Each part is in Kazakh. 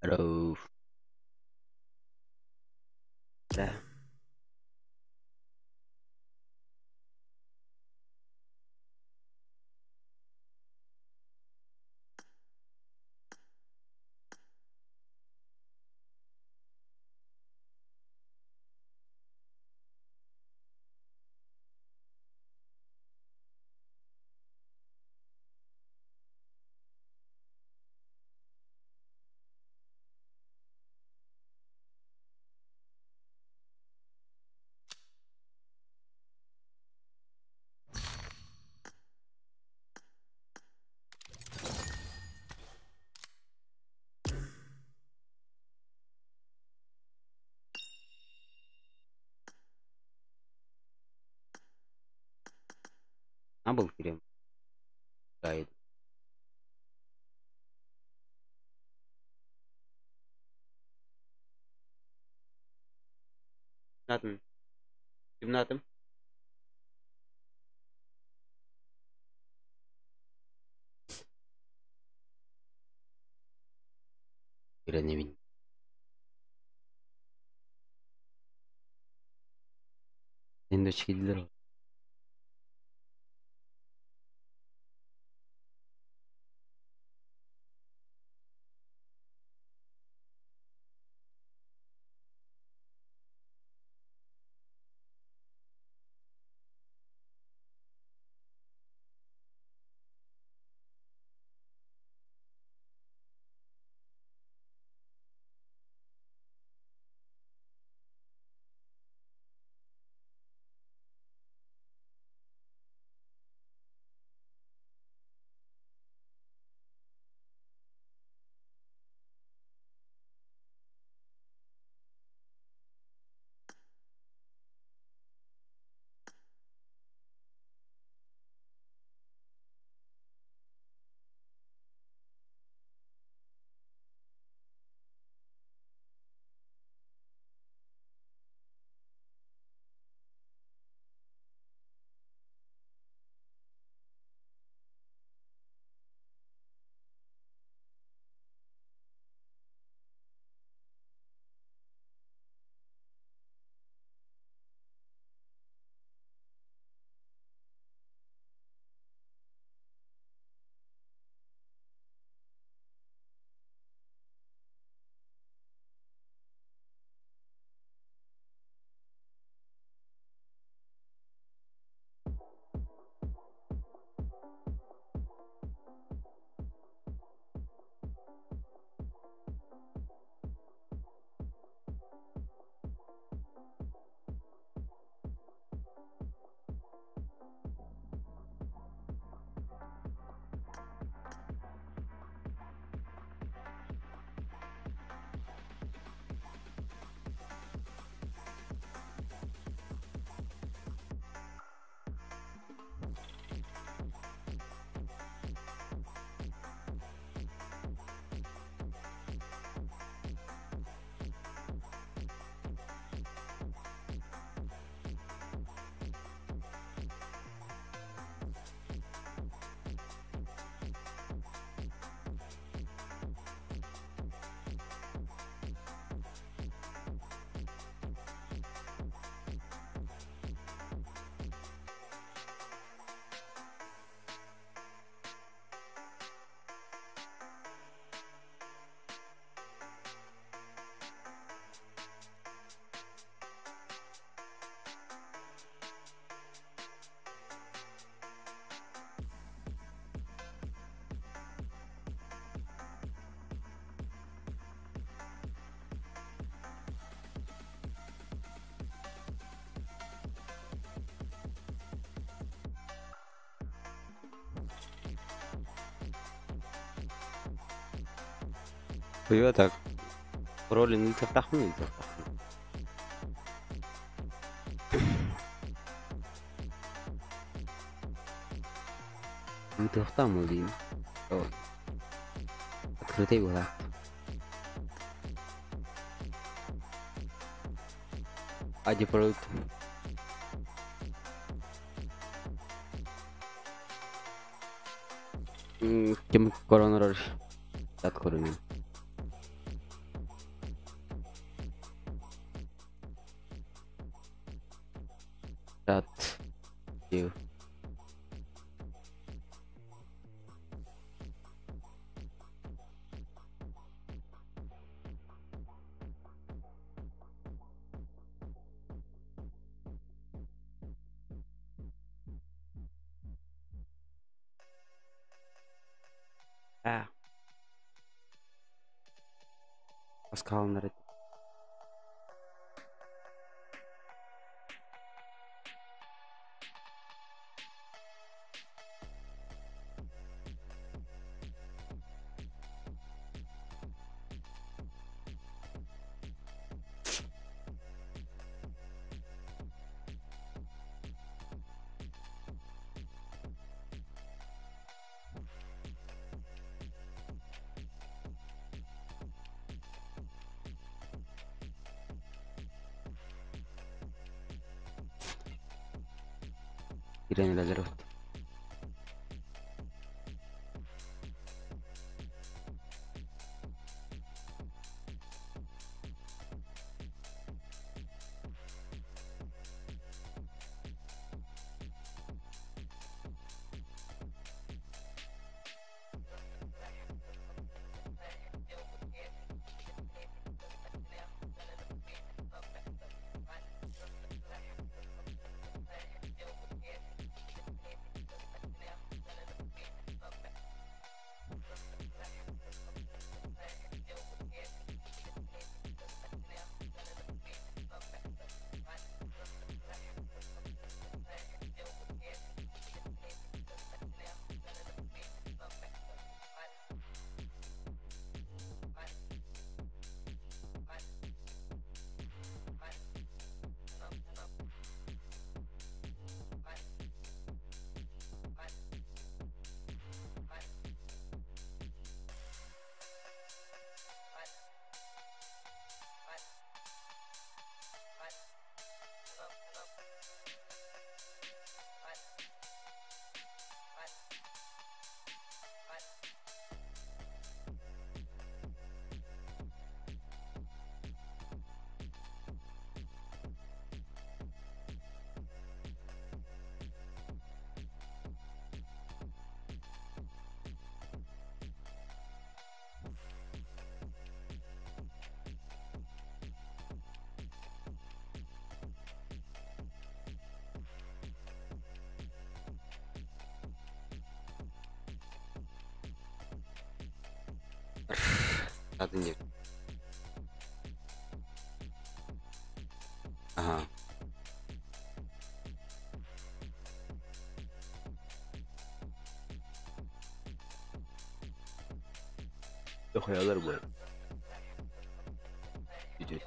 Aduh, dah. Apa kirim guide? Nothing. Give nothing. Kira ni bin. Indo children. ايوه تاك رول ان انت تفتح من انت تفتح انت تفتح مودين او اكرتي ولا aja perut kim koronavirus tat corona chat you. Ah, pas kalender itu. Kirain udah terus. Satunya. Aha. Yok hayaller bu. Jujur.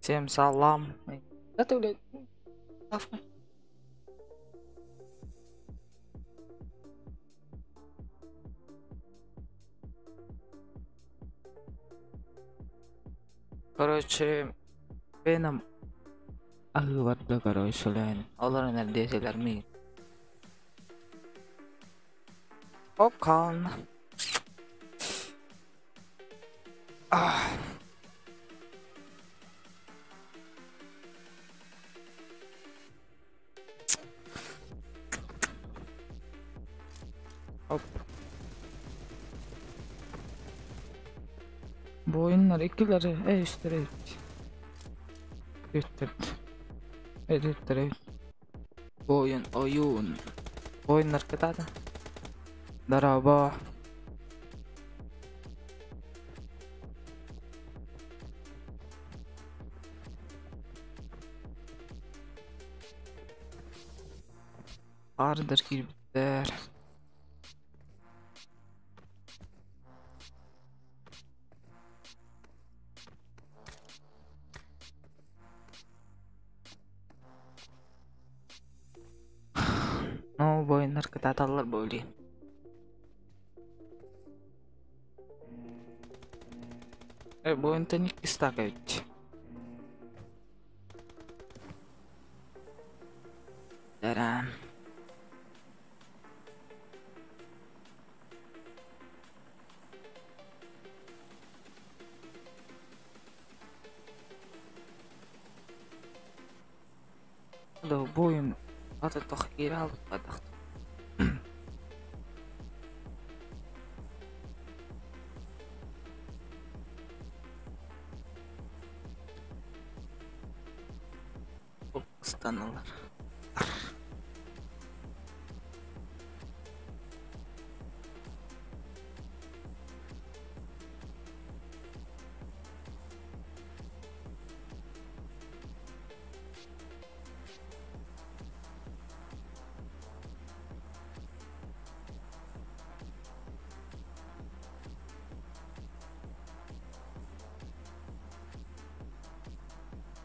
Всем салам. Да ты, блядь, лавка. Короче, Venom warga короче lain. Олар neredeyseler mi? Popcorn. Hop. Bu oyunlar ikileri üstleri editleri. Bu oyun. Bu oyunlar kadar. Daraba. Ardır gibiler. No, bu oyunlar kıtatallar böyle. Bu oyunda nick istakat. Daram. Lo, bu oyun adı tahkir alıp qadaxtı. Çok ıstanırlar.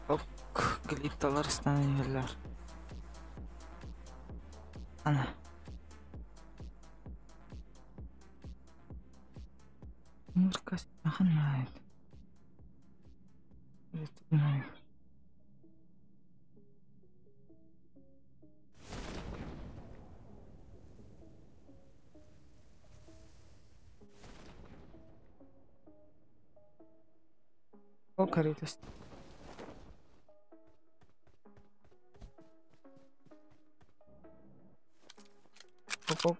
Çok glitterlar istanıyorlar. Ana. Murkas yakın ait. Evet, bunlar. O karitas. Hop.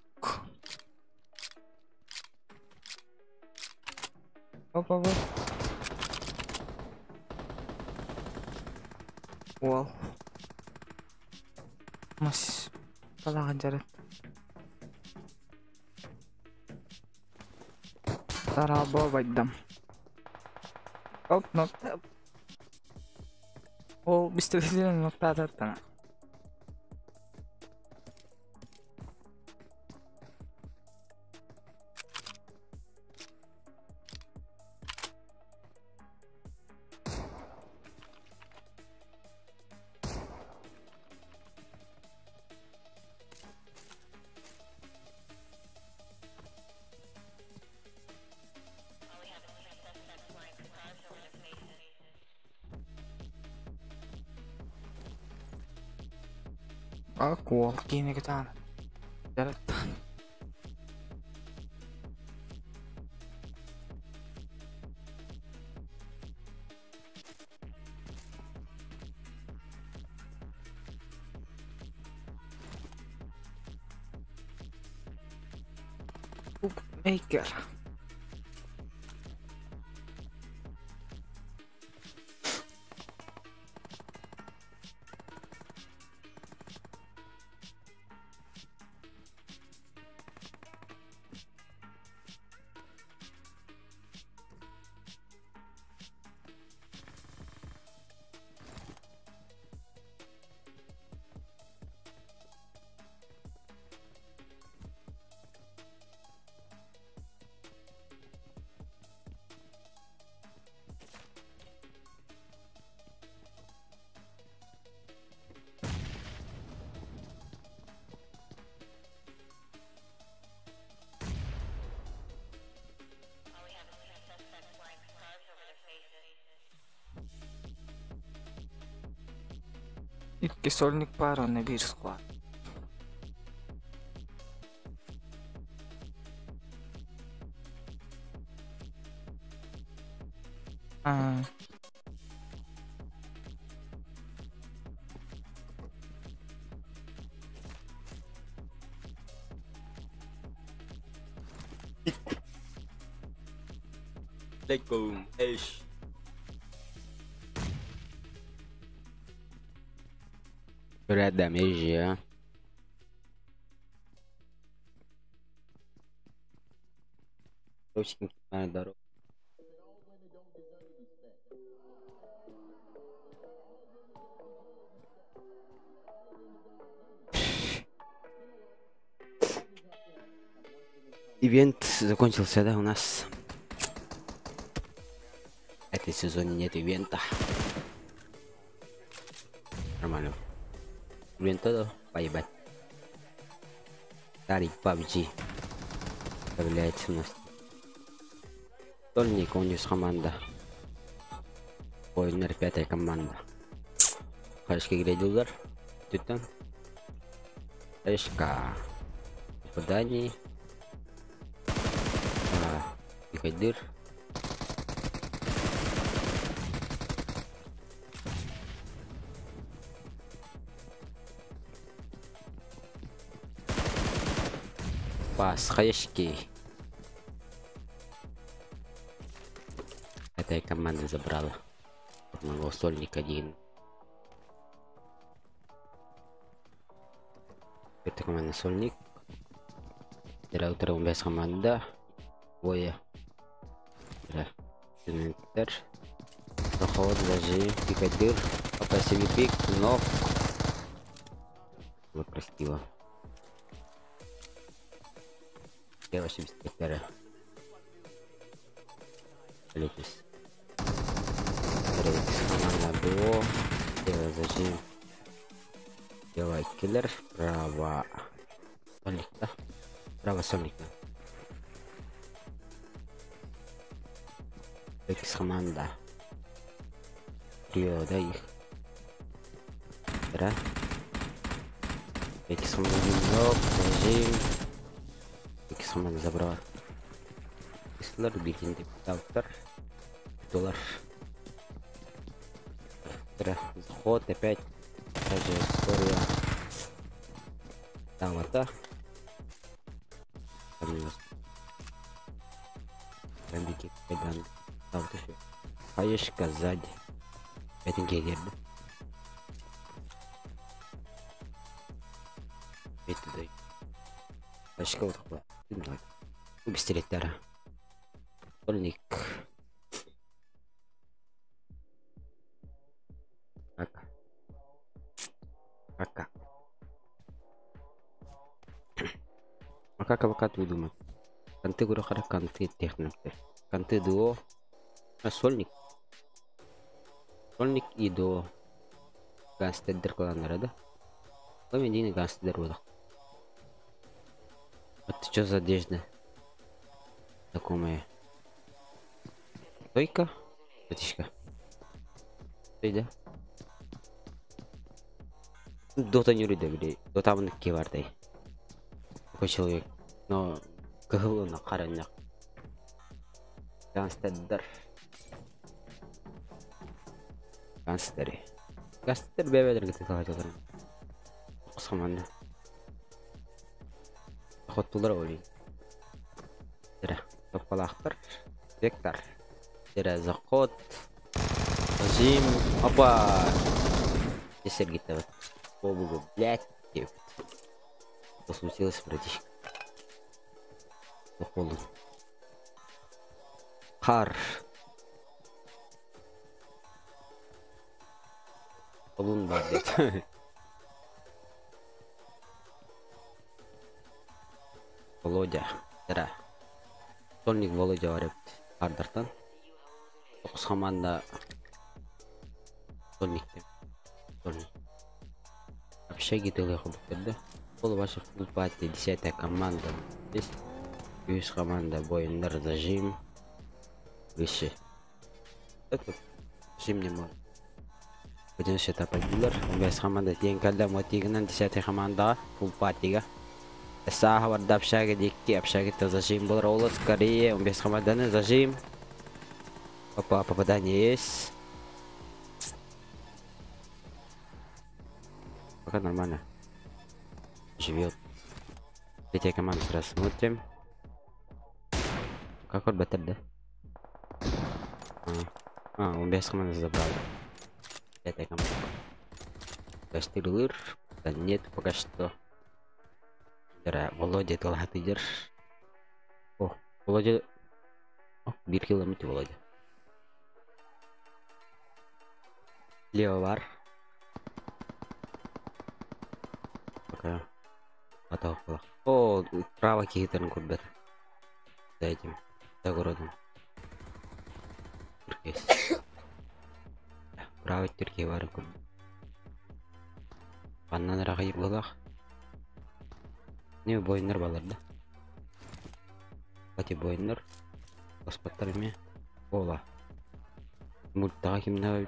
Wow. Mas kalah jaret. Daraba baydam. Hop nokta. O pistoletin nokta atattı. Aku gini ke sana. Jalan. Maker. Кисольник пара на бир склад. А. عليكم ايش Berat damage ya. Terus gimana daro? Ивент закончился, да, у нас? В этой сезоне нет ивента. Нормально. Ивента, да, поебать. Старый PUBG появляется у нас. Стольник, у них команда. Ой, наверное, пятая команда. Хорошо глядел, тут там. Решка. Попаданий. Дыр. Пас, хаешки. Эта команда забрала. Одного сольник один. Это команда сольник. Era outra vez команда. Ой. Центр. Проход, зажим, пикадыр, пассивный пик, но вот красиво. Я вообще без спектра. Летис. Команда дуо. Делай зажим. Делай киллер. Право. Сольник, да? Право сольник, да. Летис команда. Трио, да, их. Да. Летис команда ног, зажим. Летис команда забрала. Кислер, битин диктатор. $. Заход опять. Даже история. Там вот так. Там у нас. Бандики, педанг. Там вот еще. Хаешка сзади. Это гейгер, да? Это дай. Хаешка вот такой. Без территора. Сольник. Как вы думаете? Канты гурахара, канты техники. Канты дуо. Сольник. Сольник и дуо. Ганстедер кланера, да? Кроме один ганстедер вот. Это что за одежда? Знакомая. Стойка? Батишка. Стой, да? Дота не рыда, блядь. Дота мын кевардай. Такой человек. Но кылына караняк. Гангстер. Гангстер. Гангстер бебелерге теталажалар. Кысаманда. Хот булар ойлойм. Тера, топалактар, вектор. Тера заход. Зим, опа. Сергей-то вот. Блядь. Что случилось, братишка? Холод. Хар. Холун бар деп. Володя. Тера. Стольник Володя бар еді. Хардартан. Тоқыз команда. Стольниктен. Общаги тылы кубоктерде. Бұл ваша фулпати 10-я команда. Здесь плюс команда бойындар зажим. Выше. Это зажим не может. Будем счета победилар. Без команда тең калда мотигынан 10-я команда фулпатига. Саха варда общага дикки общаги то зажим был роллот скорее. Без команданы зажим. Опа, попадание есть. Пока нормально. Живет. Третья команда сразу смотрим. Как вот бетер, да? Он без команды забрал. Третья команда. Гастирлыр. Да нет, пока что. Володя талхат идер. О, Володя. О, 1 километр Володя. Лево бар. Пока. Готов было. О, право кихитан курбер. За этим. За городом. Туркия. Право Туркия бар курбер. Паннан рахайып болақ. Не бойындар балар да. Пати бойындар. Господтар еме. Ола. Мульттаға кемді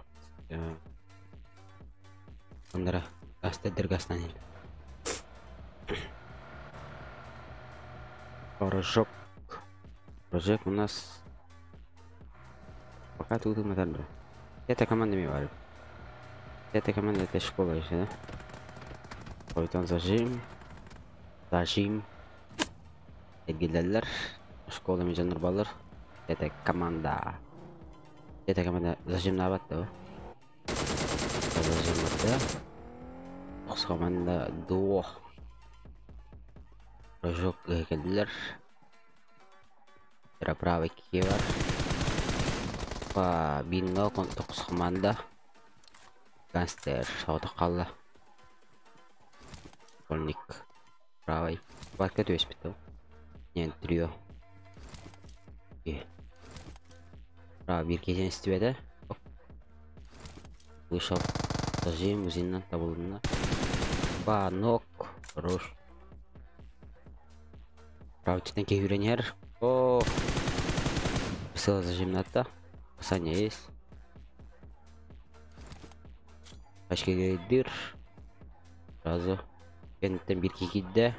ондара гастедер гастанин. Рожок. Рожок у нас пока тут матандра. Это команда ми варит. Это команда, это школа еще, да? Пойтон зажим. Зажим. Эгилерлер. Школа ми жанр балар. Это команда. Это команда зажим нават, да? Зажим да? Окс команда дуо. Рожок эгилерлер. Правый кивер. Па бинго контокс команда. Гангстер шаутакалла. Стольник. Правый. Бака то есть питал. Нет, трио. Правый биркезен стиведе. Вышел. Зажим узиннан табылына. Ба нок. Хорош. Правый титан кевюренер. О. Сила зажимната. Касание есть. Başka gelir. Сразу. Кенттен бир кикидде.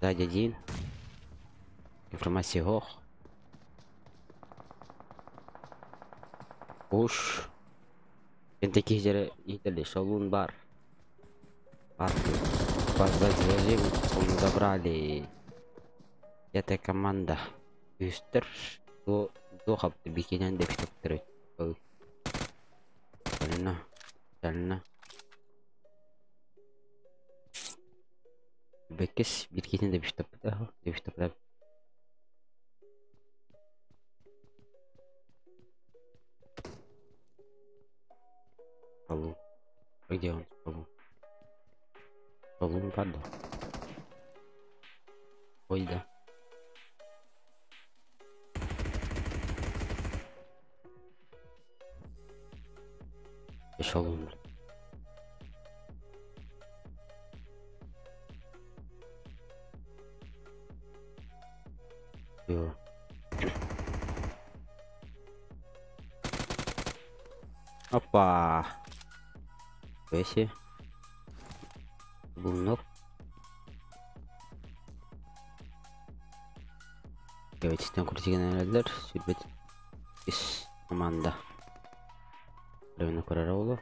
Сзади один. Информация ох. Уж. Кенттеки жері етілді. Шалун бар. Зажим. Он забрали. Эта команда. Үстір. До хапты бекенен деп штаптыры. Дальна. Бекес бекенен деп штаптыры. Полу. Где он? Полу. Полу падал. Ой, да. Шалун. Йо. Опа. Веси. Bulunok. Evet, içten kurtuluşan enerjiler sürbet iş komanda. Revne Kararaoğlu.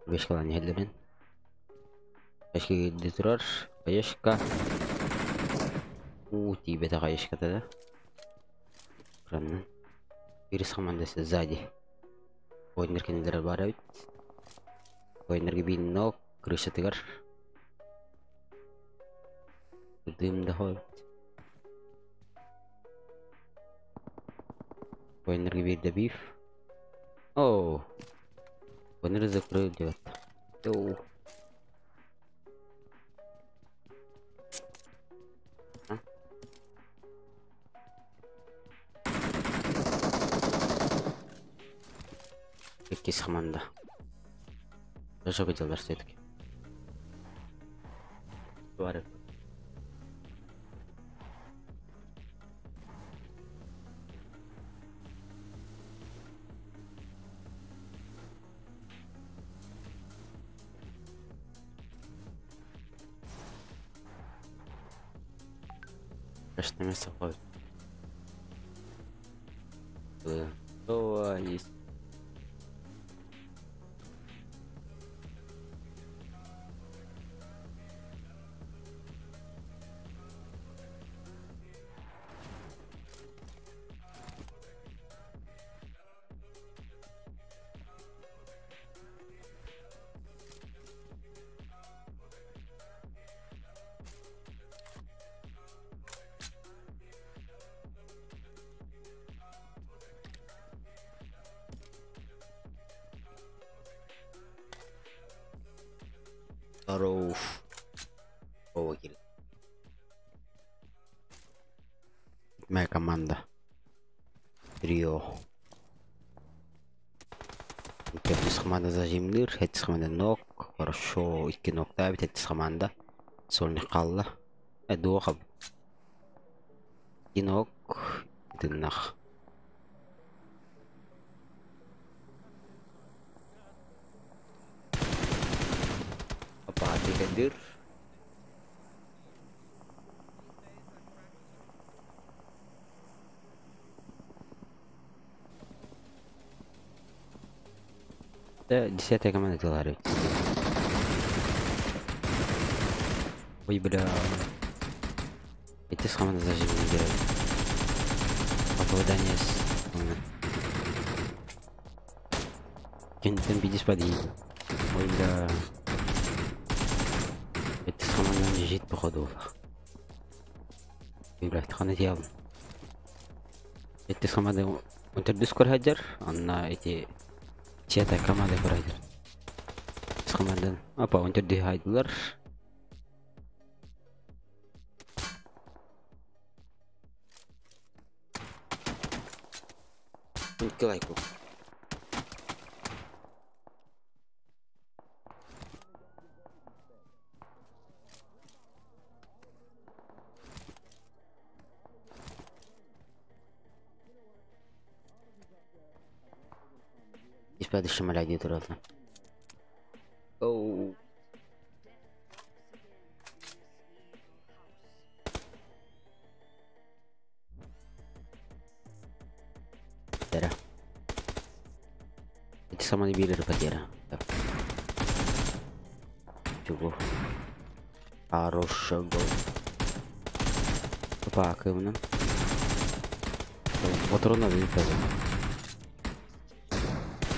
5 kalan yerlerin. Kaçka geldi durar. Kaçka. Tiba-tiba kaçka da. Kranın. Birisi komandası sзади. Oyunlar kendileri var evet. Oyunlar gibi nok. Крыша тыгар. Дым доходит. Ойнерге бир добив. О. Ойнер закрыл делать. Йоу. Какие команда. Хорошо делаешь все-таки. Тварь. Конечно, место ходит. О, есть. Здоров. О, Кирилл. Моя команда. Трио. Тетис команда зажимдир, тетис команда нок. Хорошо, 2 нокта бит тетис команда. Сольный қалла. Дуохаб. 2 нок. Диннах. Apa hadir? Да, 10-я команда делает. Ой, бля. Эти с командой зажим не делают. Попадание с... Кентен бидис подъедет. Ой, бля. Эти с командой лежит походу. Ой, бля, это хана дьявол. Эти с командой... Унтердискор хаджар, она эти... Чья-то команда пройдет. С командой... Опа, унтерди хайдлар. Лайку. Испады шамаляди турална. Оу. Тера. Эти самые билеры потера. Чего? Хороший гол. Пак именно. Вот ровно видите.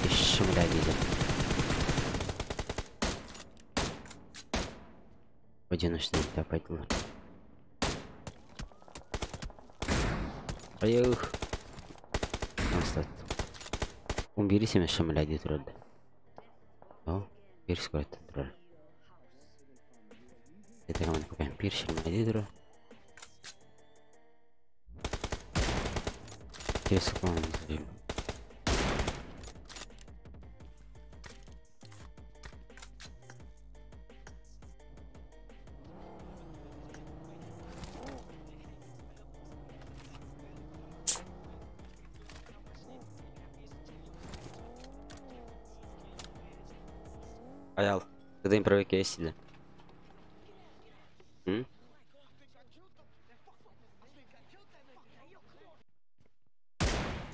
Шамаляди. Одиночный тапать. Аюх. Остат. Убери себе шамаляди труда. О, перескочит труда. Это команда пока першамаляди труда. Перескочит. Аял, когда им проверки есть или?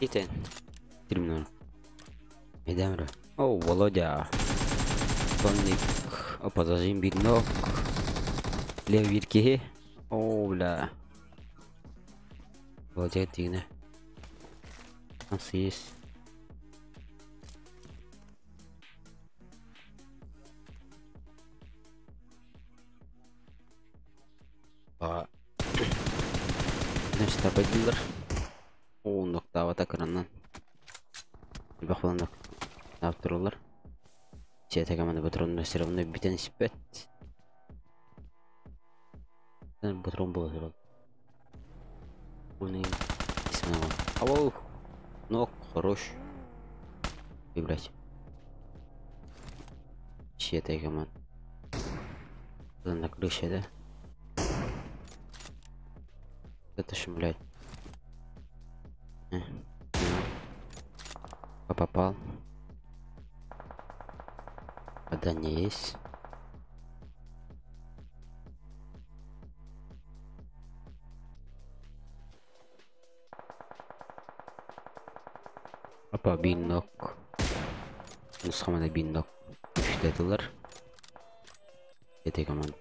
Итен. Терминал. Медамра. О, Володя. Сонник. Опа, зажим беднок. Лев вирки. О, бля. Володя, тигна. У нас есть. Значит, ободилер. О, нокта авата краннан. Бахланок. Авторлар. Чета команда патрондар все равно битен спет. Патрон был сразу. Уни. Снова. Ау. Нок хорош. Выбрать. Чета команда. На крыше, да? Это ж, блядь. Попал. Вода не есть. Опа, бинок. Ну, самый бинок. $3. Этой команды.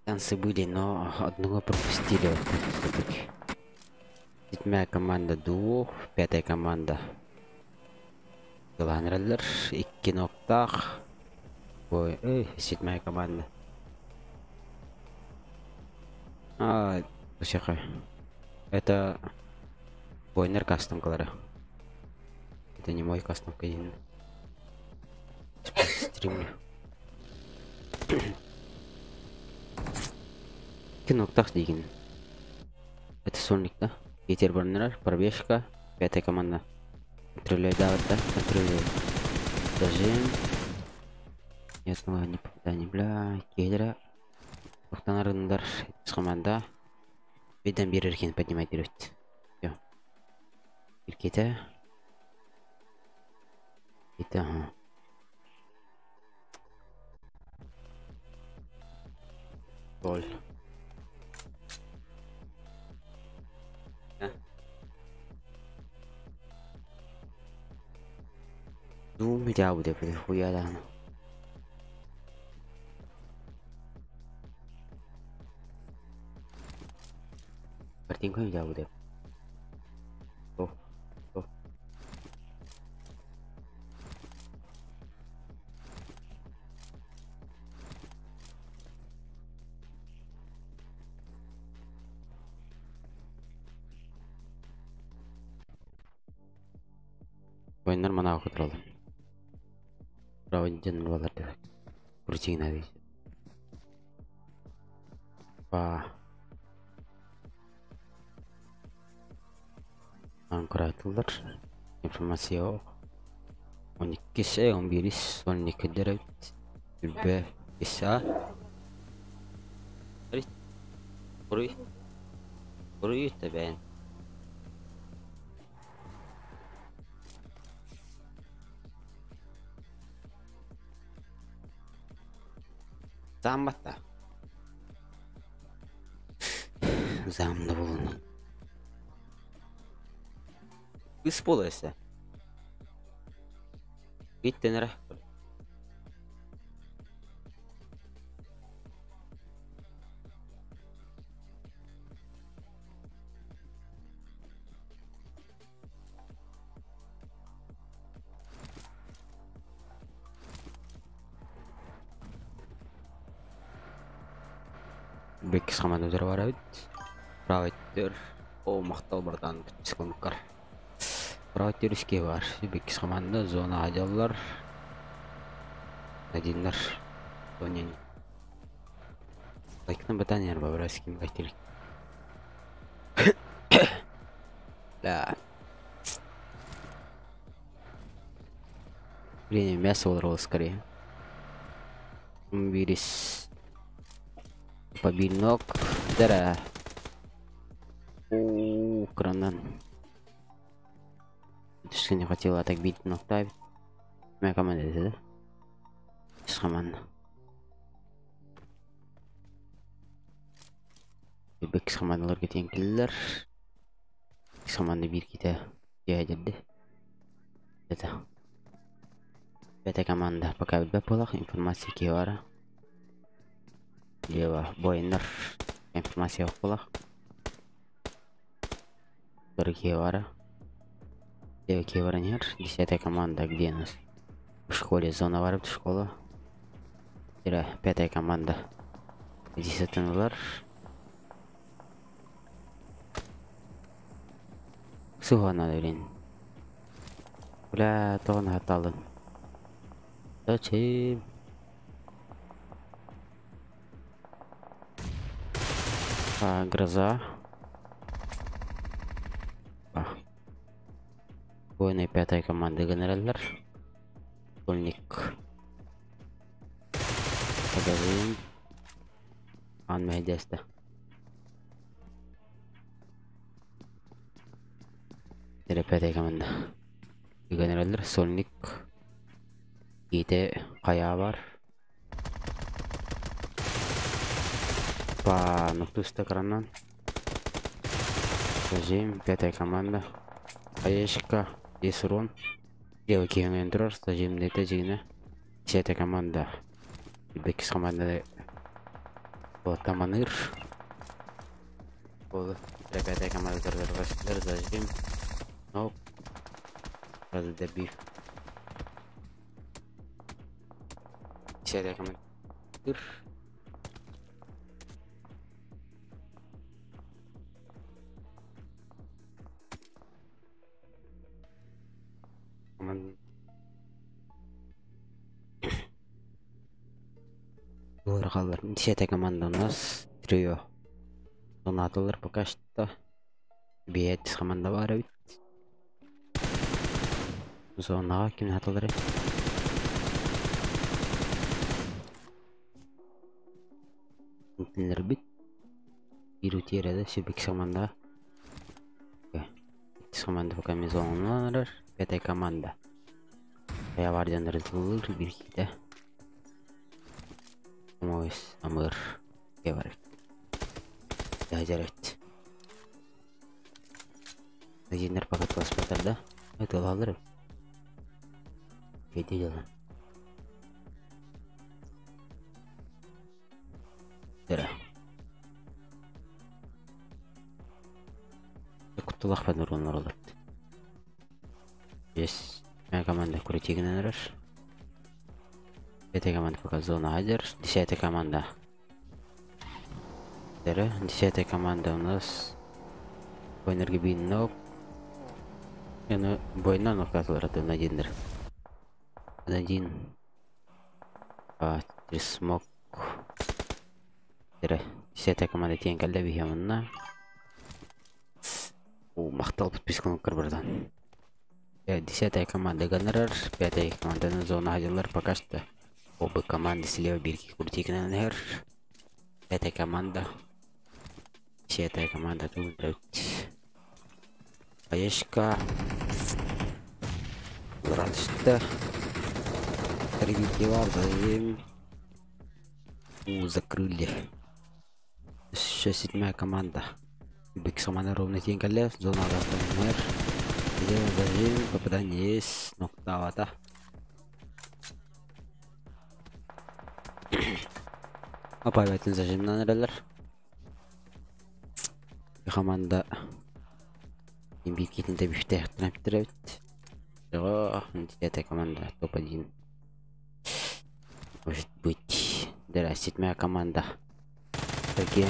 Шансы были, но одного пропустили. Седьмая команда двух, пятая команда. Гланреллер, и киноктах. Ой, седьмая команда. Слушай, это Бойнер кастом колора. Это не мой кастом кадин. Стримлю. Киноктах дигин. Это Соник, да? Питер Барнер, пробежка, пятая команда. Контролюет, да, контролюет. Зажим. Нет, ну не попадание, бля, кедра. Уктан рындар с команда. Видом береркен поднимать берет. Все. Иркета. Это, ага. Гол. Ну, меня будет хуя да. Картинку меня будет. О. Ойындар мана оқыт тұрады. Праводен баларды крутина дейді. Анкыратылдар. Информация оқ. 12 се, 11, 12 дәрәут. Үлбә, иса. Құруй тәбән. Замбатта. Замда болуну. Үс болайса. Биттен рах. Беккис команда өтір бар әуд. Правайттер. О, мақтал бардан секундкар. Правайттер үшке бар. Беккис команда зона адялар. Надинлар. Зонен. Лайктан батанер бар, біраз кем қайтелік. Да. Блин, мясо удрало скорее. Вирис. Побильнок. Дара. Кранан. Что не хотела так бить, но ставить. Моя команда, да? С команда. Бекс командалар кетен келдилер. Бекс команда бир кете жайдырды. Бета команда пока билбеп болак, информация кеп бара. Лева боюндар информация yok болак. Дорогие вара. Лева кеп бара нер. 10-я команда где нас? В школе зона барып школа. 5-я команда. 10-тылар. Суга надо, блин. Бля, тогын хаталын. Зачем? Гроза. Воины 5-й команды генералдар. Школьник. Подавим. Ан Мехдеста. Dari 5-й команда. Генералдар Сольник. Ите кая бар. По нуктуста кранан. Стажим 5-я команда. Аешка, есть урон. Лево киенген турар, стажим дете жигине. 10-я команда. Бекс команда. Вот таманыр. Вот 5-я команда зарвашкалар, стажим. Ноп. Разы добив. 10-я команда. Kalır. 10-я команда у нас трио. Донатылар пока что. 5 команда бар бит. Зонага ким атылар? Интеллер бит. Биру тирада Бекс команда. 5 команда пока мезонлар. 5-я команда. Я вардяндар тылыр бир ките. Мойс амыр кебарет. Яжарет. Динер пока класспатарда. Это алыр. Кете жала. Тера. Куттулах па нурлар алат. Есть моя команда крутигнер. 5-я команда пока зона Адер. 10-я команда. 10-я команда у нас Бойнерге биннок. Yani boyundan noktalar atın adindir. Один. Три смог. 10-я команда тең калда бихемна. Мактал подписканы кырбырдан. 10-я команда гонорар, 5-я команда на зона Адерлар пока что. Оба команды слева бирки крутикнер. 5-я команда. 10-я команда тут драть. Аешка. Здравствуйте. Ревитивар даем. Закрыли. Сейчас 7-я команда. Бекс команда ровно тең калда. Зона Адерлар. Даем. Попадание есть. Нокта вата. Опять зажим на нерелер. Команда имбикетинде бифте траптерет. О, 10-я команда топ-1. Может быть. Да, 7-я команда. Такие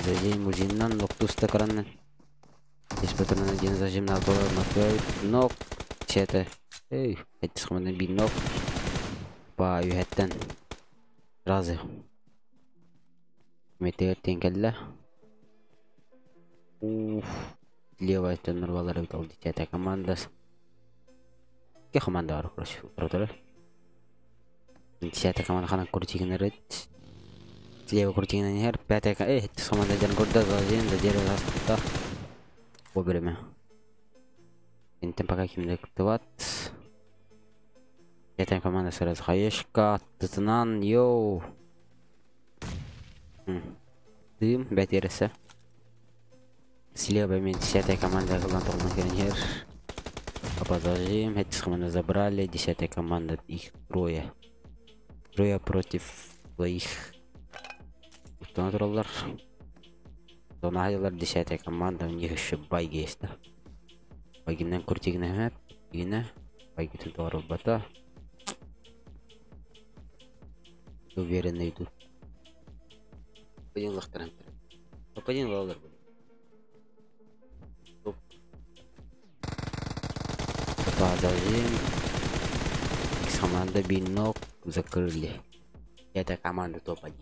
зажим мужиннан ноктуста краннан. Здесь потом один зажим на голову нок. Чета. Эй, это команда бинок. По юхеттен. Разы. Метеор тенгелла. Лево это норвалар бит алды 10-я команда. Ке команда бар короче. Протор. 10-я команда хана крутигнер. Лево крутигнер. 5-я команда жан горда зажин да дерево аста. Обереме. Интем пока кимде кыттыбат. 10-я команда сразу хаешка тытынан йоу. Дым бәтересе. Слева мен 10-я команда кылган турнир. Зажим, эти команды забрали, 10-я команда, их трое. Трое против своих. Кто туралар? Донадилар, 10-я команда, у них еще байги есть. Байгинен куртигне хэп, гине, байги тут бата. Уверенно идут. Пойдем лахтарам. Пойдем лалар. Зажим. Их команда бинок закрыли. Это команда топ-1.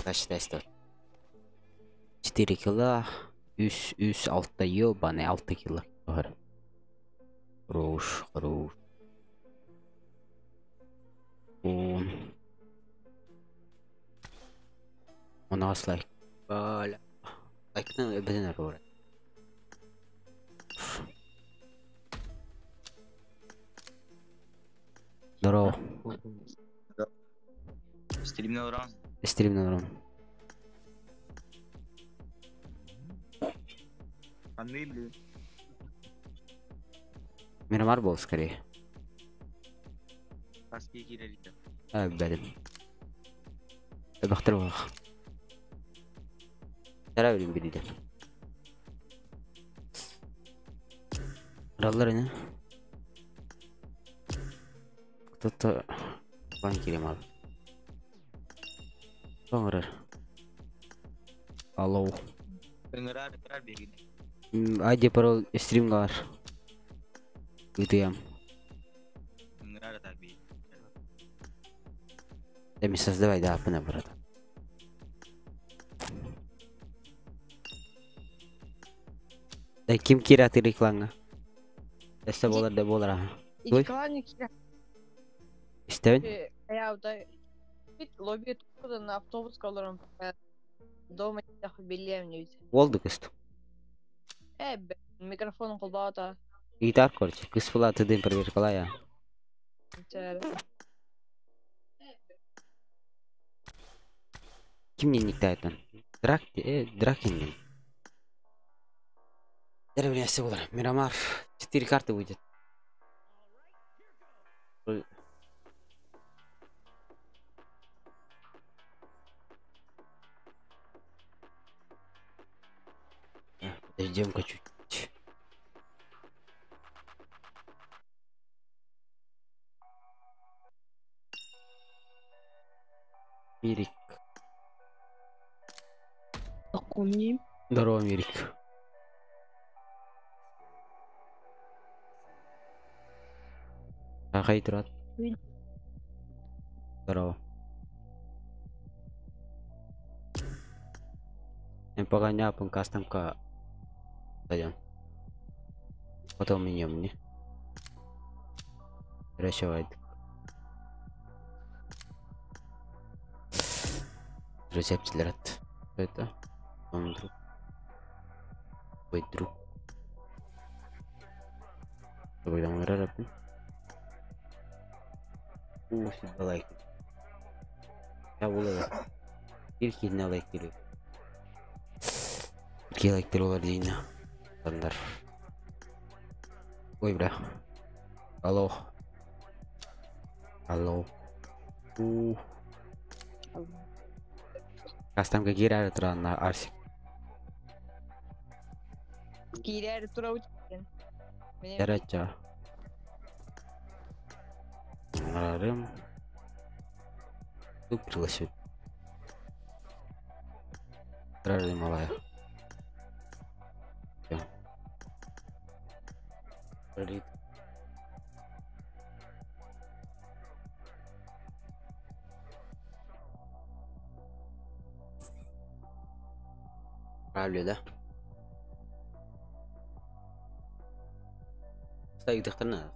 Таштайстор. 4 кило. Үс 6 ёбаный 6 кило. Хорош. У нас лайк. Лайкны беден рора. Здорово. Стримный уран. Стримный урон. Анны, Мирамар был скорее. Каспий кирелли. Бәлем. Бақтырып ақ. Тара өлім береді. Раллар не? Кто-то план керем ал. Соңырыр. Аллоу. Ыңырар бегін. Айде парол стримға бар. Үтіям. Ыңырар так бегін. Дәме создавай, да, апына брат. Да ким кираты реклаңа? Эсте болар да болар аха. Ой. Кланик Истебен? я бит лобби туда на автобус колором дома я билем не ведь. Oldu kız. Микрофон колбата. Gitar korç. Kız fıla tıdın per bir kolaya. Kim niktayet lan? Драк индин. Деревнясы болар. Мирамар 4 карты будет. Подождем-ка чуть-чуть. Мирик. Помни. Здорово, Мирик. Ахай турат. Здорово. Погоня кастомка пойдем. Потом менем не. Расчевает. Рецептлер от это. Он друг. Ой, друг. Когда мы рарапим. Сюда лайк. Я буду. Ирки на лайк или. Лайктер олар дейін адамдар. Ой бра. Алло. Кастамға кері әрі тұран Арсик. Кире әрі тұра өткен. Яратча. Арарым. Тут пригласит. Рары малая. Рит. Правильно, да? Стоит дохтана.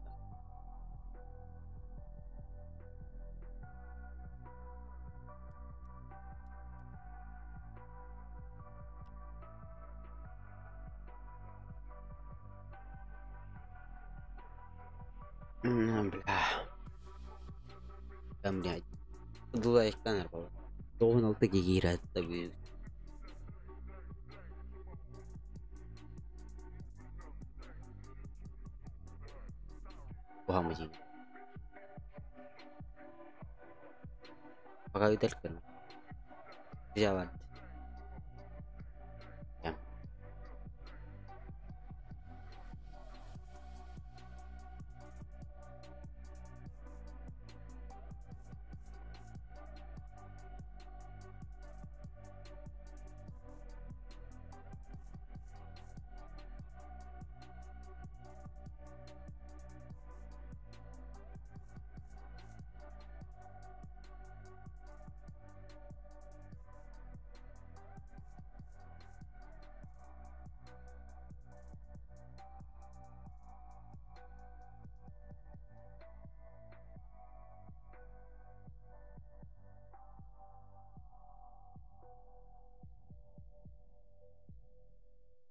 Бля. Да, блядь. Дулайк танер, пожалуйста. так играет тобой. Вау, мужик. Пока только. Взяла.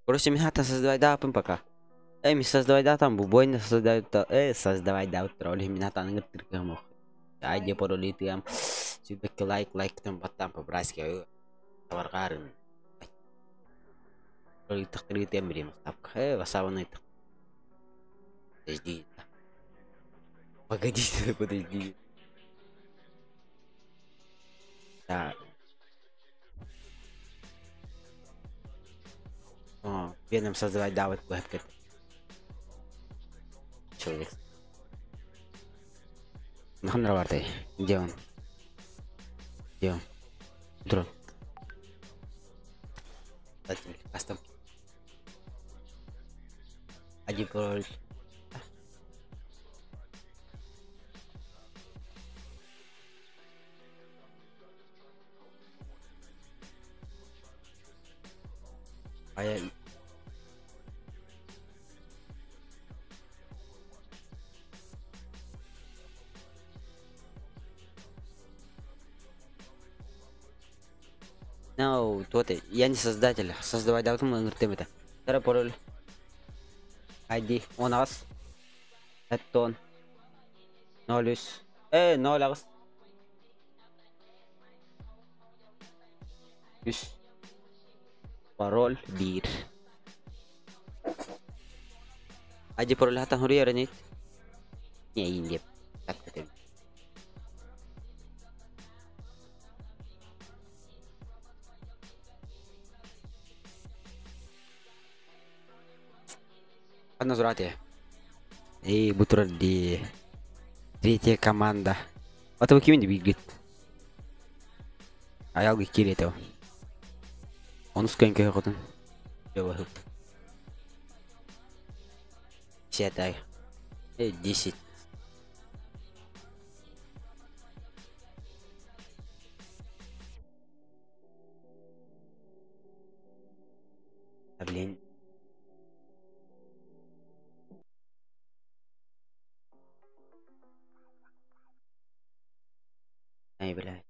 Короче, меня то создавать дапым пока. Не создавать да там бубойно создают создавать да тролли меня там не тыркам. Айде пароли там. Сюда лайк там потом по-братски товаргарын. Пароли тахтри тем время. Тапка васаваны. Подожди. Погоди, подожди. Да. О, веном создавать да вот как человек. Нахуй работай. Где он? Где он? Дрон. Кастом. Один пароль. А я... No, тот я не создатель. Создавать да мы нгртем это. Тара пароль. ID у нас. Это он. Нолюс. Нолюс. Юс. Пароль бир. ID пароль хата хури яранит. Не инде. Так это. Одна зурате. Бутур di третья команда. Вот вы кем-нибудь бегит. А я кири это. Он сколько ходит. Давай. Сядай. 10. Блин. Ай, блядь.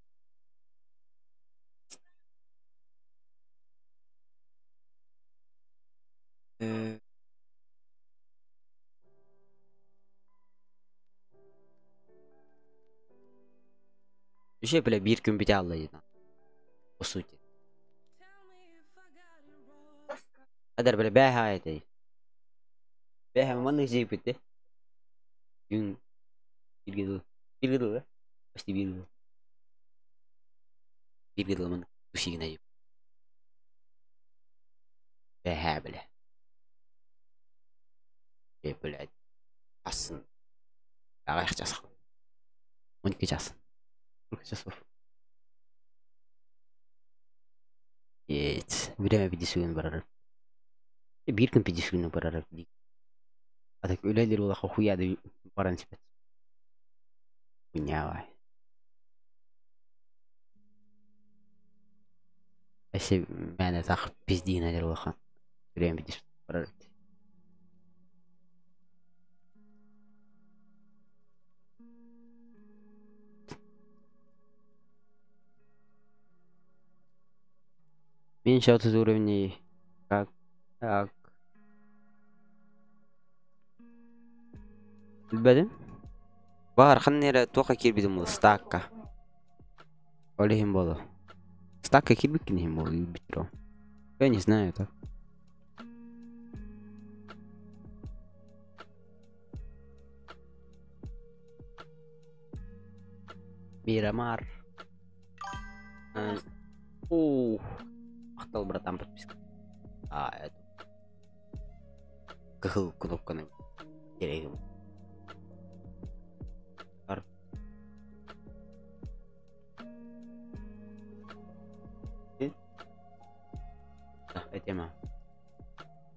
Еще, бля, bir gün bite Allah'ıydı. O sути. Adar bля бэха это. Бэха маны жип бите. Gün bir gidiyor. Bir gidiyor. Pasti bir gidiyor. Bir gidiyor man. Tuşi gina jip. Бэха bля. Bля. Асын. Ағайық жасақ. 12 час. 40 часов. Время 50 gün барар. Bir gün 50 gün барар. А так өлелер ола хуяды баран спец. Нявай. Если меня так пизди на дерлаха. Время 50 барар. Меньше 30 уровней. Как? Так. Bilmedim. Bahar xannera toqa kirbidum staqqa. Olihim bolo. Стак кирбик не мог битро. Я не знаю так. Мирамар. Мақтал братан подписка. Это кхл кнопканы керегім. Бар. Этема.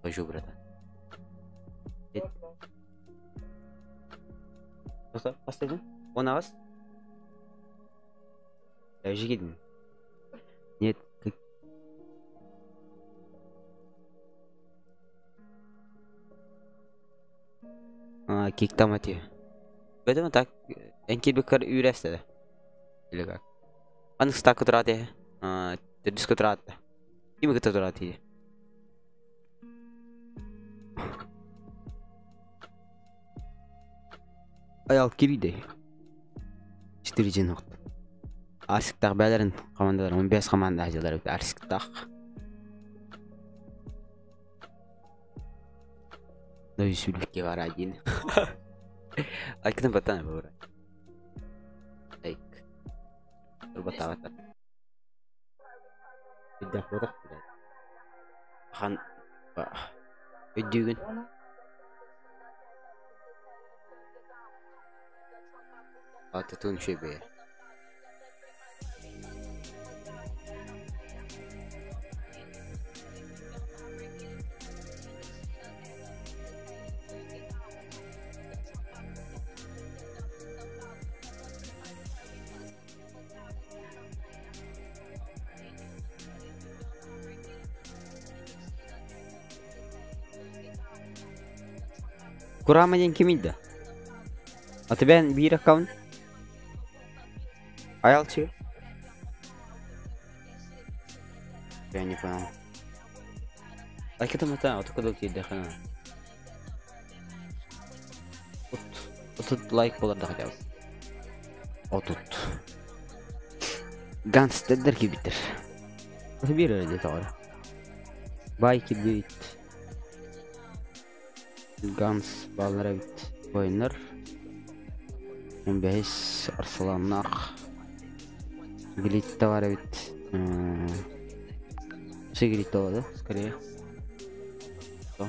Пойду, братан. Тоқта, бастайсың? Он ағыз? Я уже келдім. Нет. Кик томати. Поэтому так, энкибикар үйрәсті. Или как? Анық стакы тұрады. Дүрдіскі тұрады. Кемі күті тұрады еді. Аял кирейді. 4 жин оқты. Арсиктағы бәлерін командалар 15 команда ажалар өтті. Арсиктағы. No yüzülükке var один. Лайкны батана баура. Лайк. Бата бата. Бидда фоток буда. Хан. Өйдігін. Атытын шебе. Кураманен кемейді? Аты бән бір аккаунт? Аялчы? Я не понял. Лайкетім ата, аты кудыл кейді қана. Отут лайк боларда хотя бы. Отут. Ганс деддер ки битер. Аты бір өреді тағыр. Байки бейт. Ганс балнара бит. Ойыныр. 15 арсаланнақ. Глитта бар бит. Глитта болады, скорее. Что?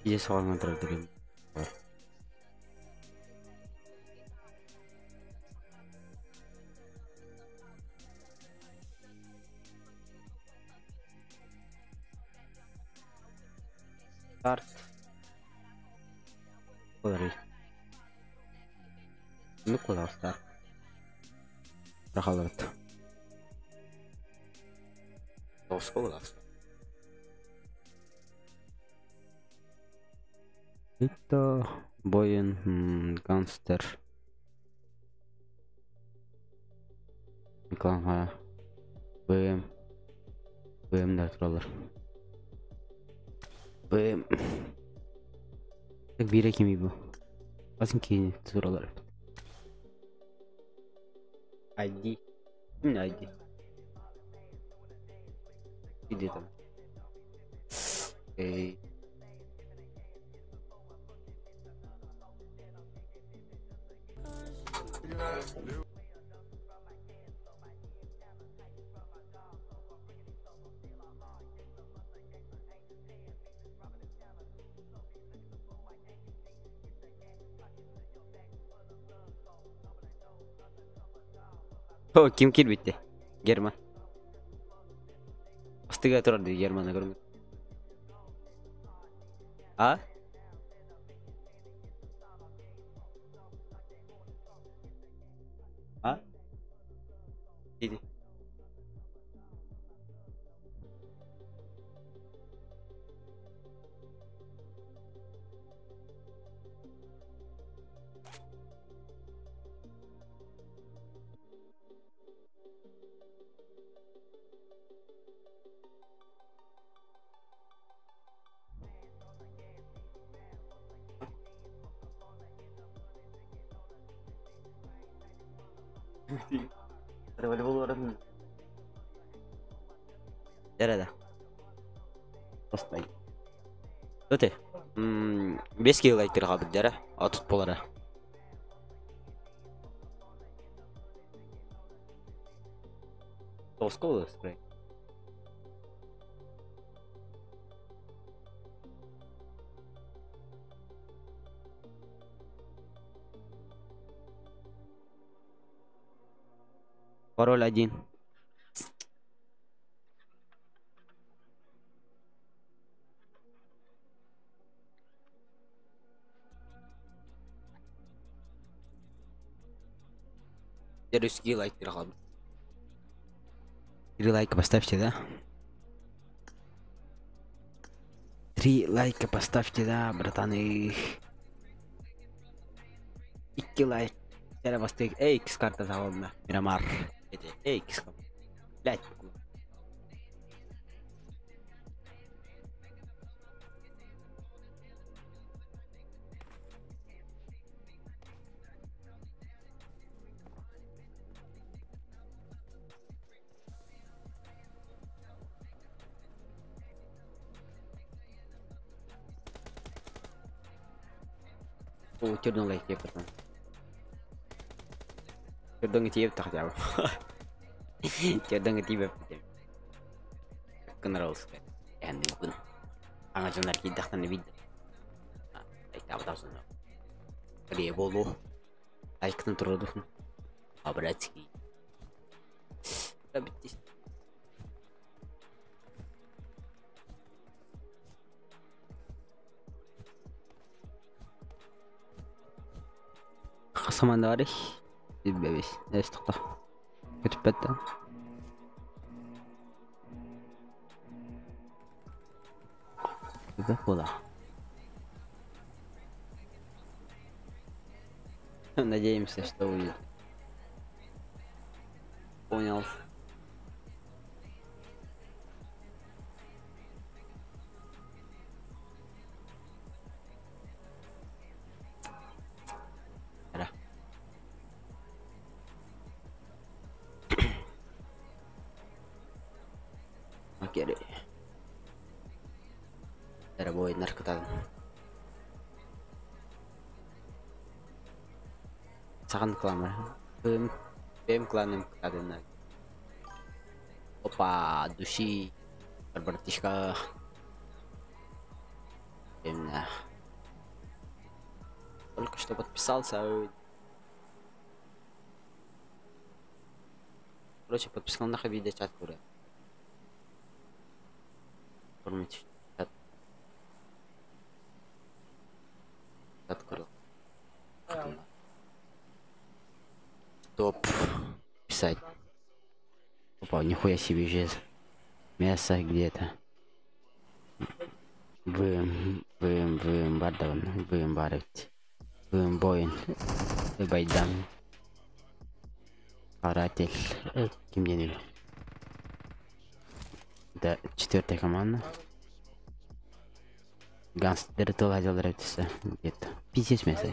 Здесь сложно трудно. Старт. Подожди. Ну куда старт? Прохалывает. Сколько? Это Боин Ганстер. Николай. БМ да туралар. БМ. Так бире кеми бу. Басын кейін туралар. ID. Не ID. Иди там. Эй. О, ким келбетте? Герман. Астыга турарды Германды көрүнгөн. А? А? Иди. волейбол баратын. Жарады. Бастай. Өте. 5 лайктер қалды жара. Атут болары. Тосколы спрей. Пароль 1. Русский лайк переходу. 3 лайка поставьте, да? 3 лайка поставьте, да, братаны. 2 лайк. Сейчас вас ты X карта заводна. Мирамар. Это X. Блять. О, черный лайк я потом. Черный тебе так делал. Черный тебе потом. Канарался. Я не могу. Anga жонар кидахтан видео. Айтап давсан. Рие болу. Лайктан турдух. Абратский. Табитис. Самандари. Бебес. Эстокта. Көтүппетте. Как было? Надеемся, что будет. Понял. Окей. Дорогой наркотан. Саған кламер. Бем кланым кадына. Опа, души. Братишка. Именно. Только что подписался. Короче, подписал на видео чат куря. Оформить чат. Открыл. Топ. Писать. Опа, нихуя себе жест. Мясо где-то. Вым, бардаван. Вым, барить. Вым, боин. Байдан. Каратель. Кем денег? Да, 4-я команда. Гангстер то хотел драться где-то. Пиздец мясо.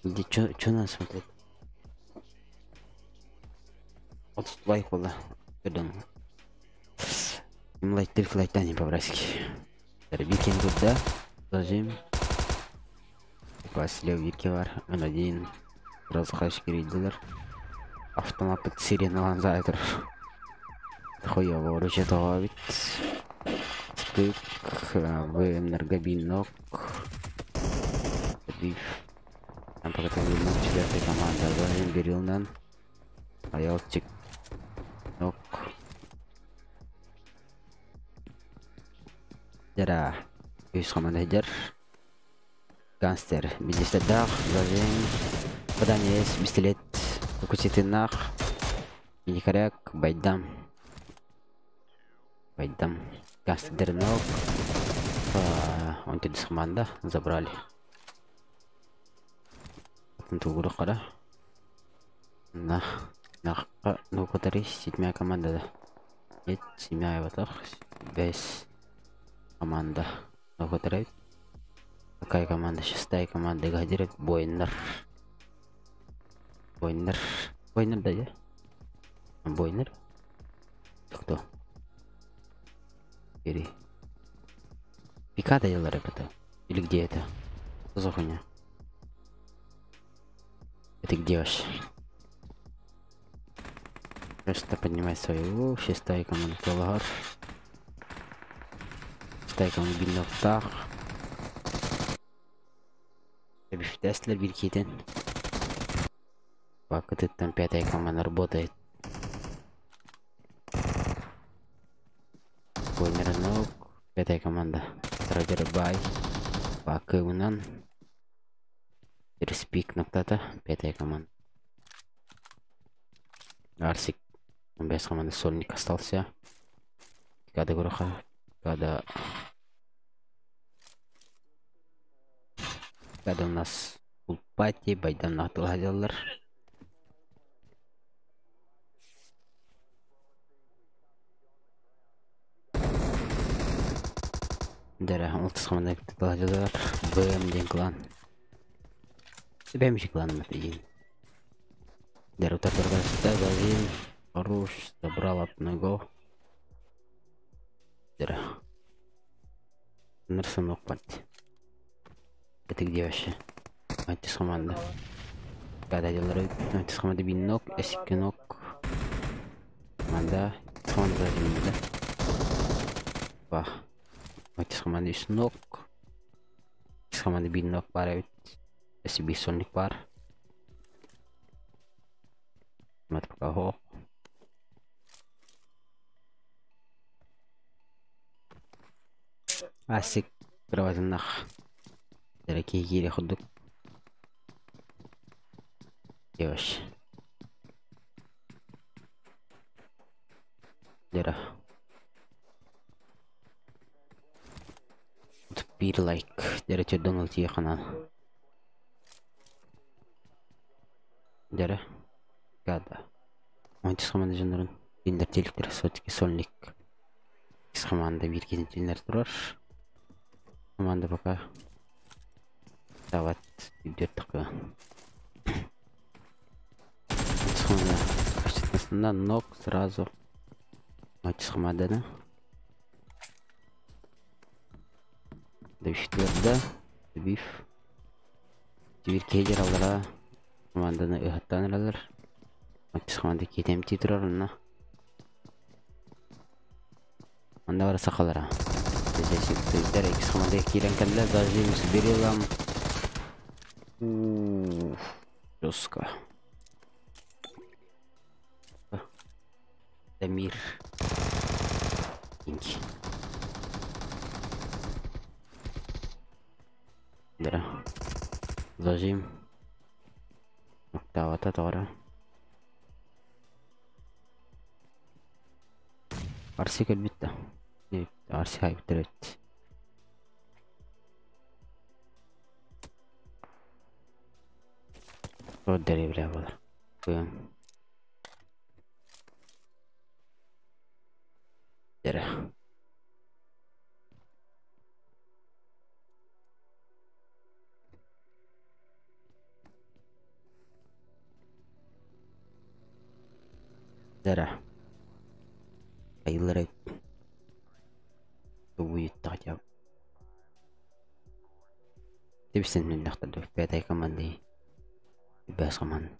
Где чё надо смотреть? Вот лайк было. Пардон. Им лайк только лайк, да, не по-братски. Вики тут, да? Зажим. Слева Вики var. Ön один. Biraz kaç girdiler. Автомат сирена зайтер. Хуёво оружие добавить. Стык. В энергобинок. Там подготовили 4-я команда. Зажим Берилнан. Аялчик. Нок. Жара. Үз команда хеджер. Гангстер. Министр дах. Зажим. Подание есть. Пистолет. Кучетинах. Мини-коряк. Байдам. Байдам. Гангстер нок. Он теді команда. Забрали. Тугуру қара. Ну, который 7-я команда, да. Нет, 7-я вот так. Без команда. Ну, который. Какая команда? 6-я команда. Гадирет Бойнер. Бойнер. Бойнер да, я? Бойнер? Кто? Бери. Пикада я это? Или где это? Что за хуйня? Это где вообще? Просто поднимай свою. Шестая команда Толагар. Шестая команда Биноктах. Теслер Биркитен. Пока ты там пятая команда работает. Бойнер ног. Пятая команда. Радер Бай. Пока Унан. Респик Ноктата. Пятая команда. Арсик. Без команды Сольник остался. Когда Гроха. Когда у нас Пати, Байдан Нахтул Хадяллар. Дара, ултыс команда Нахтул Хадяллар. БМ ден клан. БМ же клан нападение. Дара, удар торгашта, Газин. Хорош, забрал одного. Дара. Нарсанок Пати. Это где вообще? Мать команда. Когда делают, мать команда Бинок, Эсикинок. Команда, команда Бинда. Ба. Мать команда Снок. Команда Бинок пара ведь. SB Sonic пар. Мать пока хо. Асик кроватынах. Дорогие гири ходок. Деваш. Дера. Пир лайк. Дера чё Дональд ехана. Дера. Гада. Он с команда жанрын. Диндер телектер сотки Сольник. С команда бир кезинчилер турар. Команда пока. Дават идет такое. На ног сразу. Мать с командана. Добив твердо. Добив. Теперь кейдер алара. Команданы ыхаттан алар. Мать с команда кетем титрар на. Анда бара сакалара. Дерек с команда кирен калла даже соберилам. Жестко. Дамир. Инки. Да. Зажим. Октавата тора. Арси кальбитта. Нет, арси хайптерет. Вот дари бля было. Дера. Дера. Айларек. Будет так. Ты бисен мен нахтаду. Пятая команда. Без команд.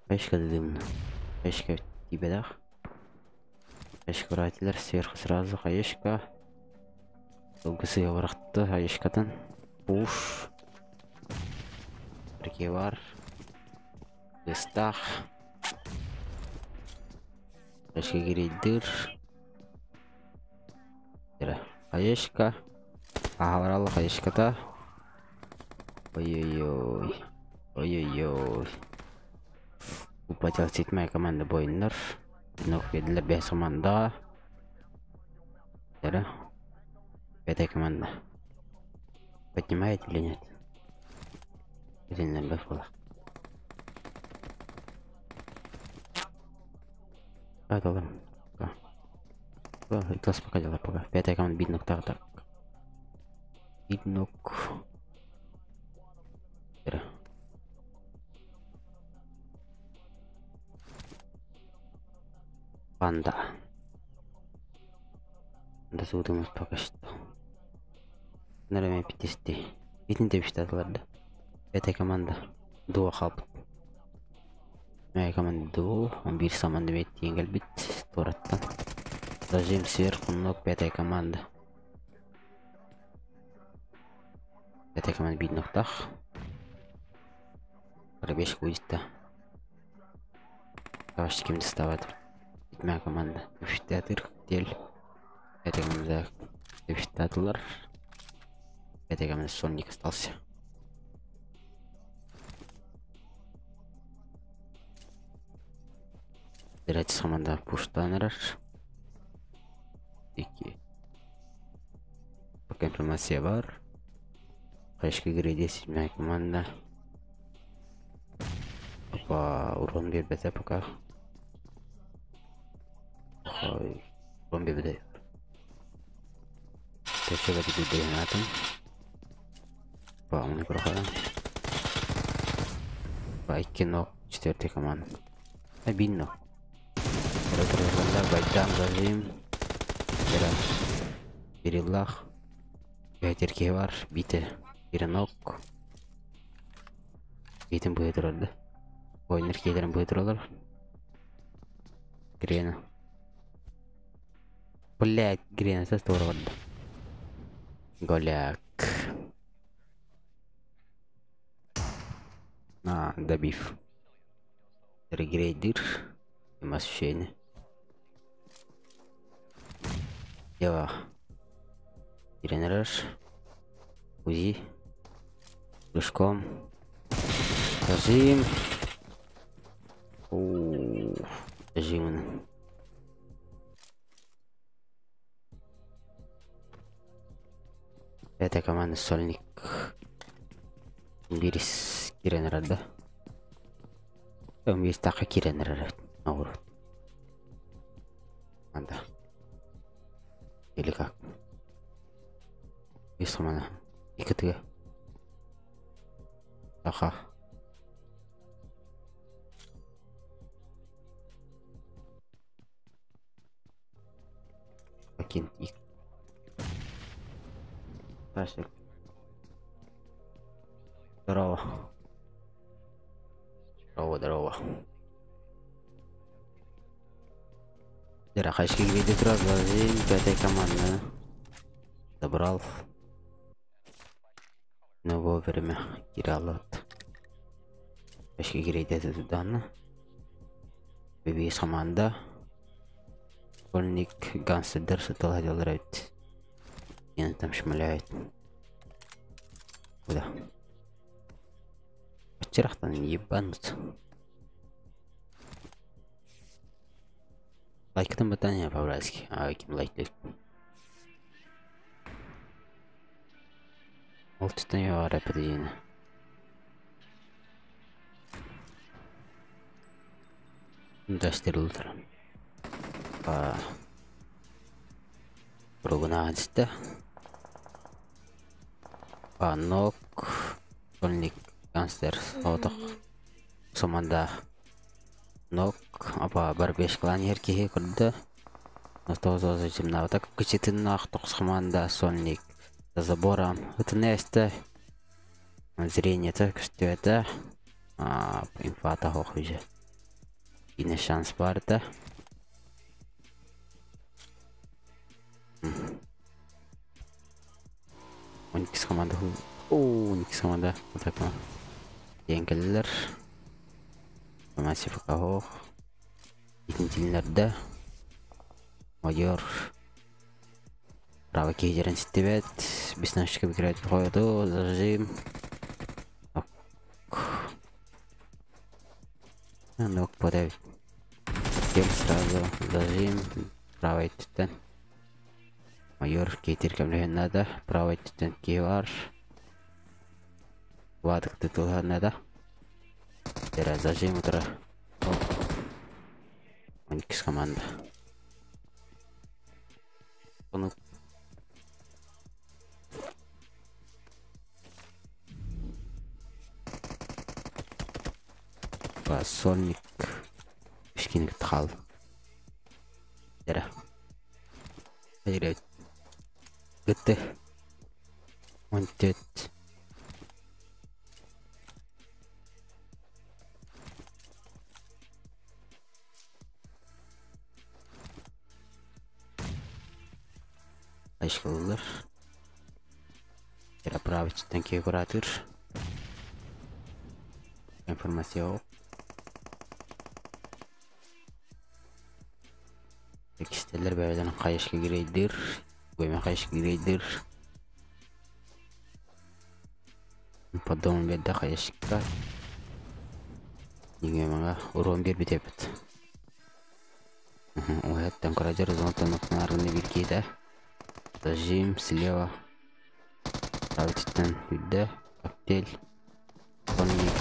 Хаешка дым. Хаешка тебе да? Хаешка райтилер сверху сразу. Хаешка. Долгысы яварахты хаешкатан. Пуш. Прикевар. Листах. Хаешка гирейдыр. Хаешка. Ахаварала хаешката. Ой-ой-ой. Ой-ой-ой. Упатил седьмая команда Бойнер. Ног ведлер без команда. Да. Пятая команда. Поднимает или нет? Один было. Это ладно. Это спокойно пока. Пятая команда бит так. Виднок. Панда. Да судымыз пока что. Наверное, 50. Видно, деп штатларда. Пятая команда. Дуо халп. Моя команда дуо. Он бир саманда бет еңгел бит. Тораттан. Зажим сверху ног. Пятая команда. Пятая команда бит ноктах. Пробежка будет, да. Каваш кем доставать. Моя команда. Штатыр. Тель. Пятая команда. Штатлар. Пятая команда Сонник остался. Дирать команда Пуштанер. Iki. Пока информация бар. Кайшка игре 10 моя команда. Apa urun berbeda пока. Ой, урон berbeda. Kita coba digedein atom. Pak, ini kurang. Baik kinok 4 команда. Binno. Terus benda baikkan Zazim. Перелах. Ветерки var. Бите. Перенок. Битим будет ролда. Ойнер кейлерин будет роллар. Грена. Блять, Грена со стороны. Голяк. Добив. Регрейдер. Има ощущение. Дева. Тренераж. Узи. Душком. Зажим. Зажим. Пятая команда Сольник. Бирис Киренер, да? Там есть так Киренер. Науру. Анда. Или как? Есть команда. И КТГ. Аха. Покинь их. Тасик. Здорово. Здорово. Рахашки видит разложень. Пятая команда. Добрал. Но вовремя Киралот. Рахашки видит туда. Бибис команда. Школьник Гансидер setelah делает. Yang там шмаляет. Куда? Вчера-то не ебанут. Лайк там батания по-братски. Ким лайк. Олтитан я рэпэдина. Дастерлдер. Прогнадста. Нок. Школьник Гансидер отох. Команда. Нок, барбеш клан еркеге курды. Nostos зачем так кычытынах токс команда Сольник. За забором. Это несте. Зрение так что это. Инфата хохуже. И на шанс парта. Уникс команда. Уникс команда. Вот так. Еңгелер. Массив кого? Итинтилерде. Майор. Право кейдерен сетебет. Беснашка играет в ходу. Зажим. Ног подавить. Тем сразу. Зажим. Правый титан. Майор кейтер камлеген надо. Правый титан кейвар. Вадок титулга надо. Teraz zajmę утро. Уникс команда. Sonic. Üçgeni gitti kaldı. Yere. Hayır. Gitti. 14. Aşkılılar. Переправить танки куратор. Информация. Текстler бәйден кайышка кирейдир. Көйме кайышка кирейдир. Поддон бәдді кайышка. Неге маңа урон бербет епет. Ояттан куратор зонтан нокнарыны биркейді. Зажим слева. Правительствен үйді. Коктейль. Соник.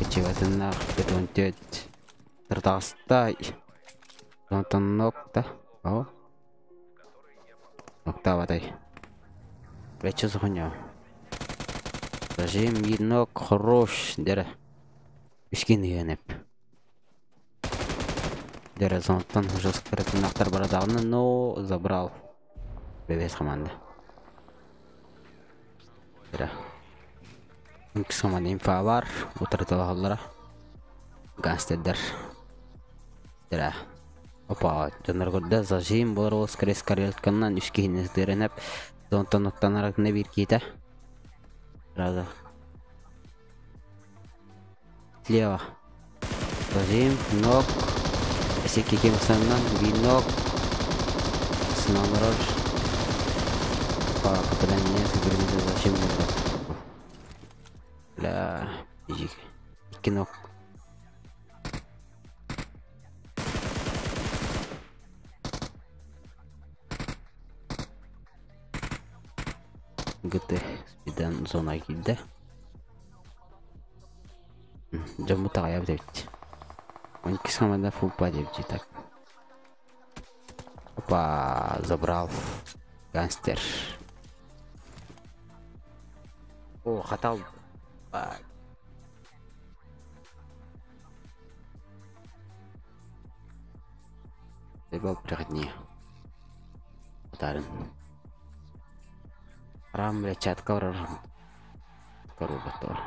Кечеватынақ. Бетон-төт. Тыртағыстай. Зонтан нокта. О. Нокта ватай. Вече зуханя. Зажим еднок. Хорош. Дәрі. Үшкен үйеніп. Дәрі зонтан жескірітінақтар барадағыны, но забрал. Бебес команда. Дәрі. Үнкіс команда инфа бар. Отыртылы қалдыра. Ганстеддер. Дәрі. Опа, жанар көрді. Зажим болар ол скрес карелтканнан үшкен іздерініп. Зонтан оттанаракны бір кейті. Сразу. Слева. Зажим, ног. Есеке кемсаннан, винок. Сынамырар. Опа, попадание собернуты зачем было. Бля, бежик. Iki ног. ГТ спидан зона келді. Жамбыта қаяп депті. 12 самада фулпа депті так. Опа, забрал. Гангстер. О, хатал. Забал приходни. Потарен. Рам, бля, чат коврар. Коробатор.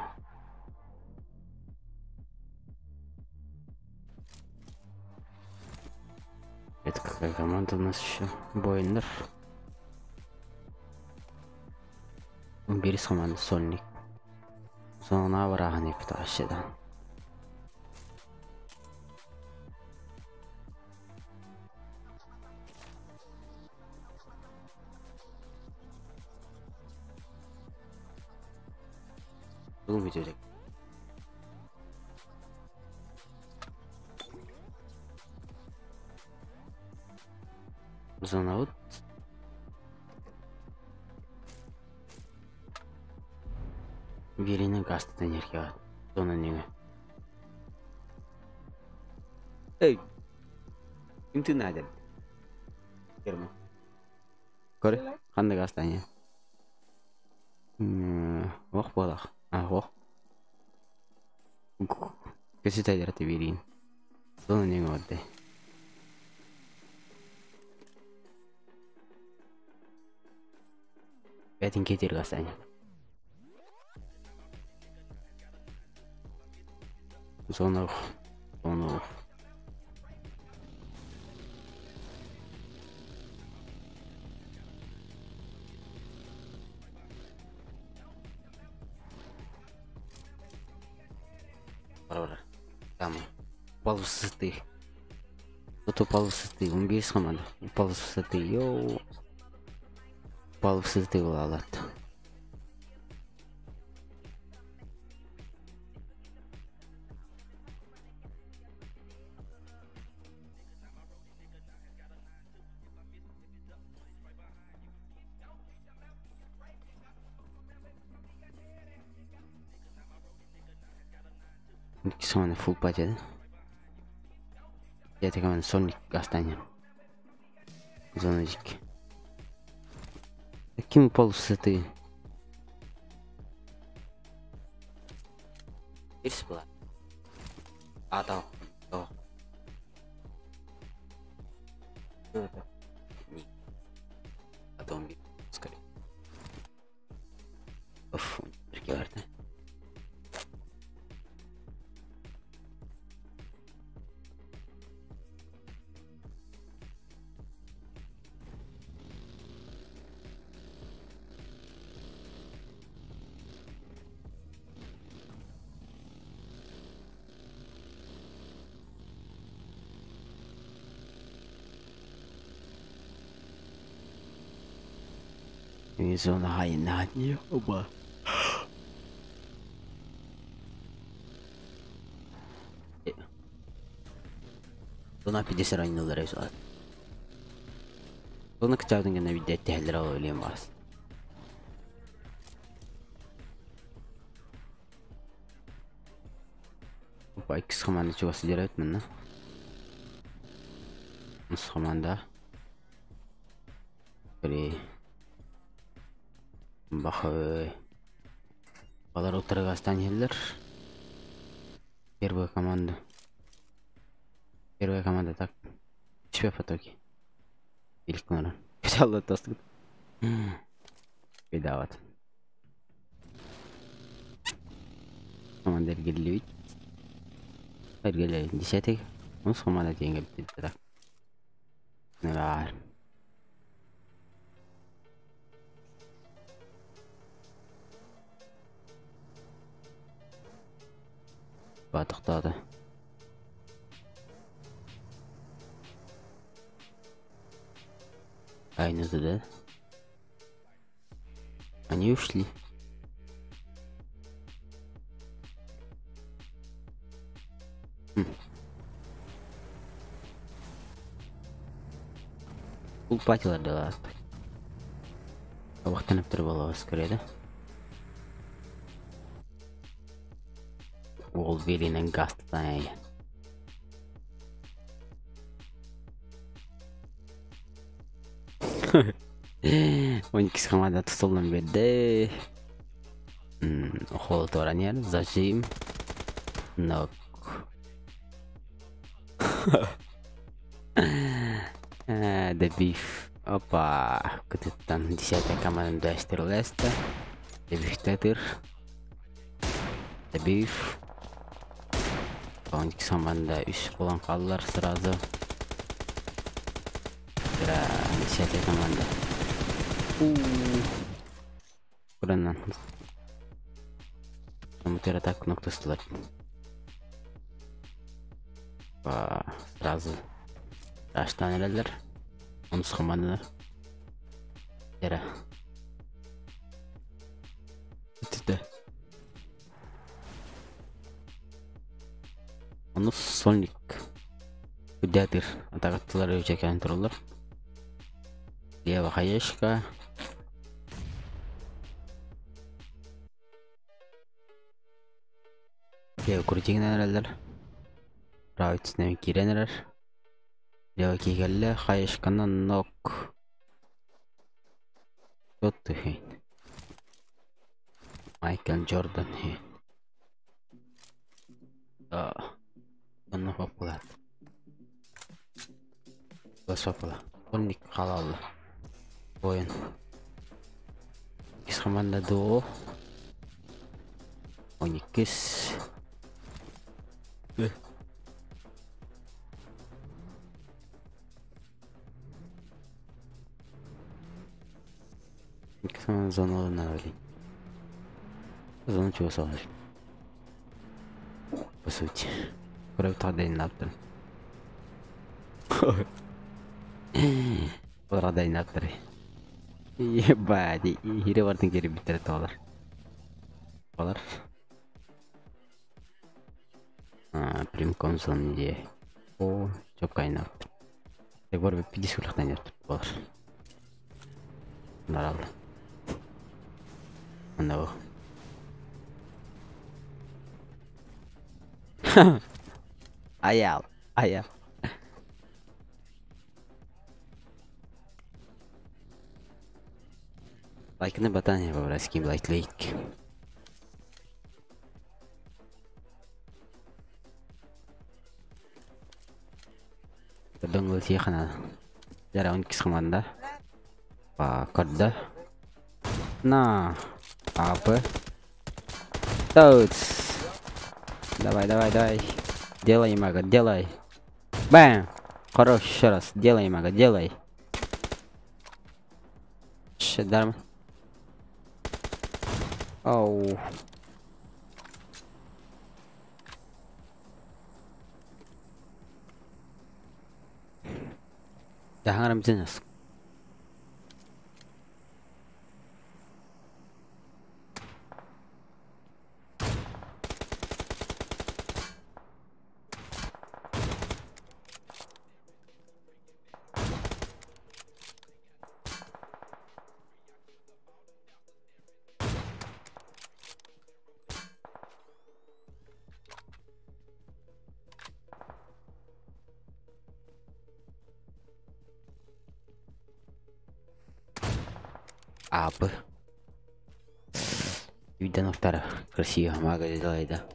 Это какая команда у нас еще? Бойнер. Берись команда Сольник. Зона врага не питающая, да. Думайте, зона вот. Берінің гасты энергия бар. Зона неге. Эй! Кім ты надер? Керма. Көрі? Қандай гасты әне? Оқ болақ. Оқ. Көсет айдыраты берейін. Зона неге барды. Бәтін кетер гасты әне. Зона. Пора. Там. Упал высоты. Кто-то упал высоты. Он бейс команда. Упал высоты. Йоу. Упал высоты лалат. Кисамана фул патеді. Я текамана Соник Гастаня. Зона жик. Ким упал высоты? Беріс была. Атау. Потом скорее. Оф, верно. Зона хайна не оба. Зона 50 ранилар айсаа. Зона кчаадын гэнэ видео тэлэрээ ойлын бас. Байкс команда чугас дээрет мэнэ. Мс команда. Кри Бахай. Балар утрагастан хиллер. Первая команда так. Чё фотоки? Илкнара. Взяла тостык. Бедават. Команда геллевит. Геллевит 10. Мус команда деньги битта. Наар. Батықтады. Айнызды да? Они ушли. Бұл патилар да ласт. Абақтанып тұрып алабыз скорее да? Ол веренен гастыдан әйі. Он кис команда тутулун берди. Хол торанер, зажим. Нок. The beef. Опа, кытыттан 10-я команда Эстерлеста. The beef тетер. The beef. Он кис команда 3 болан қаллар сразу. 10-я команда. Куреннан. Мутер атак ноктасылар. Сразу раштан элелер. Онус командалар. Эра. Тиде. Онус Соник. Кудятыр атакаттылар өчекен турулар. Лева Хаешка. Лева Куртигнерлер. Раутснем Киренер. Лева Кигелле Хаешканан нок. Тоттухин. Майкл Джордан хин. Онно популар. Басопла. Соник халал. Oyun. İkisi komanda Doğu. 12. İkisi komanda zona olanlar öyle. Zona çoğu sağlar. По сути. Кроме тогда не надо. Orada inatları. Ебать, hire vardın geri bitir tolar. Tolar. Прям консон diye. O çok kaynaktı. Tek var ve pidi sulaktan yaptı tolar. Bunlar aldı. Onda o. Ayal. Лайкны батане по-братски лайк. Dongle sih kan. Jarang kis kemana? Pak kerja. Nah, apa? Tuh. Давай. Делай, мага, делай. Бам! Хорош, еще раз. Делай, мага, делай. Дарм. Оу. Jangan jenis. Apa? Видно на вторых. Красиво, мага делает, да.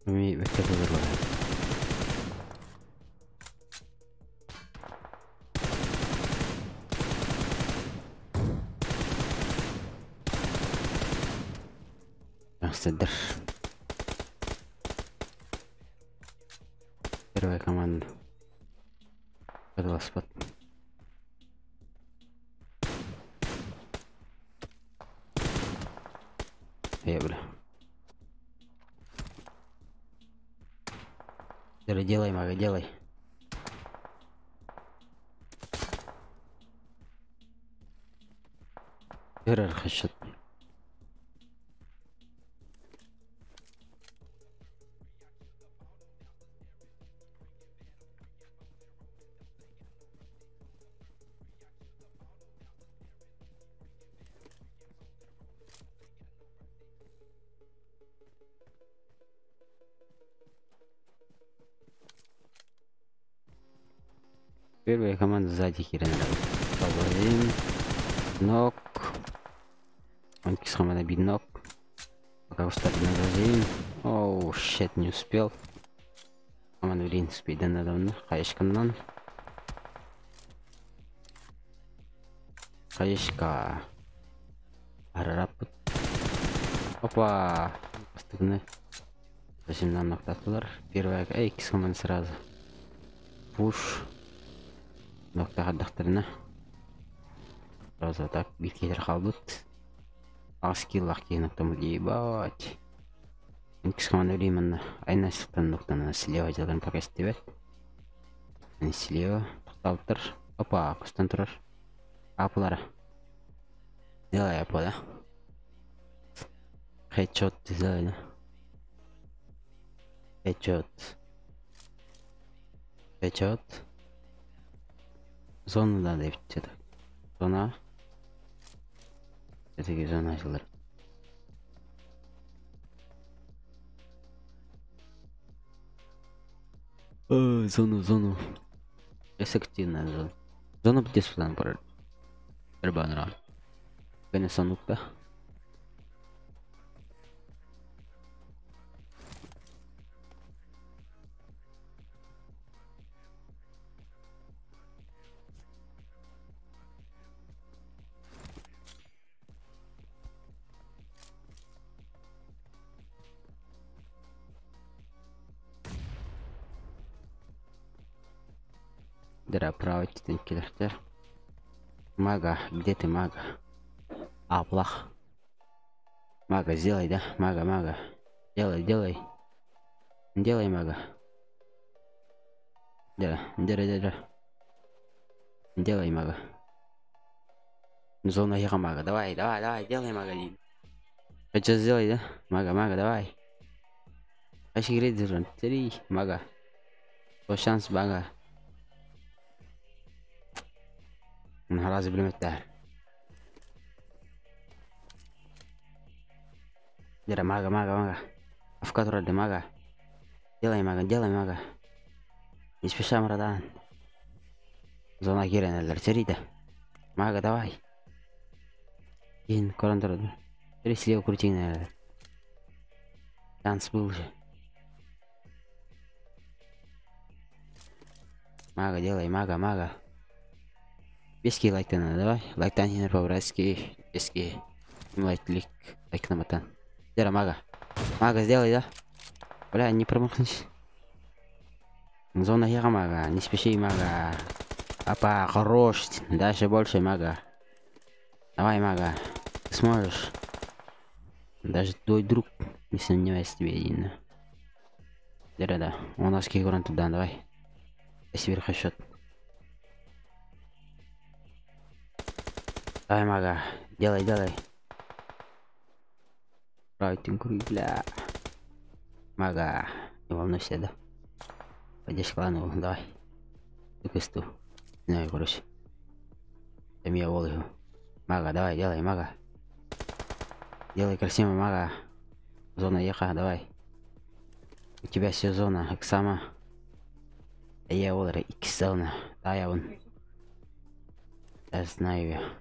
Вот это вырвало. Стендер. Первая команда. Подвал спот. Бля. Делай, мага, делай. Эррор хэшот. Первая команда сзади херена. Поговорим. Нок. Он кисхамана бит нок. Пока устали наградим. Оу, щет, не успел. Команда в принципе давно. Хаешканнан. Хаешка. Арарапут. Опа. Постыгны. 8 ноктатылар. Первая. Эй, кисхаман сразу. Пуш. Нокта хаддахтарына. Сразу так. Биткетер халбут. Аскиллах кейнок тому ебать. Инкс команда временно. Айна сылтан ноктаны слева делаем пока стебет. Слева. Тоқталтыр. Опа, кустан тұрар. Апылары. Делай апы, да? Хедшот делай, да? Хедшот. Зона да деп жетеді. Зона. Жетеге зона ашылыр. Зону. Эффективная зона. Зона где сюда например. Эрбанра. Конечно, нукта. Дыра право килертер. Мага, где ты, мага? А, плохо. Мага, сделай, да? Мага. Делай. Делай, мага. Делай. Делай, мага. Зона яга, мага. Давай, делай, мага. Хочу сделай, да? Мага, давай. Хочу играть, держан. 3, мага. То шанс, мага. خلاص بالمتاح جرى ماغا افكار رد ماغا делай мага не спеша Марадан зона кирен лартерида мага давай ин корандор слева крути шанс был же Мага, делай, мага. 5 лайктан надо, давай. Лайктан хинер по-братски. 5 лайк на матан. Дера, мага. Мага, сделай, да? Бля, не промахнись. Зона хера, мага. Не спеши, мага. Опа, хорош. Дальше больше, мага. Давай, мага. Ты сможешь. Даже твой друг не сомневается в тебе один. Да. У нас кигуран туда, давай. Сверху счет. Давай, мага. Делай. Райтинг, бля. Мага. Не волнуйся, да? Пойдешь к клану, давай. Ты кысту. Не знаю, короче. Там я волю. Мага, давай, делай, мага. Делай красиво, мага. Зона еха, давай. У тебя все зона, Оксама. Я олара, иксална. Да, я вон. Я знаю я.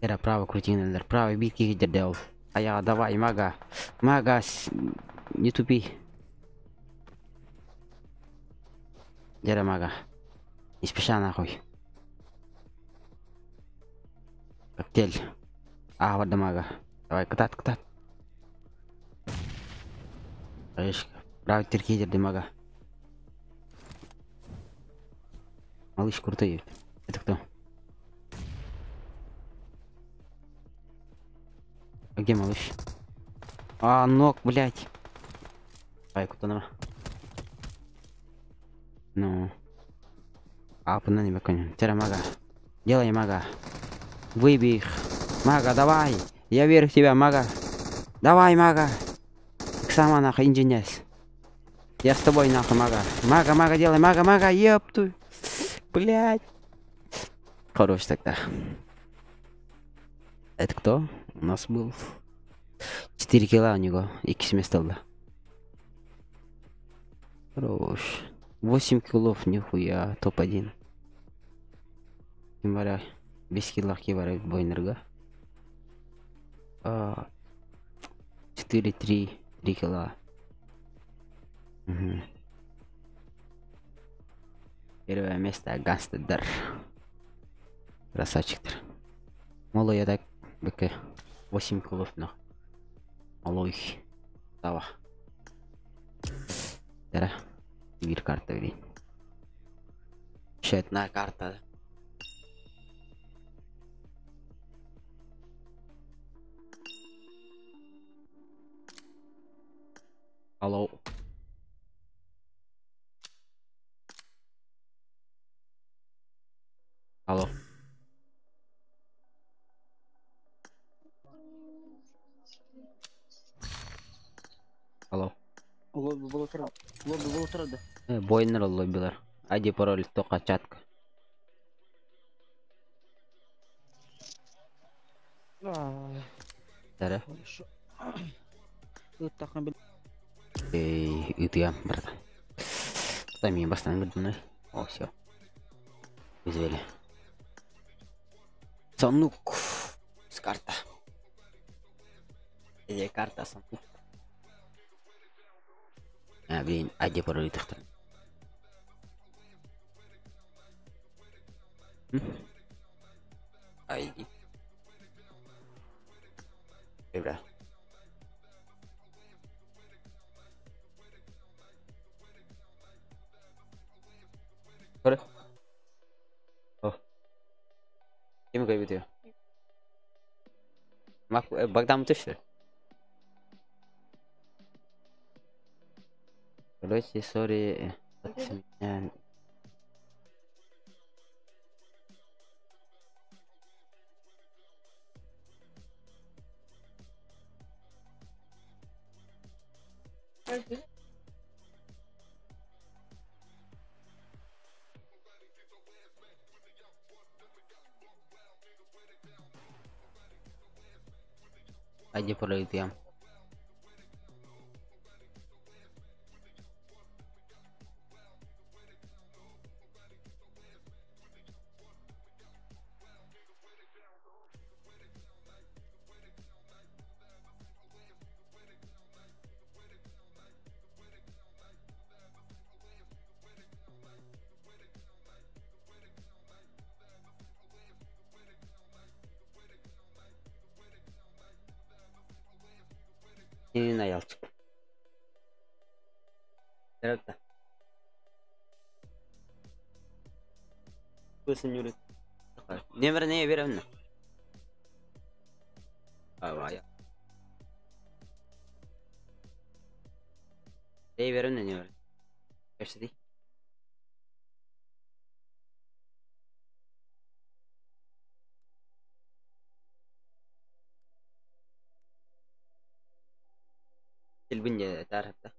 Эра право крути, надо право битки делал. А я давай, мага. Не тупи. Дера, мага. Не спеша нахуй. Коктейль. Вот да, мага. Давай, катат. Рыжка. Право терки, мага. Малыш крутой. Это кто? А где малыш? Ног, блядь. Ай, куда нам? Ну. Пана не коню. Тера, мага. Делай, мага. Выбей их. Мага, давай. Я верю в тебя, мага. Давай, мага. Сама нахуй, инженес. Я с тобой, нахуй, мага. Мага, делай, мага, ёпту. Блядь. Хорош тогда. Это кто? У нас был 4 килла у него. И места было. Хорош. 8 киллов, нихуя. Топ-1. Тем более, без киллах киварит бойнерга. 4-3. 3 килла. Угу. Первое место Гастедер. Красавчик-то. Малой я так БК 8 килов, но малой. Сава. Тера. Вир карта ври. Еще одна карта. Алло. Алло. Алло. Лобби было трудно. Бойнер лоббилар. Айди пароль тока чатка. Тера. Хорошо. Вот так набил. Itu ya, братан. Там я бастан гыдны. О, все. Вызвали. Санук. С карта. Где карта санук? Блин, а где пароль их-то? Айди. Бля. Kore. Oh. Kim kayak gitu ya? Mak, bagdam tuh sih. Короче, сори. Aja perlu itu yang. мальчик. Здравствуйте. Вы сеньорит. Неберне беремін. Я. Беремін не бар. Көрсетейін. البنية تعرف ده.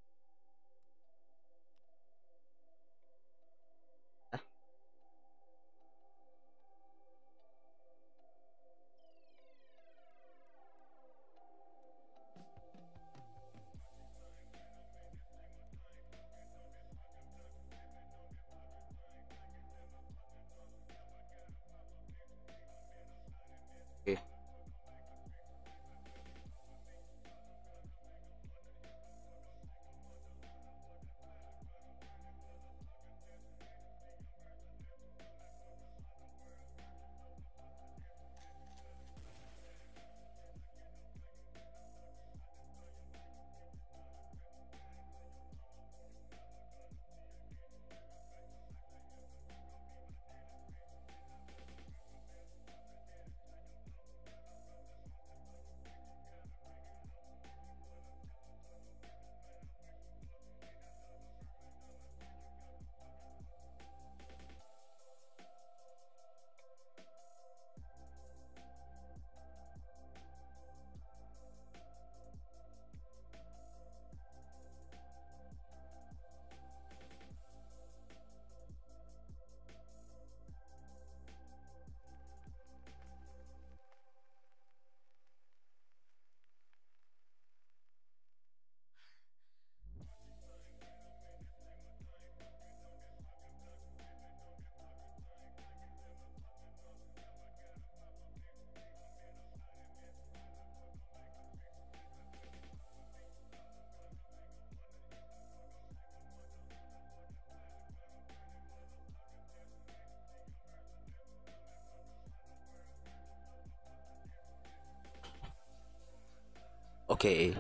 اوكي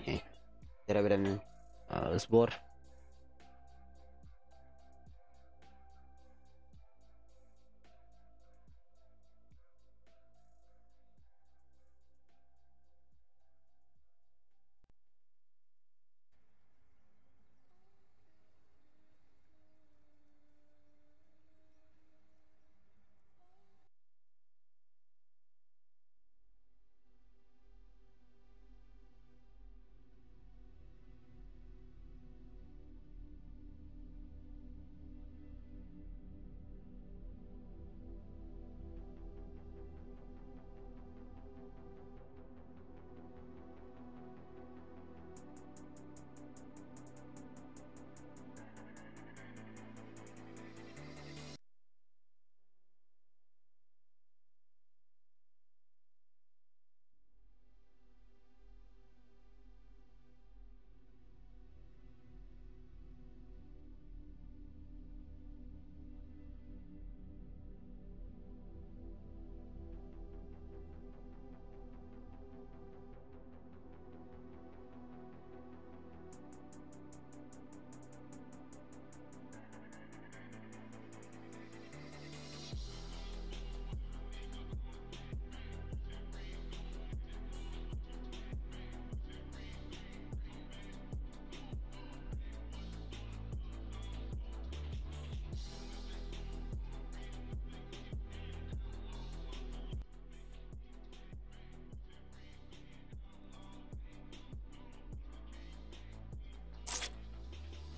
ترى بدنا اصبر.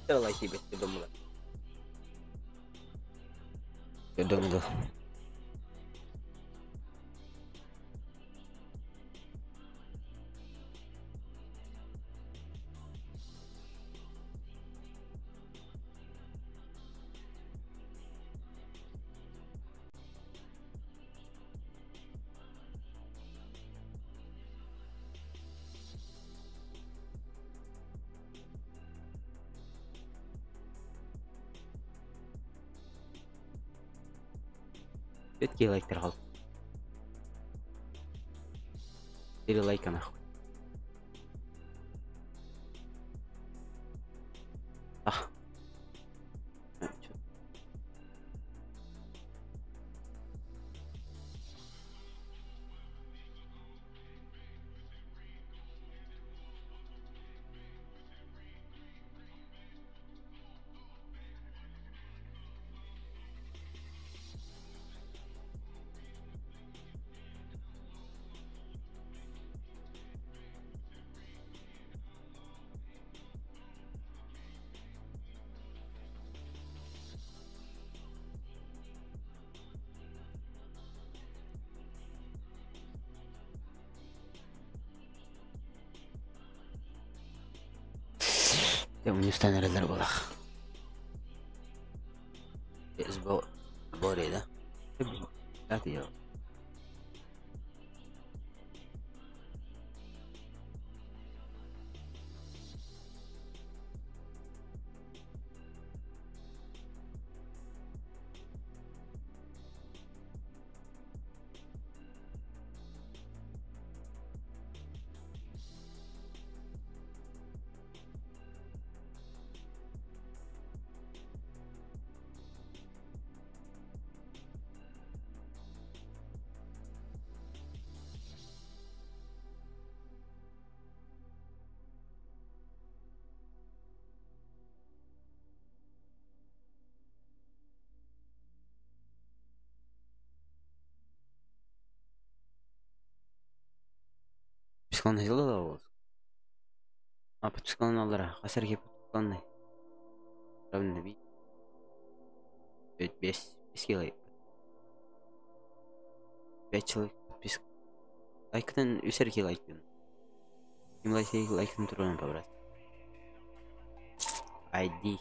والله يجيبك بدون مضى بدون مضى. بدي لايك ترى ديري لايك انا اخوي. Я не стану разорвалах. Сборы, да? Как я? Психолог сделал. А психолог алар. Хасарги психолог. Правильно би. Без кило. 5 человек подписка. Лайктан үсерки лайктан. Им лайктан туран побрать. ID.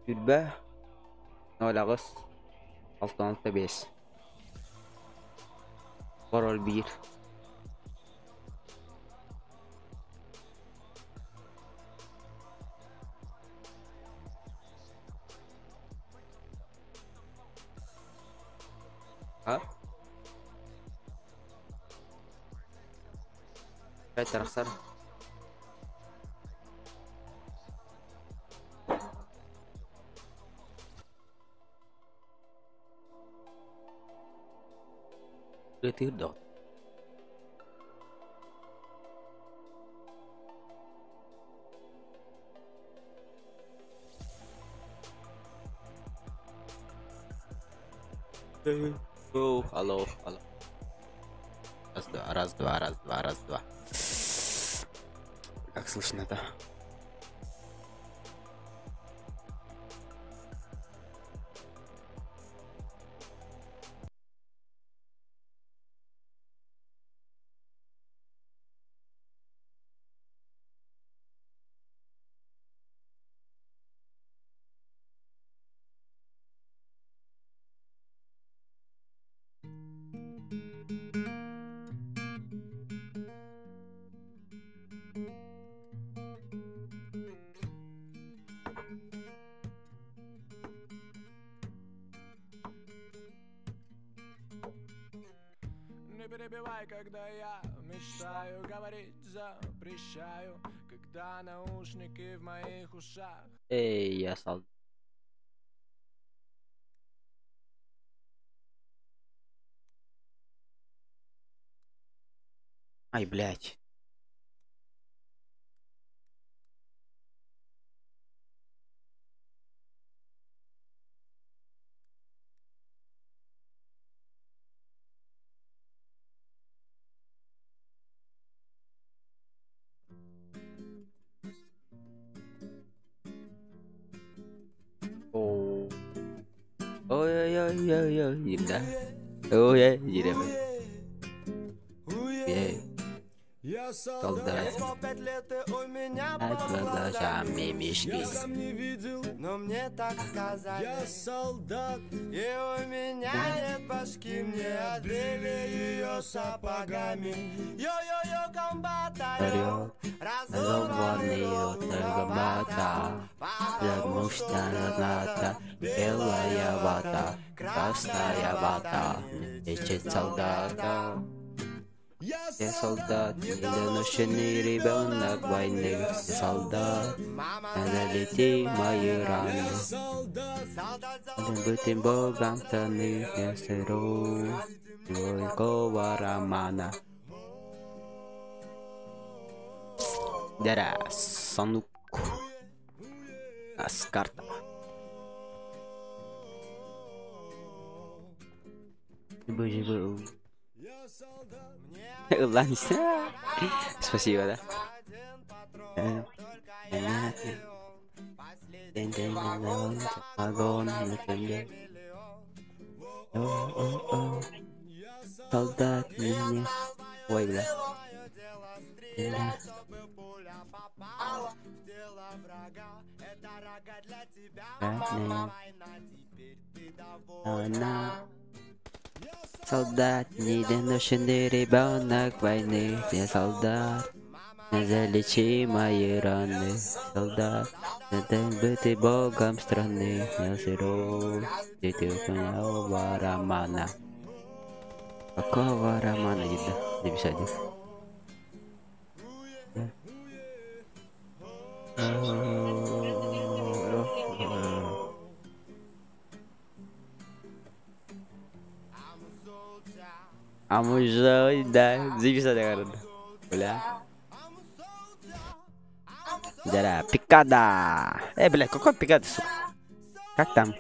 Юрба. Олагыз. 665. Пароль 1. А? Это Рахсар. Ты да. О, алло. Раз, два. Как слышно-то? Не перебивай, когда я мечтаю говорить, запрещаю, когда наушники в моих ушах. Эй, я солдат. Ай, блядь. Ой, да. Ой, деревья. Я Солдат. по 5 лет и у меня Глазами мешки. Я сам не видел, но мне так сказали. Я солдат, и у меня нет башки. Мне отбили ее сапогами. Йо-йо-йо, комбата, Орёт, разорванный от арбата. Потому что надо белая вата, красная вата, лечит солдата. Я солдат, недоношенный ребенок войны. Я солдат, надо лети мои раны. Надо быть им богом страны, я сыру горького романа. Дара, санук, аскарта. Боже, Ланис. Спасибо, да? Огонь на земле. Солдат меня. Ой, бля. чтобы пуля попала в тело врага. Это рога для тебя, Родная. война, теперь ты довольна. Солдат, недоношенный ребенок войны. Я солдат, залечи мои раны. Солдат, бытый богом страны. Я сырой, детективного романа. Какого романа, gitu? Dia bisa aja. Amo joy da bisa dengar. Boleh. Jara picada. Boleh, kok picada? Как там?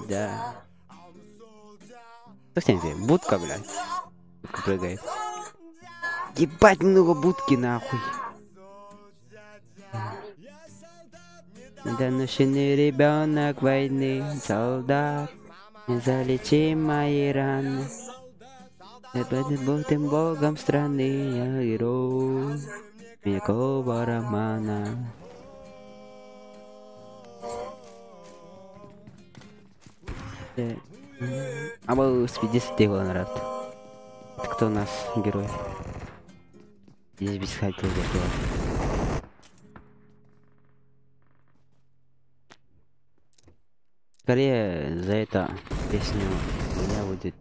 Да. Что с ним? Будка, блядь. Будка прыгает. Ебать много будки, нахуй. Недоношенный ребенок войны, солдат, не залечи мои раны. Будем богом страны, я герой великого романа. А мы спиди сидел, народ. Это кто у нас герой? Здесь без хотел готов. Скорее за это песню у меня будет,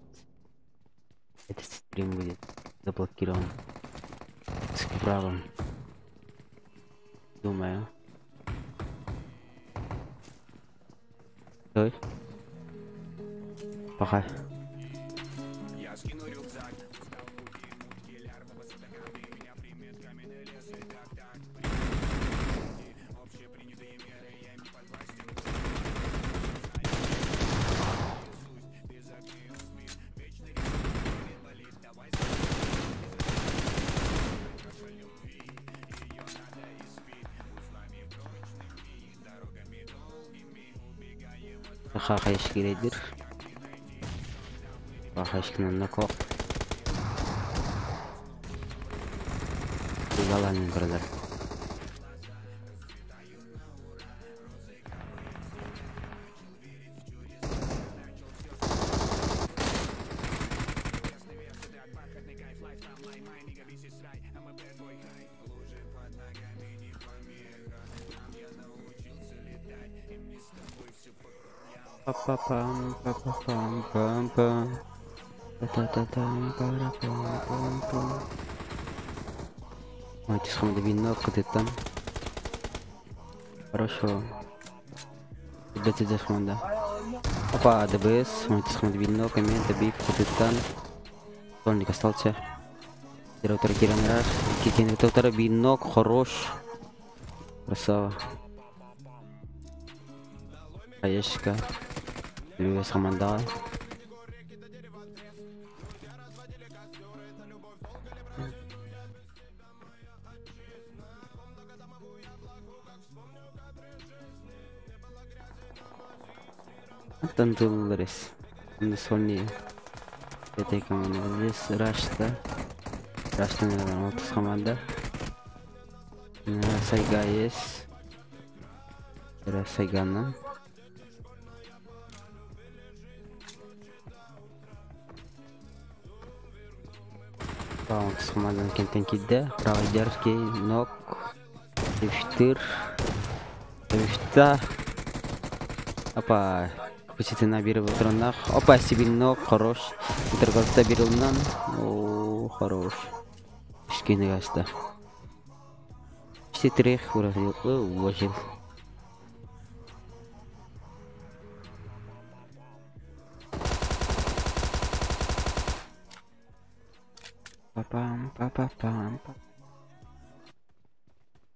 этот стрим будет заблокирован с правом, думаю. Стой. Пока. Хахаш келедир. Хахашкынан накоқ. Баланың бірлер. Па-па-пам, па-па-пам, пам-пам. Та-та-та-там, пара-пам-пам-пам. Ой, ты схам винок, ты там. Хорошо. Тебя ты захманда. Опа, ДБС. Ой, ты схам винок, коммент, биф, ты там. Стольник остался. Директор Киранраш. Директор винок, хорош. Красава. Хаешка. Люес команда. Тантул рис. Сони. Этой команды здесь Рашта. Рашта, наверное, вот с команда. Сайга есть. Сайгана. Баунс с командой Кентенкиде. Правый дерзкий. Нок. Дефтыр. Дефта. Опа. Позиция бiri отырнақ. Опа, стабильнок, хорош. Интергалста берілнан. О, хорош. Кішкені қасты. Іште трех уровень. Уложил. Папам, папапам.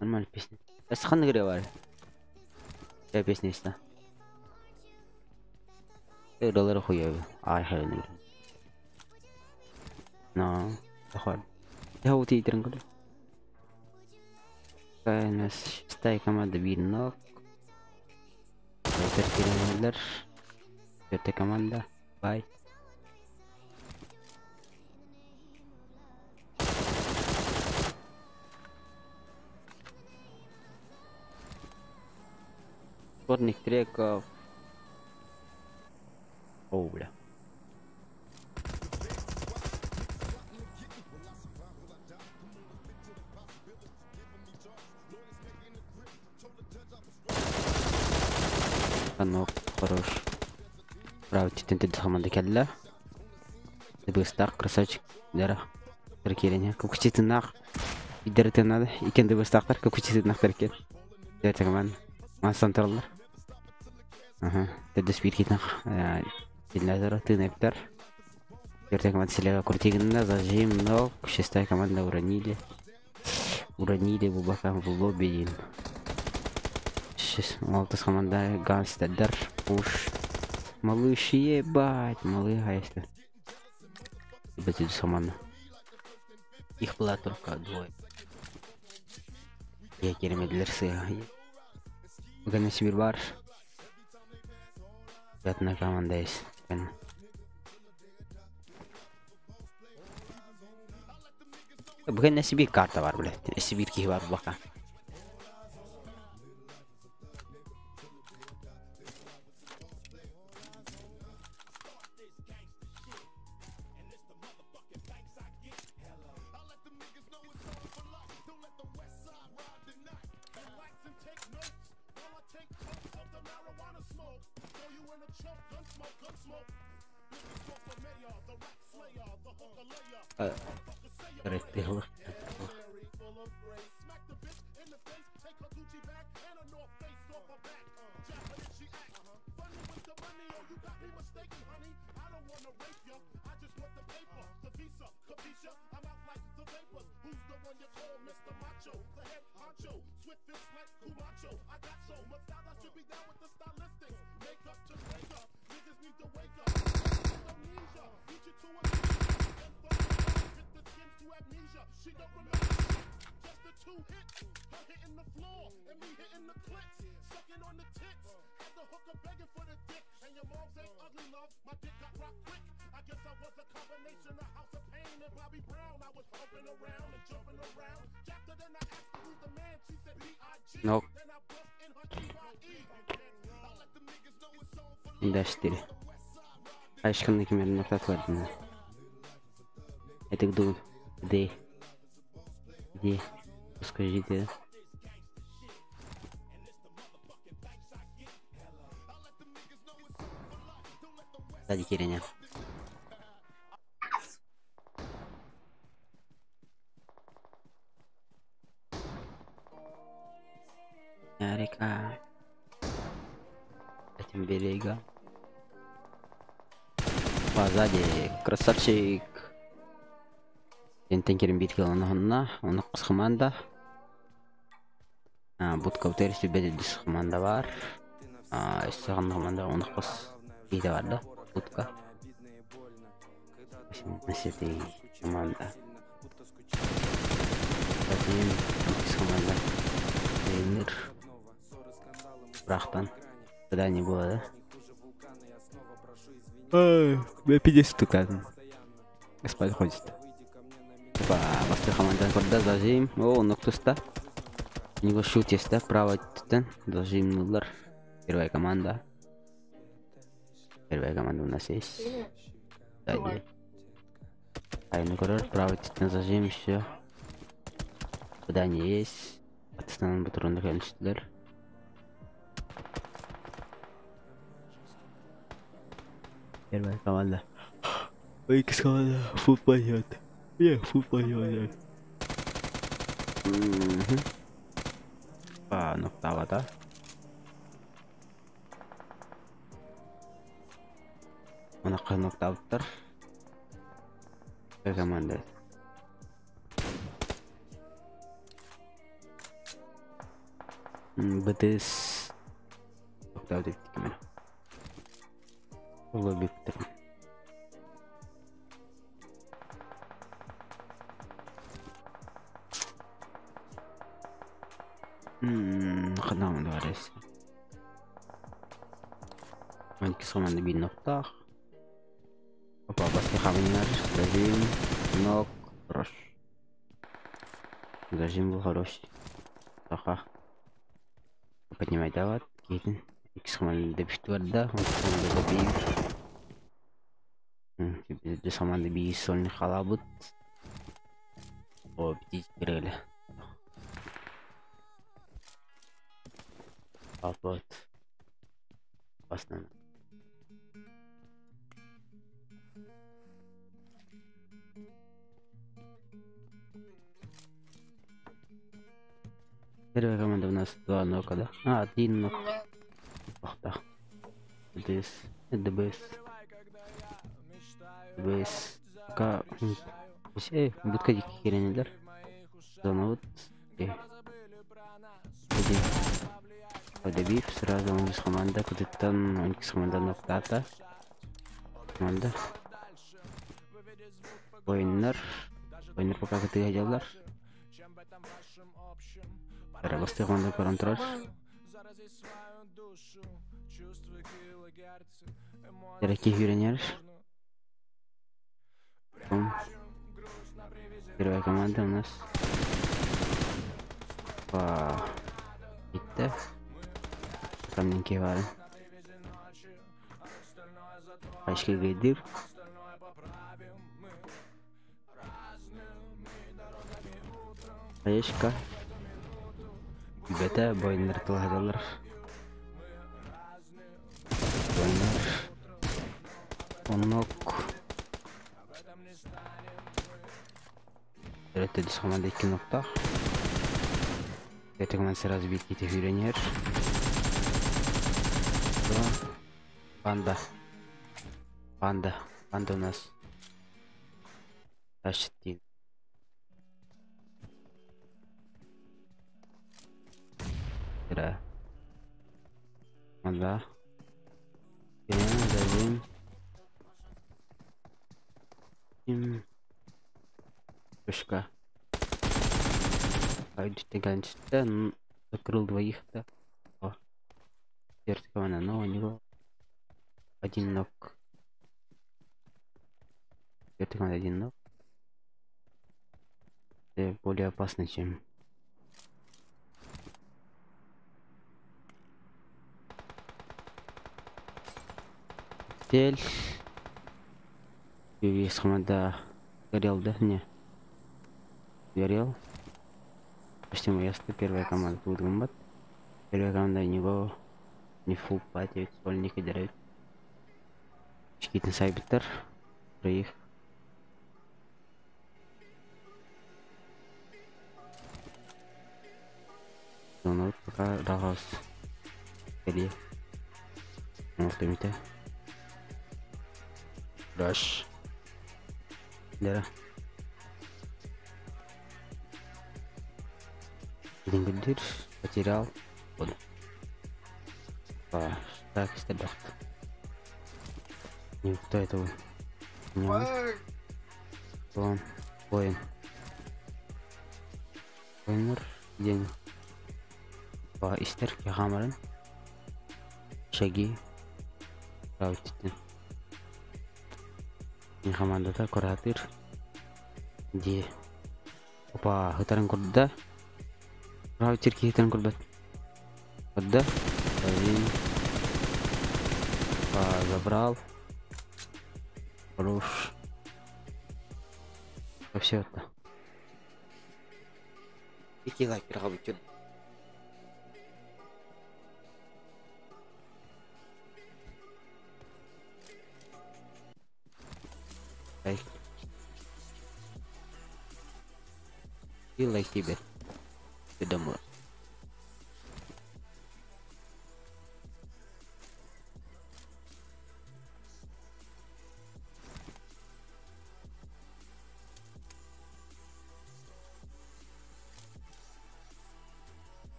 Нормальная песня. Асхан игрывали. Я песня есть, да. Доллары хуёвый. Ай, хрен. Но, заход. Я вот и тренкал. Какая у нас шестая команда Винок. Это Киранлер. Четвертая команда. Бай. Сборник треков. О, бля. Ног хорош. Право, ты команда келла. Ты быстак, красавчик. Дара. Теркеление. Как учиться нах. Идерте надо. И кен ты быстактар, как учиться нах теркел. Это команда. Мансантарлар. Ага. Ты доспит нах. Дилазара, ты нектар. Теперь команда селега крутигна, зажим, но шестая команда уронили. Уронили Бубака в лобби. Алтыс команда гангстер пуш. Малыш, ебать, малый гайстер. Ебать, иду команда. Их была только двое. Я кереметлер сыга. Бүгін Сибир бар. Жатына команда есть. Бүгін Сибир карта бар, блядь. Сибир ки бар бака. Repelo. No. Да, 4. А еще на камере на платформе. Это кто? Где? Скажите. Сзади Кириня. Река. Этим берега. Сзади красавчик. Ентен Керим бит килонна, он кыз команда. Будка утер себе дис команда бар. Исаган команда он кыз биде бар да. Будка. Насети команда. Затем дис команда. Тренер. Брахтан. Когда не было, да? Бля, 50 тукан. Спать ходит. Басты команда корда зажим. О, ноктуста. У него шут есть, да? Право титан. Зажим нулар. Первая команда. Первая команда у нас есть. Далее. Айну корор. Право титан зажим еще. Задание есть. Патистанан бутурунда кәліштілер. Первая команда. Ой, команда. Фут пойдет. Фут пойдет. Ноктава, да? Монаққа ноктавтар. Какая команда? БТС. Ноктав деп кемер. Лобби бітірім. Қадамын бар есі. Мен кес команда бейін ноқтақ. Опа, басты қабынар. Зажим. Нок. Хорош. Зажим был хороший. Таха. Поднимай дават. Кейтін. X команда Бифтварда, он команда Биф. Biz команда Биф сольный халабут. О, птиц перели. Вот. Основно. Первая команда у нас 2 нока, да? 1 нок. Ах, да. ДБС. Будка дикий херенелер. Зона вот. Биф сразу он из команда, куда-то он из команда ноктата. Команда. Ойнер пока кытыгадалар. Рабасты команда контроль. Яркий юренер. Первая команда у нас по Итте. Камненький варен. Ашки гейдир. Аешка. Бета бойнер тылгадалар. Бойнер. Оннок. Это дис команда 2 нокта. Это команда сразу бит кити юренер. Панда у нас тащит. Да. Панда. Пушка. Ганчта закрыл двоих, да. О. Команда, но у него 1 нок. Команда 1 нок. Это более опасно, чем Тель. Есть команда горел, да? Не. Горел. Почти ясно. Первая команда будет гамбат. Первая команда у него не фул пати, сольник и деревья. Чекитный сайбитер. Проих. Ну вот пока рагас. Кели. Вот имите. Раш. Дера. Лингдир потерял. Вот. Так, стебах. Никто этого не он воин. Воинер день. По истерке хамарен. Шаги. Раутитин. Не команда так куратир. Ди. Опа, хатарен курда. Раутирки хитарен курда. Курда. Один. Забрал. Руш. Все это. Какие лайки работают? Лайк. И лайк тебе. Ты домой.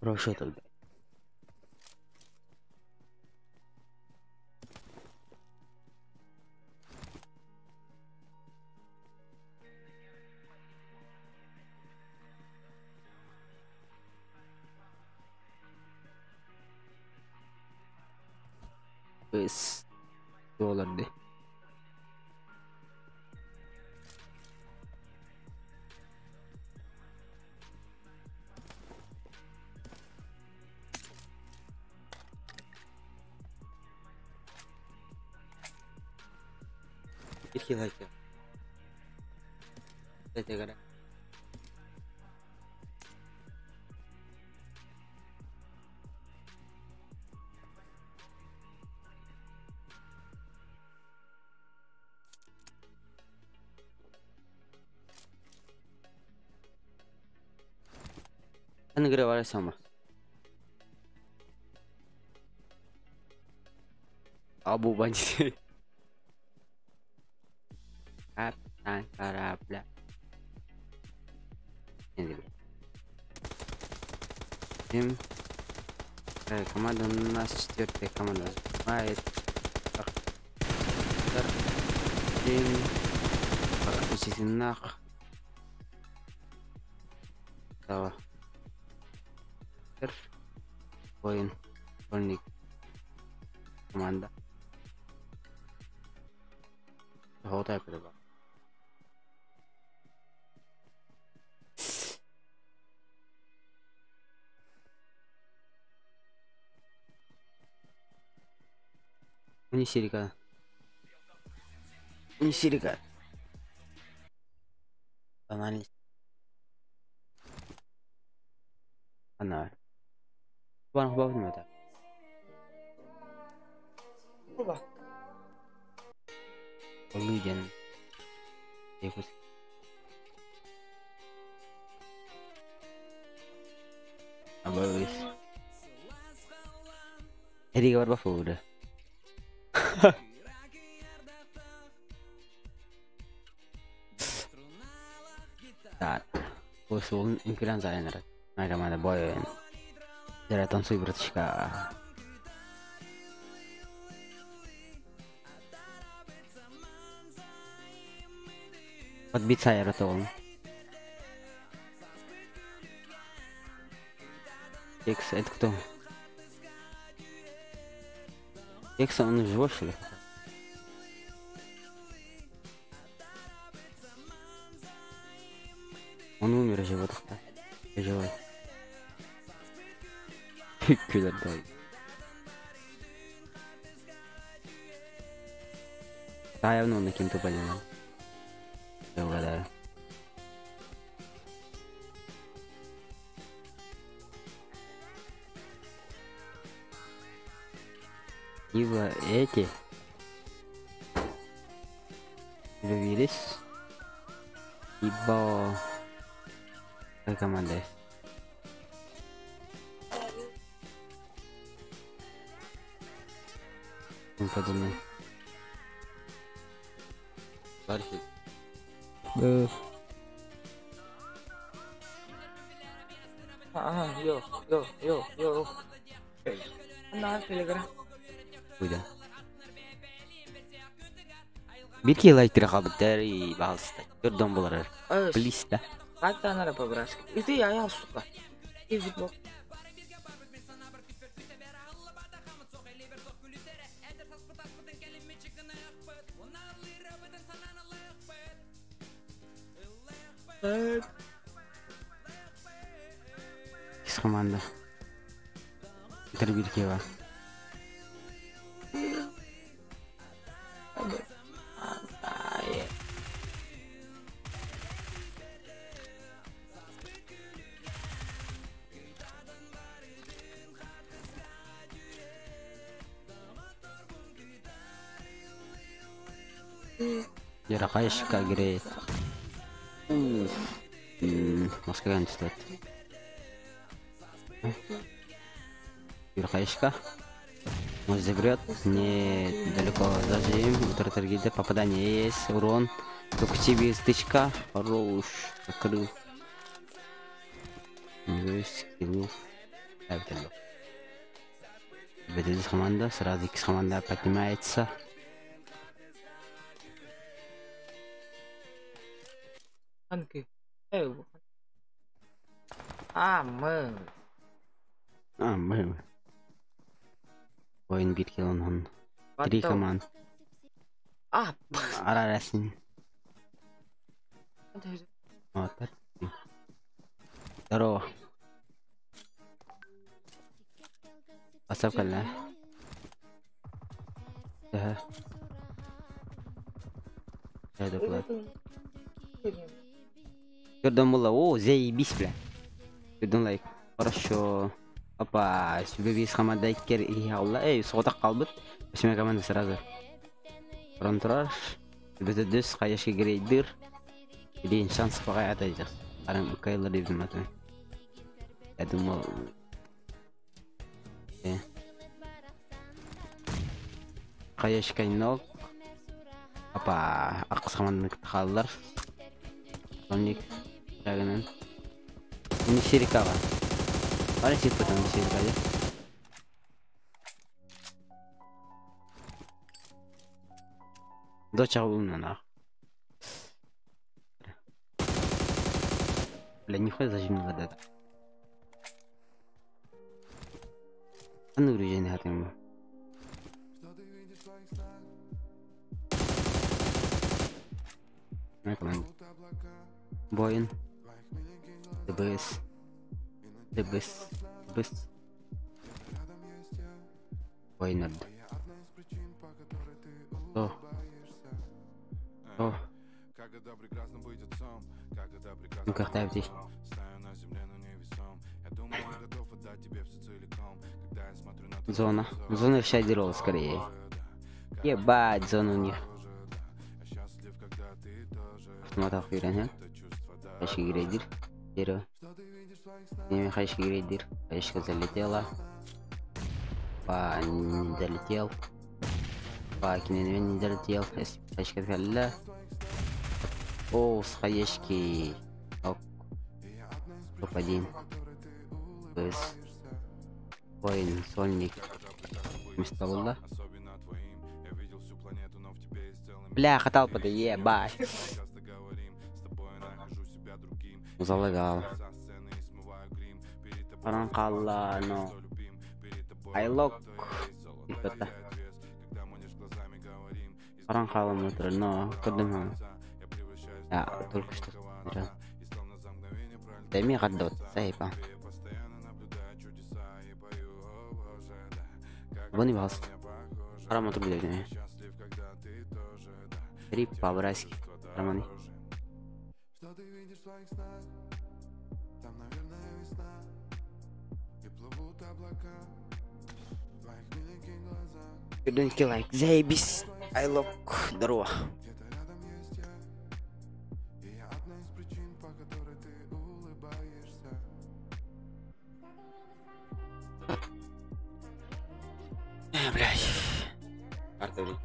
Хорошо тогда. Wis. Dolar deh. Bir kill aja. Saya kadang. Negara waras sama. Abu banjir. Kapten Karabla. Ini. Tim. Команда у нас четвертая команда. Мает. Тим. Посетинах. Давай. Poin unik команда. Hotel berapa? Ini sirika. Analis. Ana. Bana bakın mı da? Coba. Perlu jangan. Ikut. Abis. Jadi kabar apa udah? Saat usul impian saya nih, ada mana boy, jadi tonsu bertishka. Подбить saya ротом. Экс, это кто? Экс, он живой, что ли? Он умер, а живот. Живой. Куда дай? Да, явно он на кем-то понял. Я угадаю. Либо эти появились, либо команды. Ну, подумай. Дальше. Yo. Kenal Telegram. Udah. Bir kill айтыр қабыттары бағылысты. Көрден болар. Плиз да. Как-то надо побрать. Иди, я, сука. И футбол. Из команды. Тербиркева. Ярахайшка греет. Москва институт. Ярахайшка. Он заберет. Недалеко зажим. Таргида. Попадание есть. Урон. Только тебе стычка. Хорош. Закрыл. Скилл. Здесь команда. Сразу X команда поднимается. Анки. Мы. Poin bir kill on. Три Потом- команд. А, Арарасин. подожди. Вот так. Здорово. Поставь коля. Да. Я доклад. Көрдім бұла, о, заебись, бля. Көрдім лайк. Хорошо. Опа, себе бес команда иккер, алла, соғдақ қалбыт. Үшіме команда сразу. Бұрын тұрар. Бізді дөз қаяшқа керейдір. Кейін шанс бағай атайдық. Қарам, кайлар дебдім атай. Я думал... Қаяшқа айнал. Опа, аққыз команданы қалылар. Соник жағынан не серикаға ара сет потом не серика да до чағылына нах бля нихуя зажимного да аны үрежені хатым Боин. ДБС. Боин. О. Ну как там здесь? Зона. Зона сейчас дернула скорее. Ебать, зона у них. Смотри, охуенно. Хайшка грейдер. Дерево. Не, хайшка грейдер. Хайшка залетела. Па, не долетел. Па, кинен не долетел. Хайшка залетела. О, с хайшки. Ок. Топ-1. БС. Воин, сольник. Мисталла. Бля, хотел под ебать. Залагал. Паранкалла, но. Айлок. Ипота. Паранкалла мутро, но. Кодема. Я только что смотрел. Дай мне гадот, сейпа. Вон и вас. Аромат рублей. Три по-братски. Романы. Передайте лайк. Заебись. Айлок. Здорово. Блядь. Артур.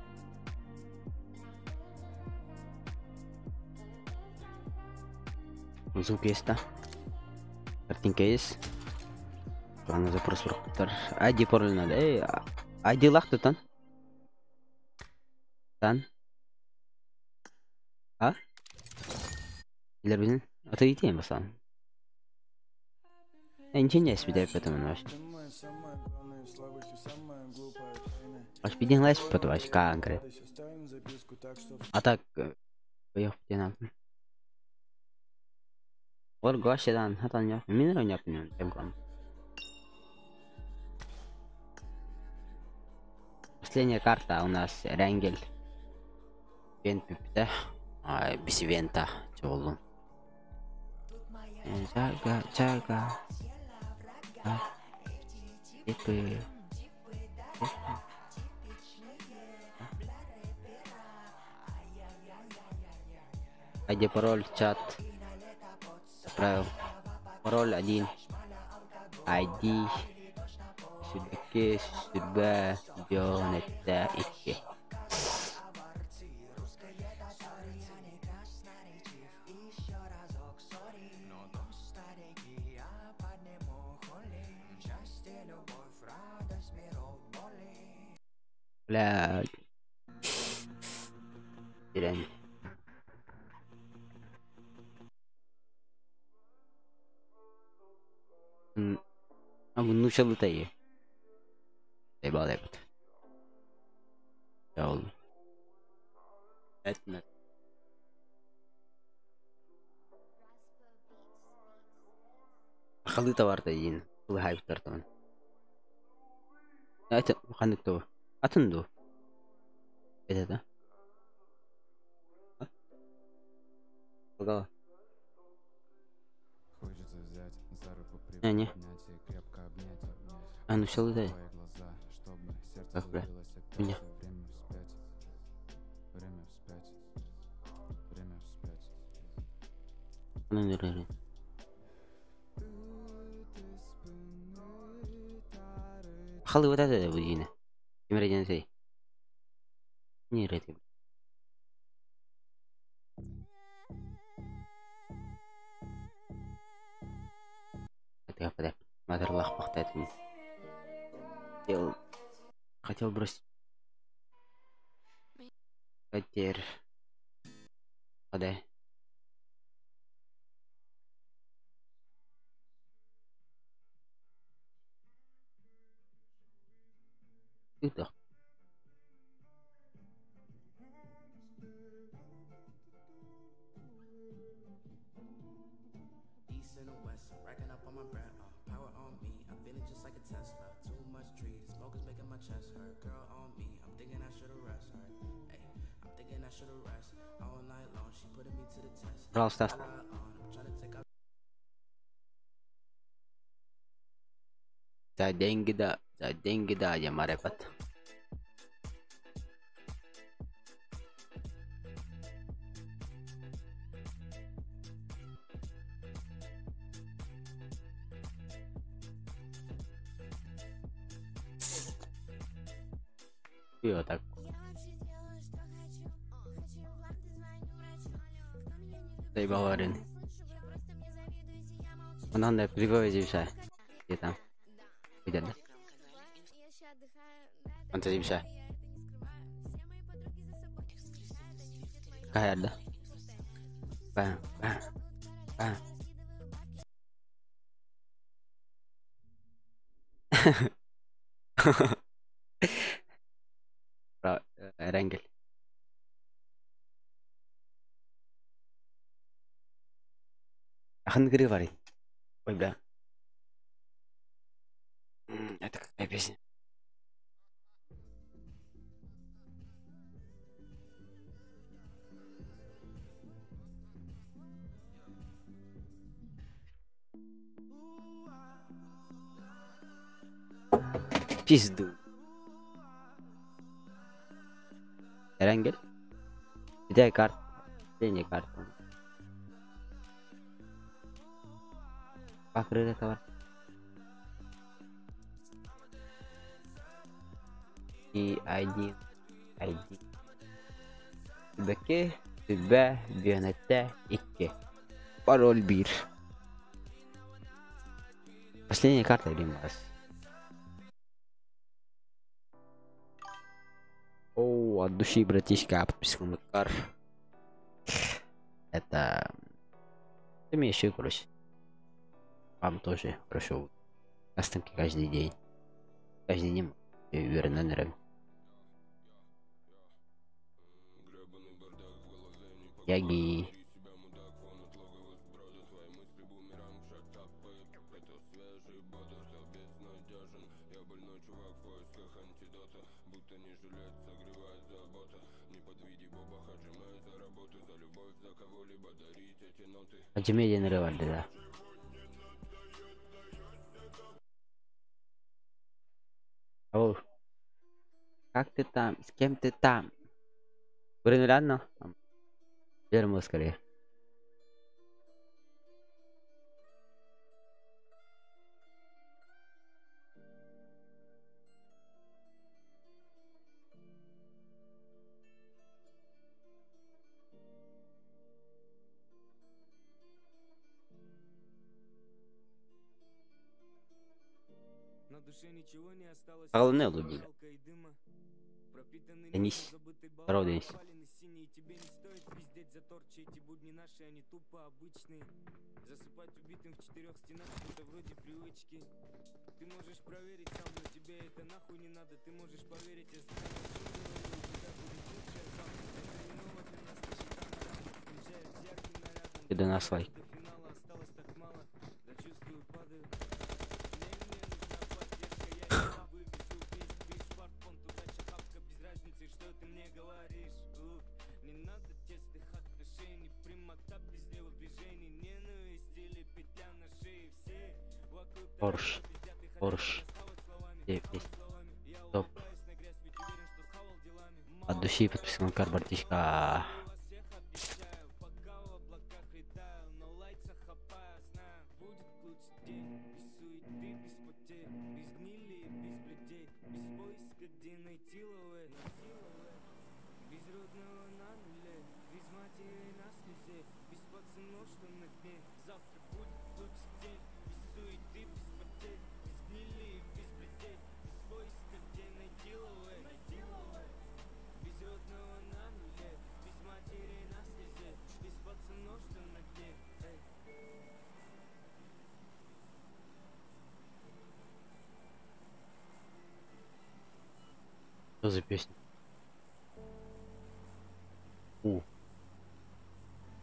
Звук есть, да? Картинка есть. Главное запрос прокутар. Айди пароль надо. Айди лах тан? Тан? А? Или bizden? Ata gideyim basalım. Ничего не спидает поэтому наш. Аж пидин лайс потом аж конкрет. А так поехал где нам. Вот гоше дан, хатан я. Минерал не понял, тем клан. Последняя карта у нас Рангель. Вент пипта. Ай, без вента. Чего? Чага. Это. Айди пароль, чат. Отправил. Пароль 1. ID. Судьбе, судьба, бионета, икки. Блядь. Теряем. А ну что лутає? Ебал. Yol. Etme. Akıllı da var da yine. Bu hype tartman. Evet, kanık da. Atın da. Evet da. Bakalım. Не. А ну все лытай. Как бля? Меня. Ну не рыри. Халы вот это будина. Кем ради сей. Не рыри. Это подать. Мадер лах этому. Хотел бросить. Потерь. Подай. Это. Пожалуйста. За деньги да, я марепат. И вот так. Заебал Арин. Он надо прибавить все. Где там? Где да? Он за все. Какая да? Бам. Рангель. Ахан говорит. Ой, бля. Это какая песня? Пизду. Рангель? Где карта? Где не карта? Покрыли товар. И ID. Беке, Б, Бионетте, Икке. Пароль бир. Последняя карта Лимас. О, от души, братишка, подписку кар. Это... Ты мне еще, короче. Вам тоже хорошо. Кастомки каждый день. Каждый день. Верно, наверное. Яги. Аджимеди нарывали, да. О, как ты там? С кем ты там? Реально? Верно, скорее. Главное любили. Денис. Здорово, Денис. Засыпать убитым в 4 стенах, это вроде привычки. Ты можешь проверить сам, но тебе это нахуй не надо. Ты можешь поверить, я знаю, что И до нас лайк. Порш. Порш. Стоп. От души подписан на кар, братишка. Что за песня?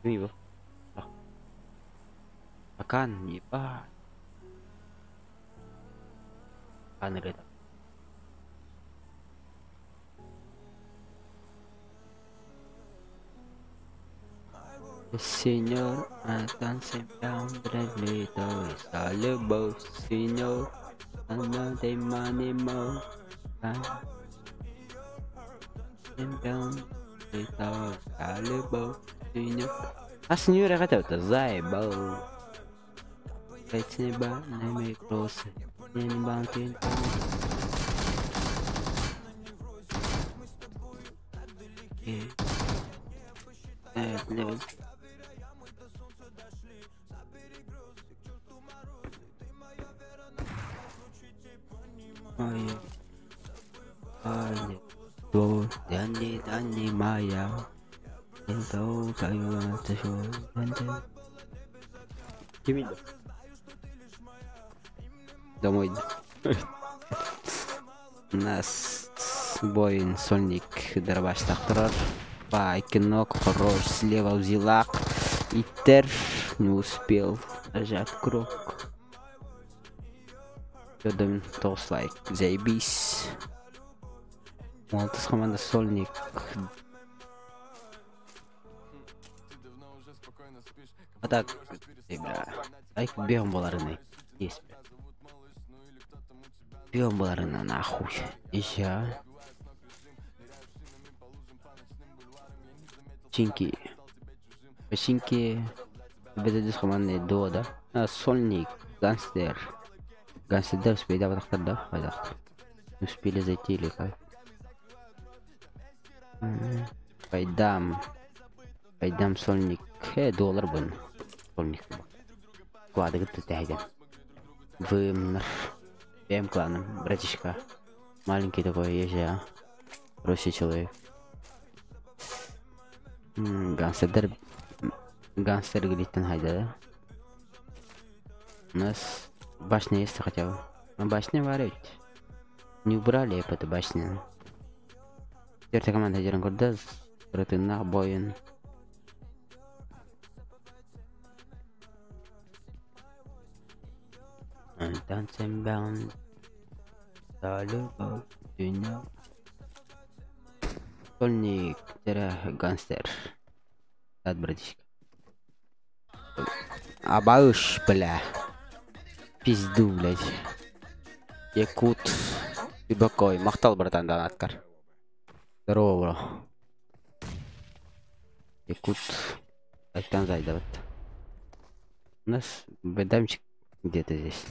Мимо. Акан, ебать. Акан это. Señor, alcance hambre, grito, y sale vos, señor, anda de manimo, а сеньора готова-то заебал. Эти банные кроссы, не банки. Данни моя, это каю ты что? Кимидо. Домой. Нас Боин Сольник дробаш тахтарар. Па кинок хорош слева взяла. Итер не успел нажать крок. Федор Толслайк, заебись. Молодец команда Сольник. А так, бля, ай бьем баларины. Есть. Бьем баларины нахуй. Еще. Чинки. Песенки. Бедедис команды до, да? Сольник, Гангстер. Гангстер успели давать, да? Не успели зайти или как? Пайдам Сольник. Доллар бун. Сольник. Клады где-то тягиваем. Вымер. Бьем кланом, братишка. Маленький такой езжа. Русский человек. Гангстер говорит, хайда, да? У нас башня есть хотя бы. А башня варить. Не убрали эту башню. Теперь команда идет куда? Скрытый на боин. Танцем баун. Салюбов. Дюня. Сольник. Гангстер. От братишка. Абауш, бля. Пизду, блядь. Якут. Ты бакой. Махтал, братан, донаткар. Здорово, бро. Якут. Айтан зайда вот. У нас бедамчик где-то здесь.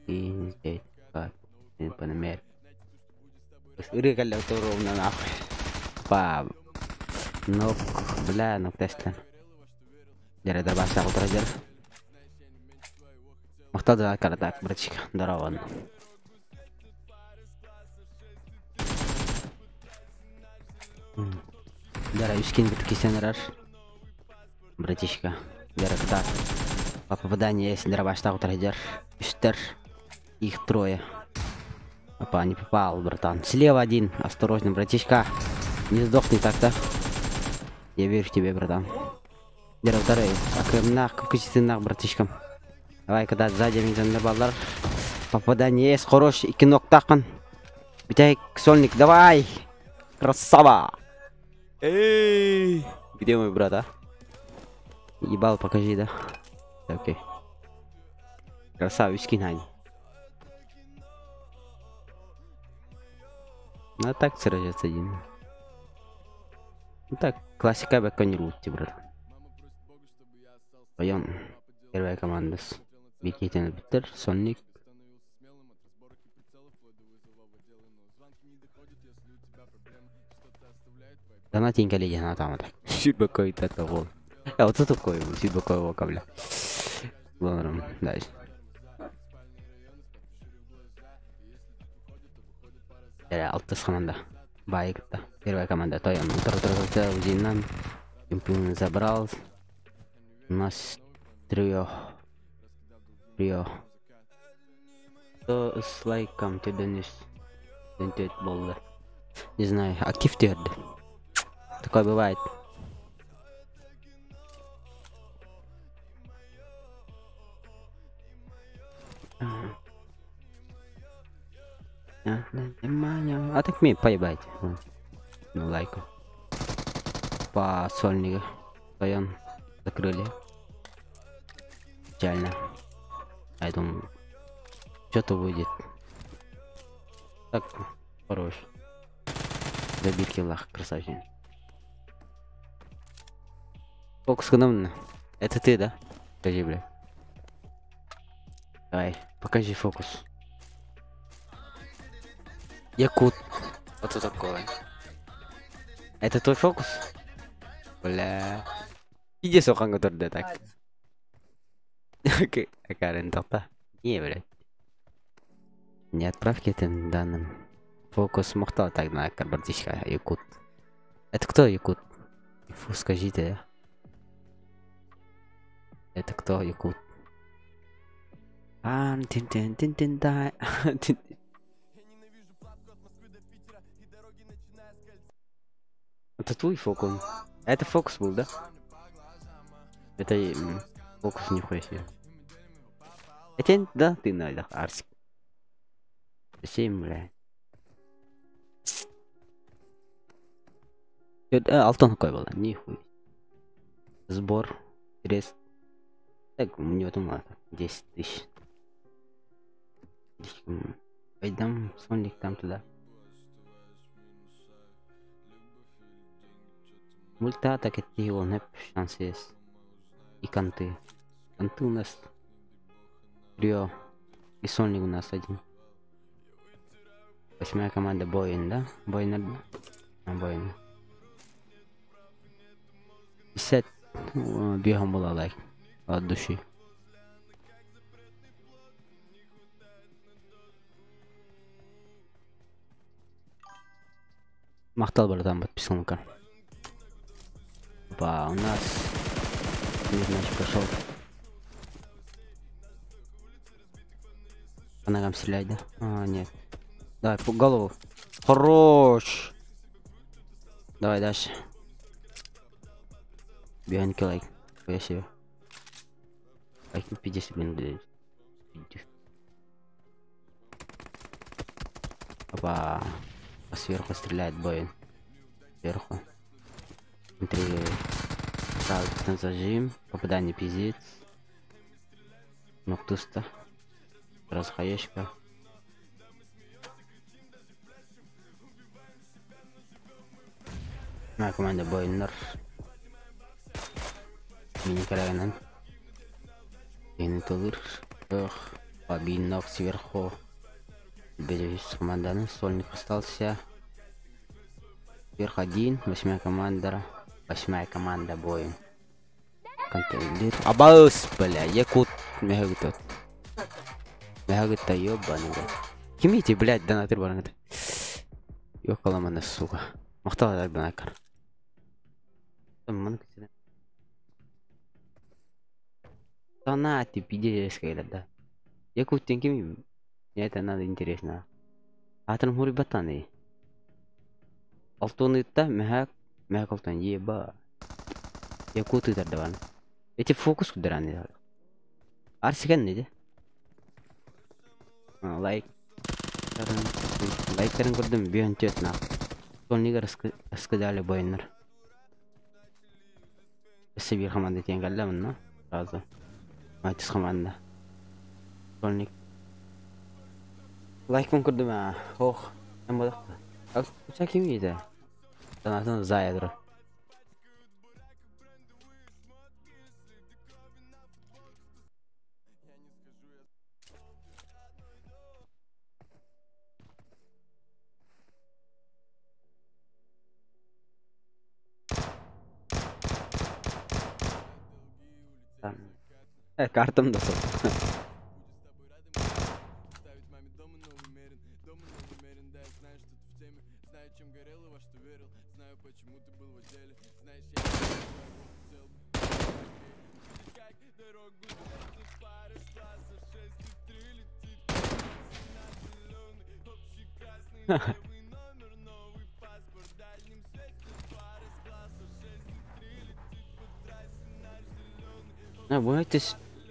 И здесь. Как? Панамер. Рыгали это ровно нахуй. Па. Нок. Бля, нок Тесла. Дера добавься утро дер. Махтал донаткар, так, братчик. Здорово. Дара, юскин такие сценарий. Братишка. Дара, так. По попаданию есть дробаш так утрадер. Юстер. Их трое. Опа, не попал, братан. Слева один. Осторожно, братишка. Не сдохни так-то. Я верю в тебя, братан. Держи второй. Нах, кучи нах, братишкам. Давай, когда сзади меня баллар. Попадание есть хороший. И кинок такан. Битяй, сольник, давай. Красава. Эй. Где мой брат, а? Ебал, покажи, да? Окей. Красавец, кинань. Ну так сражается один. Ну так, классика бэка не лучше, брат. Поем. Первая команда с Бикитин Питер, Соник. Донатинка легена там так. Чуть какой-то того. А вот это такой, чуть такой кабля. Ладно, дальше. Алтыс команда. Байкта. Первая команда. Тоян. Второй Узинан. Чемпион забрал. У нас трио. То с лайком тебе не сентит болдер. Не знаю, актив тверд. Такое бывает. А так мне поебать. Ну лайку. По сольнику. Стоян. Закрыли. Печально. Я думаю, что-то будет. Так, хорош. Забил киллах, красавчик. Фокус канал. Это ты, да? Скажи, бля. Давай, покажи фокус. Якут. Вот это такое. Это твой фокус? Бля. Иди сокан который так. Окей, Карен толпа. Не, блядь. Не отправки этим данным. Фокус махтал так на карбартичка. Якут. Это кто Якут? Фу, скажите. Это кто Якут? Тин-тин-тин-тин-тай. Это твой фокус. Это фокус был, да? Это фокус нихуя себе. Это да, ты надо, Арсик. Зачем, бля? Алтон какой был? Нихуя. Сбор. Крест. Так, у него там надо. 10 тысяч. Пойдем, Соник там туда. Мульта так это его, не шанс есть. И канты. Канты у нас трио. И Соник у нас один. 8-я команда Боин, да? Боин. Боин. 50 бегом была лайк. От души. Махтал братан, подписанка. Ба, у нас мир пошел. По ногам стрелять, да? А, нет. Давай, по голову. Хорош. Давай дальше. Бионики лайк. Я себе. Лайк 50 минут. Опа. Сверху стреляет Боин. Сверху. Внутри. Правый зажим. Попадание пиздец. Ноктуста. Расхаешка. Моя команда Бойнер. Мини Караган. Интулыр. Эх. Побинок сверху. Берегись команда. Сольник остался. Вверх один. 8-я команда. 8-я команда Боин. Контейнер. Абаус, бля. Якут. Мегагутот. Мегагута ёбаный. Кимите, блядь, донатыр барангат. Ёкаламана, сука. Махтала так донакар. Донаты, пиздец, да. Якут тенкими. Мне это надо интересно. А там хури батаны. Алтонытта мәк алтон еба. Якуты тардаван. Эти фокус кудыраны. Арсиген неде? Лайк. Лайктарын көрдім бүйін төтін ақ. Сонлига раскидали бойынлар. Если bir команда теңгәлі мұнна. Сразу. Матис команда. Сонлик. Лайкын көрдім ә. Ох. Әм бодақты. Ал күча кем еді? Санатын заядыры. Картам да сол.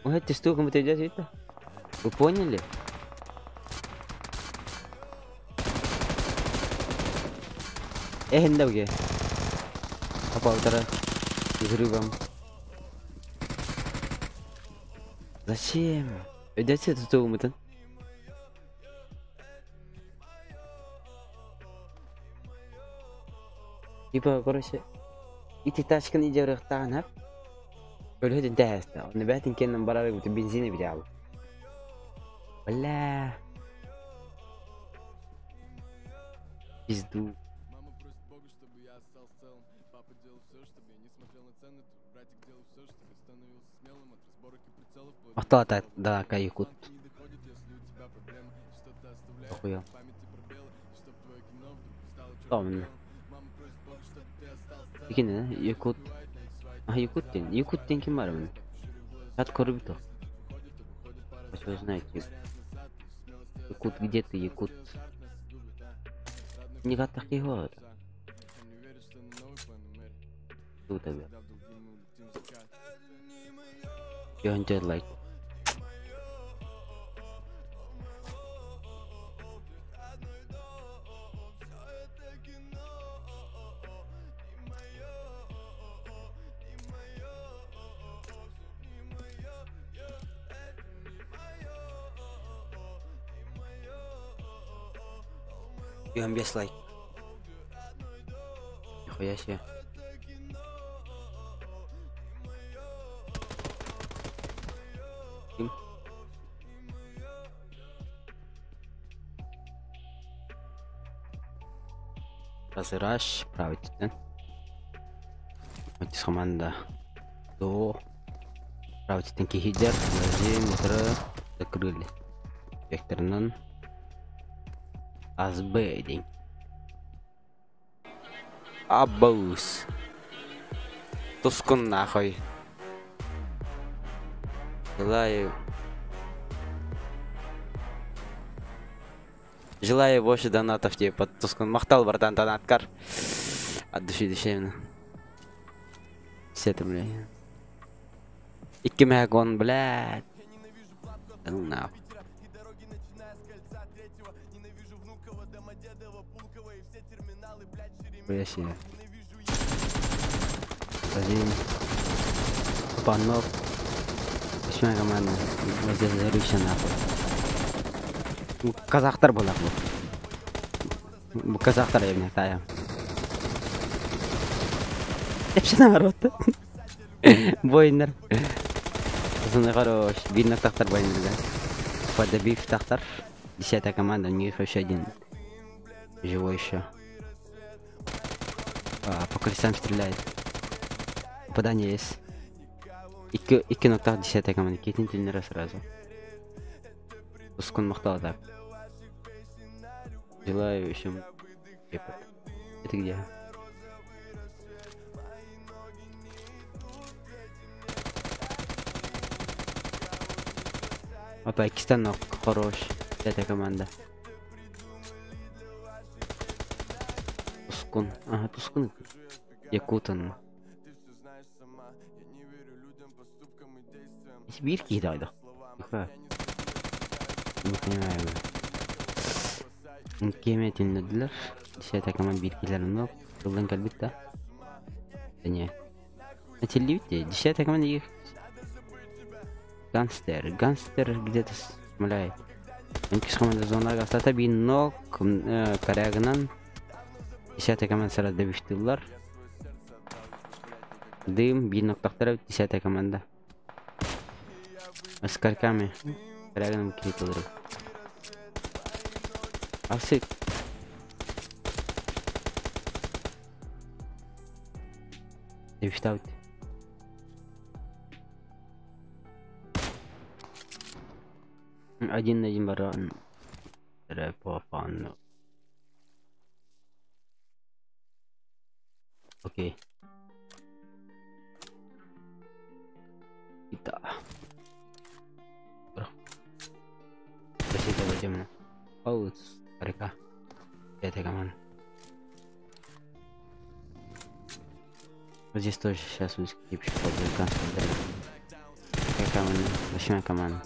Вы эти штуки мы идёте это? Вы поняли? Хендауге. Apa utara взрывом? Зачем? Идёте тут умытан? Типа, короче, эти тачки не делают так, Böyle de derste. Onu ben kendim beraber bütün benzini bile aldım. Valla. Пизду. Ата да кайкут. Охуел. Tamam. İkine yakut. Якут кем бар міне? От Корбито. Вы знаете. Якут, где ты, Якут? Не как такие годы. Тут тебе. Я не делаю лайк. Бьем без лайк. Нихуя себе. Разыграш, править, да? Вот из команда до править танки хидер, нажим, утро закрыли. Векторнан. Азбейдинг. Абус. Тускун нахуй. Желаю больше донатов тебе под Тускун. Махтал, братан, донаткар. От души душевно. Все это, блядь. Икки мегон, блядь. Да ну нахуй. Я себе. Один. Панов. Почему команда? Здесь заручен нахуй. Казахтар был нахуй. Казахтар я не знаю. Вообще наоборот. Бойнер. Пацаны хорош. Видно тахтар бойнер, да? Подобив тахтар. 10-я команда, у них еще один. Живой еще. По колесам стреляет. Попадание есть. Икки ноктах 10-я команда. Кетин тренера сразу. Тускун махтал так. Желаю еще. Это где? Пакистан хорош. 10-я команда. Тускун. Ага, Тускун. Якутан. Bir kişiydi. Не понимаю. Кеме түндөдүлөр. Десятая команда биркилерин алып, жылдан келбит да. Не. Телевидение. Десятая команда Гангстер где-то смоляет. Инкиш команда зонага сата бинок карагынан. Десятая команда сара добиштылар. Дым бинок тактарып десятая команда. С карками. Карагынан киритылыр. Асык. Добиштаут. Один на один баран. По фану. Окей. Kita. Kita bagaimana? Oh, mereka. Это команда. Вот здесь тоже сейчас выскипчик американский. Какая команда? 8 команда.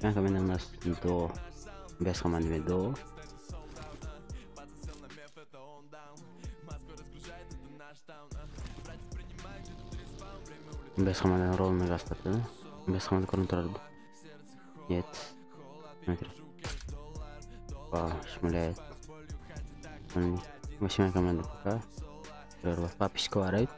8 команда у нас до. Без команды до. Без команды ровно гастат, да? Без команды контроль. Нет. Смотри. Шмаляет. 8 команда пока. Папочку орает.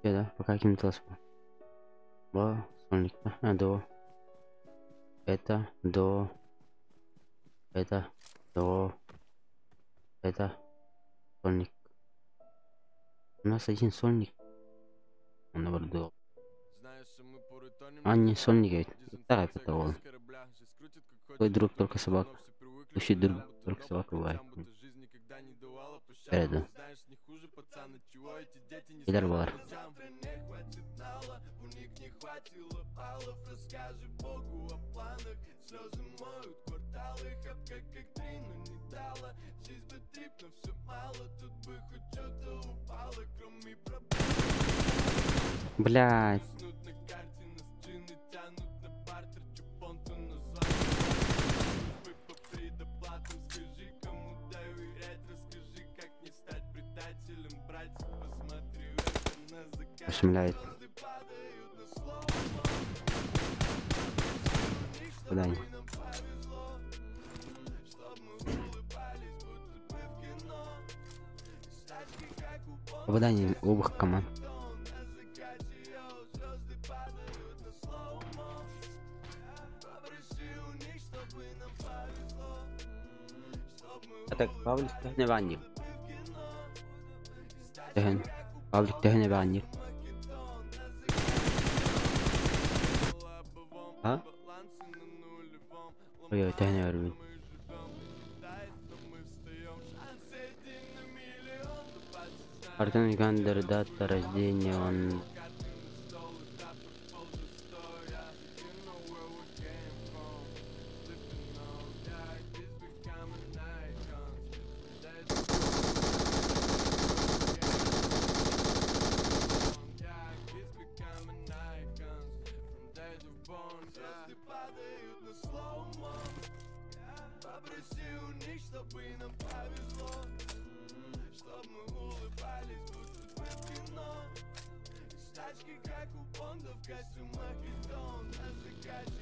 Да, пока каким-то сольник. До. Это до. Это до. Это сольник. У нас один сольник. Он наоборот до. А не сольник, так это он. Твой друг только собака. Слушай, друг только собака бывает. Это. Идар бар. Блядь. Шмляет. Куда они? Попадание обоих команд. Это Павлик Техневанник. Павлик Техневанник. А? Ой, Техневанник. Артем Гандер, дата рождения, он...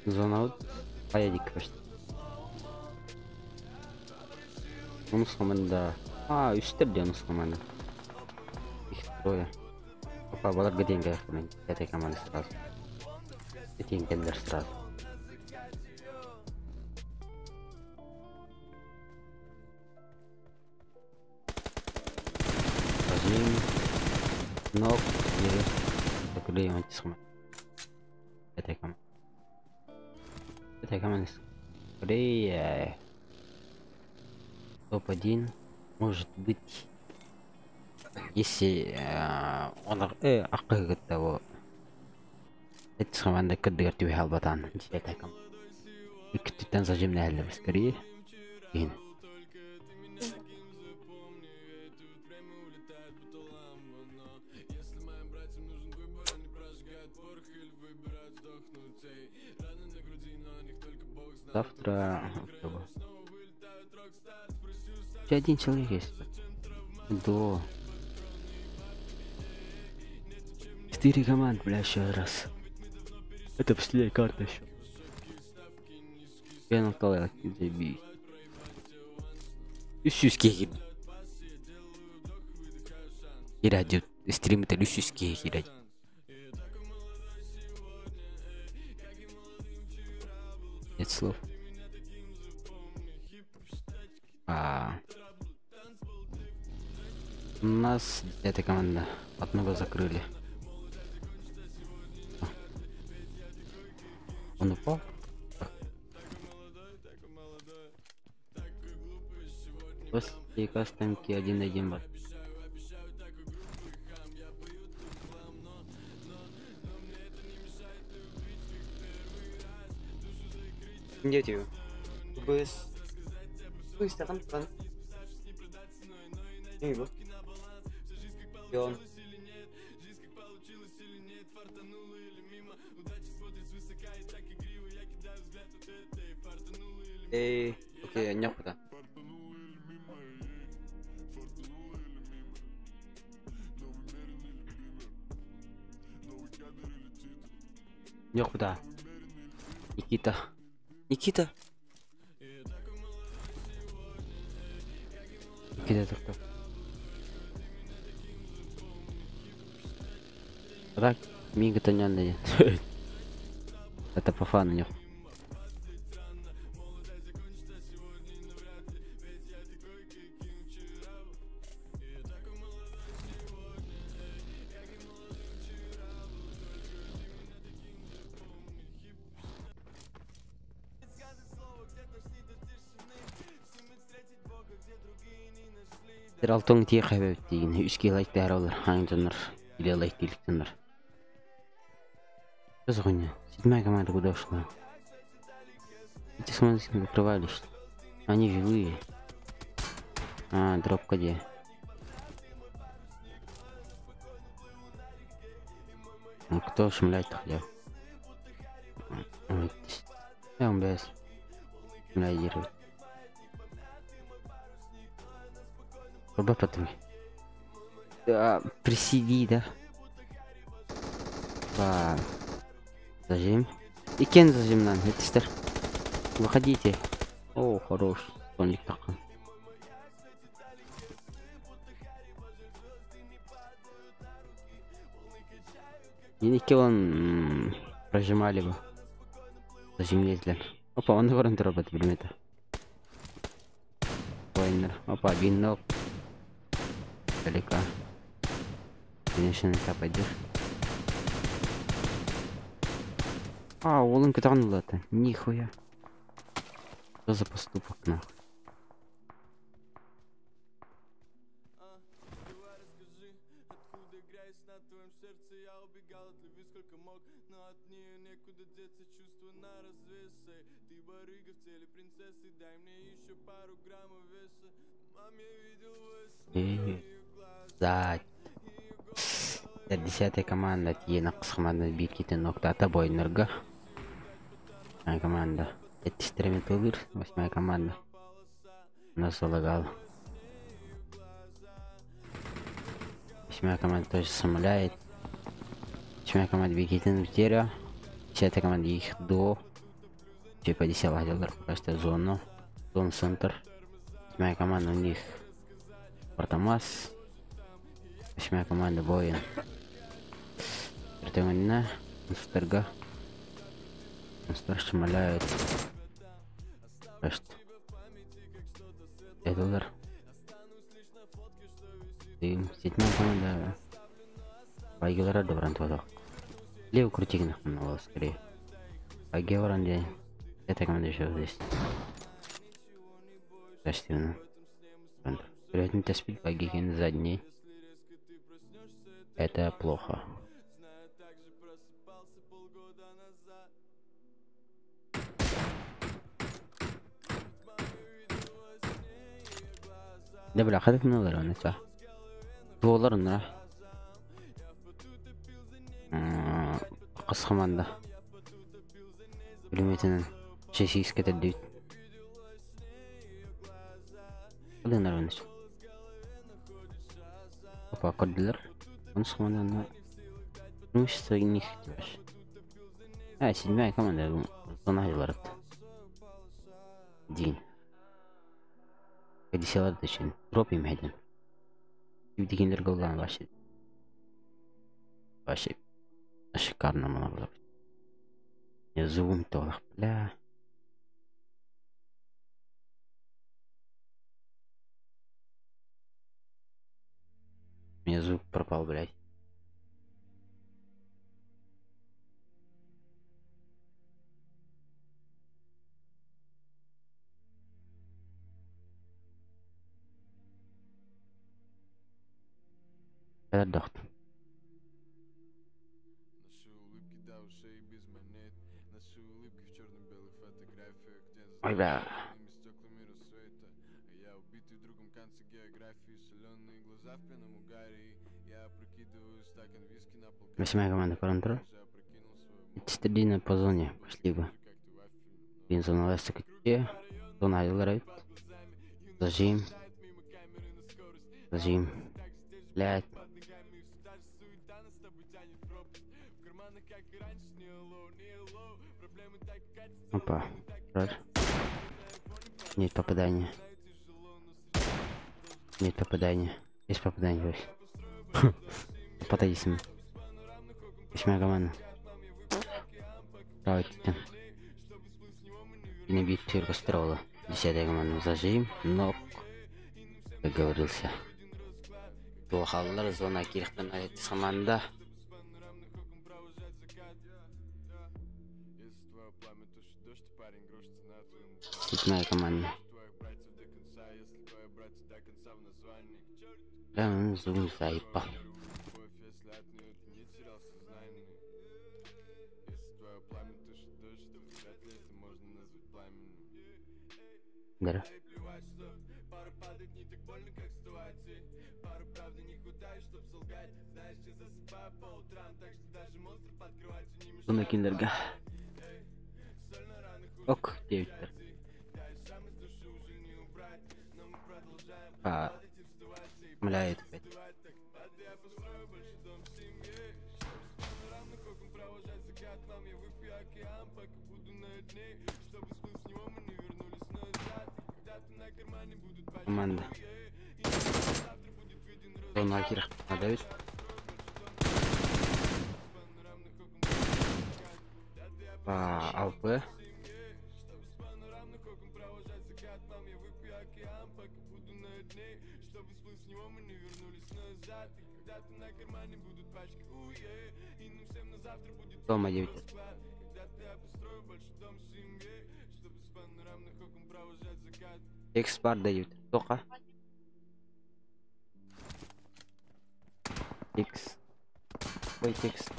Зона аут. Поедик просто. Унус команда. Үстірде унус команда. Их трое. Опа, балар гаден гайықпен. Этой команды сразу. Этим кендер сразу. Разим. Ног. Закрыли антисхма. Этой команды. Этой команды. Скорее. Топ-1 может быть, если он акыгыт того Это команда кадыр тюхал батан. Десятая команда. И капитан зажимная хәлле скорее. Ин. Завтра один человек есть. До 4 команд, бля, еще раз. Это последняя карта еще. Я на столе забей. Люсюский. И радио стрим это люсюский радио. Нет слов. У нас эта команда одного закрыли. Он упал? После кастомки 1-1 бат. Где тебе? Быстро там. Не его. И он. Эй, окей, нехуй-то. Нехуй-то. Никита. Никита. Никита, это кто? Так, Мига-то не надо. Это по фану нет. Алтон тихо деген 3 лайктар алар хаңжанар или лайк деліктенер. Что за хуйня? 7-я команда куда ушла? Эти смотрите, закрывали что? Они живые. Дропка где? Кто шмляет-то хотя? Я он без шмляет. Потом. Да, присиди, да. Зажим. И кен зажим нам, это выходите. О, хорош. Тоник такой. Еники он прожимали бы. Зажимлезли. Опа, он ворон дробит предмета. Вайнер. Опа, винок. Далеко. Конечно, на тебя пойдешь. Улынка тронула-то. Нихуя. Что за поступок, нахуй? Да. 10-я команда тиена команда биките ноктата бойнерга. Команда. Это стремит 8-я команда. Нас залагал. 8-я команда тоже самоляет. 8-я команда биките нутеря. 10-я команда их до. Типа 10 делар пока что зону. Зон центр. 8-я команда у них Артамас. 8-я команда Боин. Противно Мустерга. Мустер шмаляет. Что? $5. И 7-я команда Байгелара добран туда. Левый крутик нахуй скорее. Байгелара где? Эта команда еще здесь. Качественно. Вероятно, спит Байгеген задний. Это плохо. Да бля, хадык не olur onu ça. Dolar onlara. Kız komanda. Kilometrenin şeysi iskete değil. Kadınlar onu. Apa kadınlar? Onu komanda. Ну что не хотишь? Седьмая команда. Сонайлар. Дин. Десятый için. Drop yemedim. Дегендер голдан başladı. Başladı. Шикарно много. Я зум толах, бля. У меня звук пропал, блядь. Это дохт. Ой, бля. Восьмая команда контр. Четыре по зоне пошли бы. Зона ластика те. Зона айларайт. Зажим. Зажим. Блядь. Опа. Нет попадания. Нет попадания. Есть попадание, вось. Попадайся с ним. Восьмая команда. Давайте. Не бить первого строла. 10-я команда. Зажим. Нок. Договорился. Тухаллар зона кирхтан алетис команда. Седьмая команда. Да, он зум заебал. Да. Зона киндерга. Ок, 9. Мляет опять. Команда. Зона Акира надавит. АВП. Дома 9. Экспорт дают. Только. X. Ой, текст.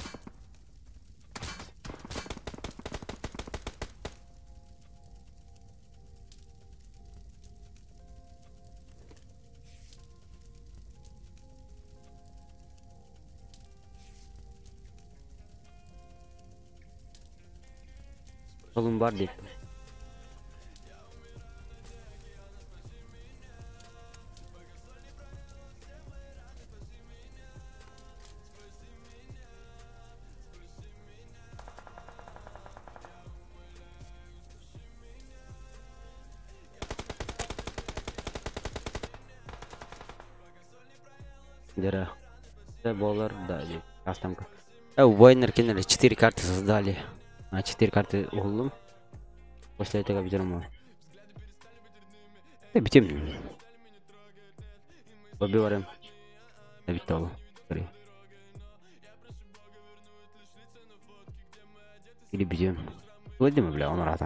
Solun var deyip. Дера. Болар, да, кастомка. Войнер кинули, 4 карты создали. 4 карты углом. После этого берем. Да, битим. Побиваем. Да, битало. Или бьем. Владимир, бля, он рад.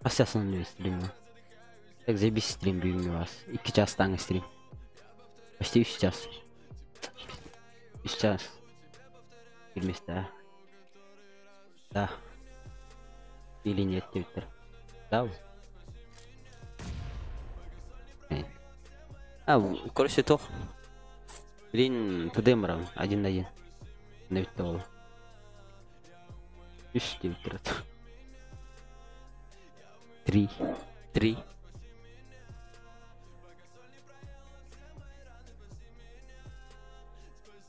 А сейчас он не стримил. Так, заебись стрим, бьем у вас. И сейчас танк стрим. Почти сейчас. Сейчас. Места. Да. Или нет, Твиттер? Да? Короче, тох. Блин, тудемрам, 1-1. На Витол. Ишь, Твиттер. 3. 3.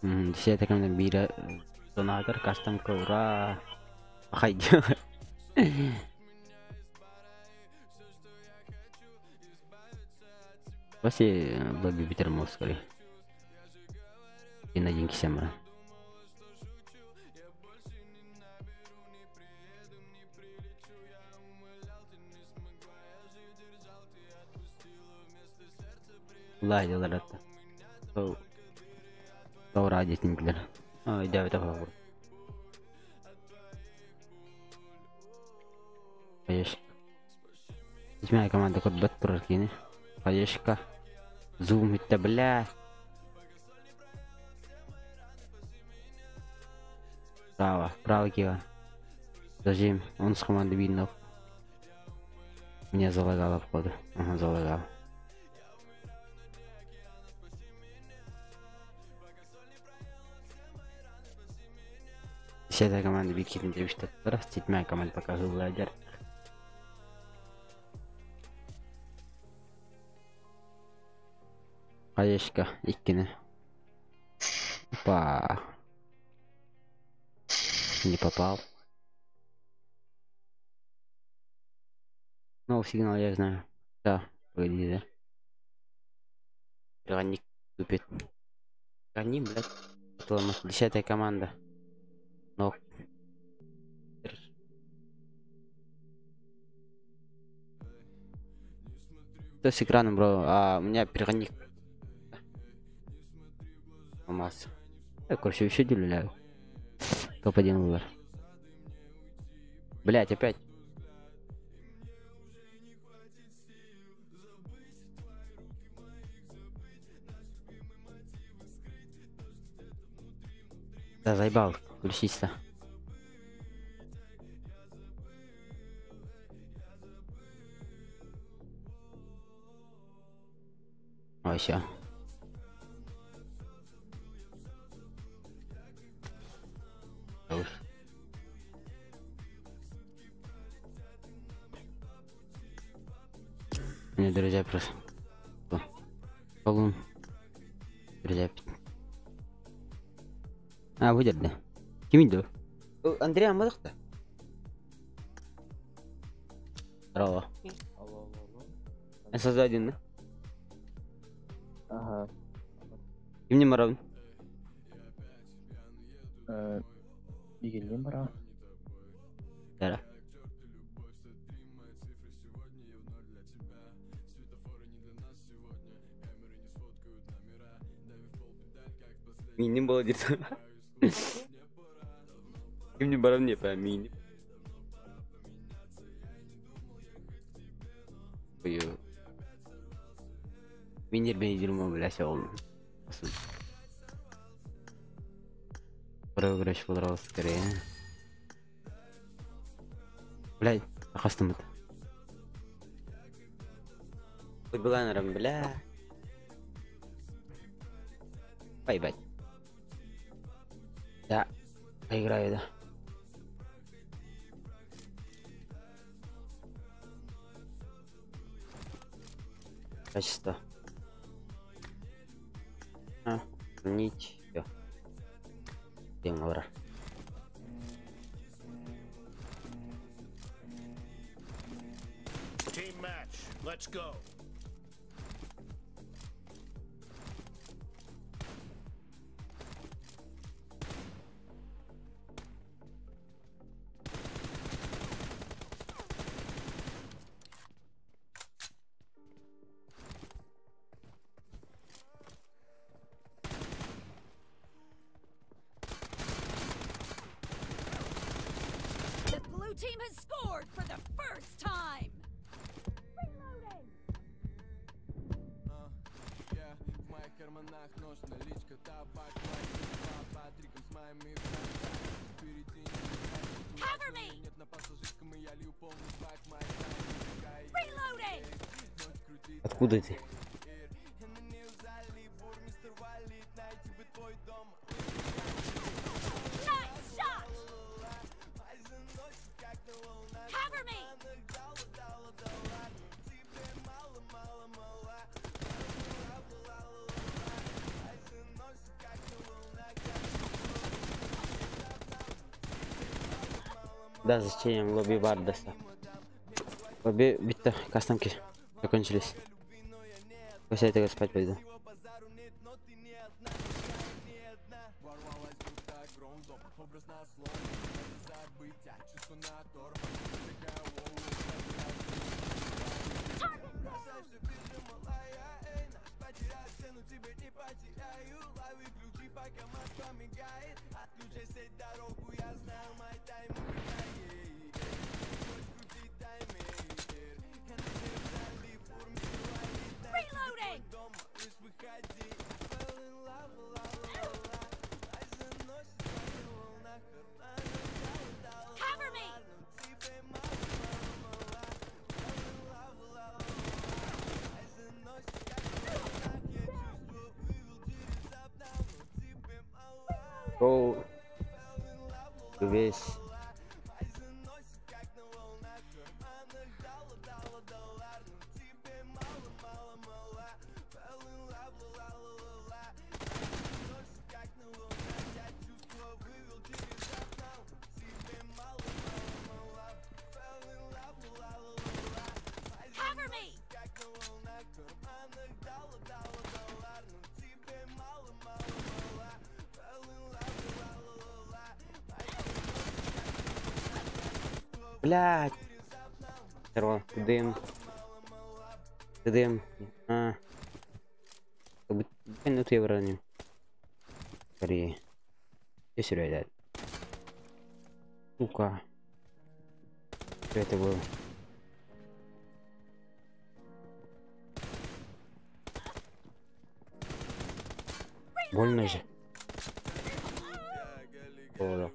Десятая команда бира донатор кастом ура. Хайди. Pasti lebih bitter mau sekali. Ini aja kisah. Lah, dia dah datang. Kau raja tinggal. Oh, dia betul apa? Ayuh. इसमें команда код баттер кини. Ayuhка. Zoom это, бля. Право кива. Зажим. Он с команды видно. Меня залагало входу. Ага, залагало. Десятая команда бикин 9 раз. Седьмая команда показывала ладер. Ayuhка, иккины. Опа. Не попал. Ну, сигнал я знаю. Да, погоди, да. Ранник тупит. Они, блядь. Это 10-я команда. Но. Кто с экраном, бро? А, у меня перегонник. Масса. Я, короче, еще деляю. Топ-1 выбор. Блять, опять. Да, заебал. Включись-то. Ой, все. Не, друзья, просто. Колун. Друзья. А, выйдет, да. Кимидо. Андрей, амадахта. Здорово. SSD1, да? Ага. Ким не марав? Игель мара. Да. Миним было где-то. Ким не баров не по миним. Ой. Минер бен идем блять он. Проигрыш понравился скорее. Блять, ахастам это. Хоть была наверное, бля. Поебать. Да, поиграю, да. Качество. А, нить. Всё. Идем, ура. Team match. Let's go. Team has scored for the first time. Reloading. Cover me. Reloading! Откуда ты? Nice shot! Cover me! Да, зачем лобби Бардаса? Лобби бита, кастомки закончились. После этого спать пойду. Reloading! Cover me! Go. Весь. Cover me! Блядь. Здорово. Дым. Дым. А. Как бы минуту евро не. Скорее. Где сюда? Сука. Что это было? Больно же. О, да.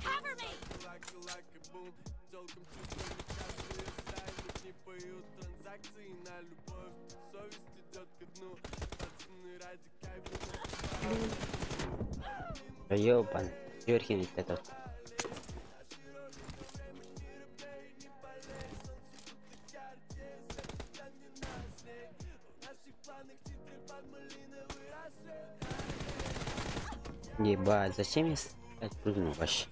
Cover me! Да ёбан. Верхний этот. Ебать, зачем я прыгнул вообще?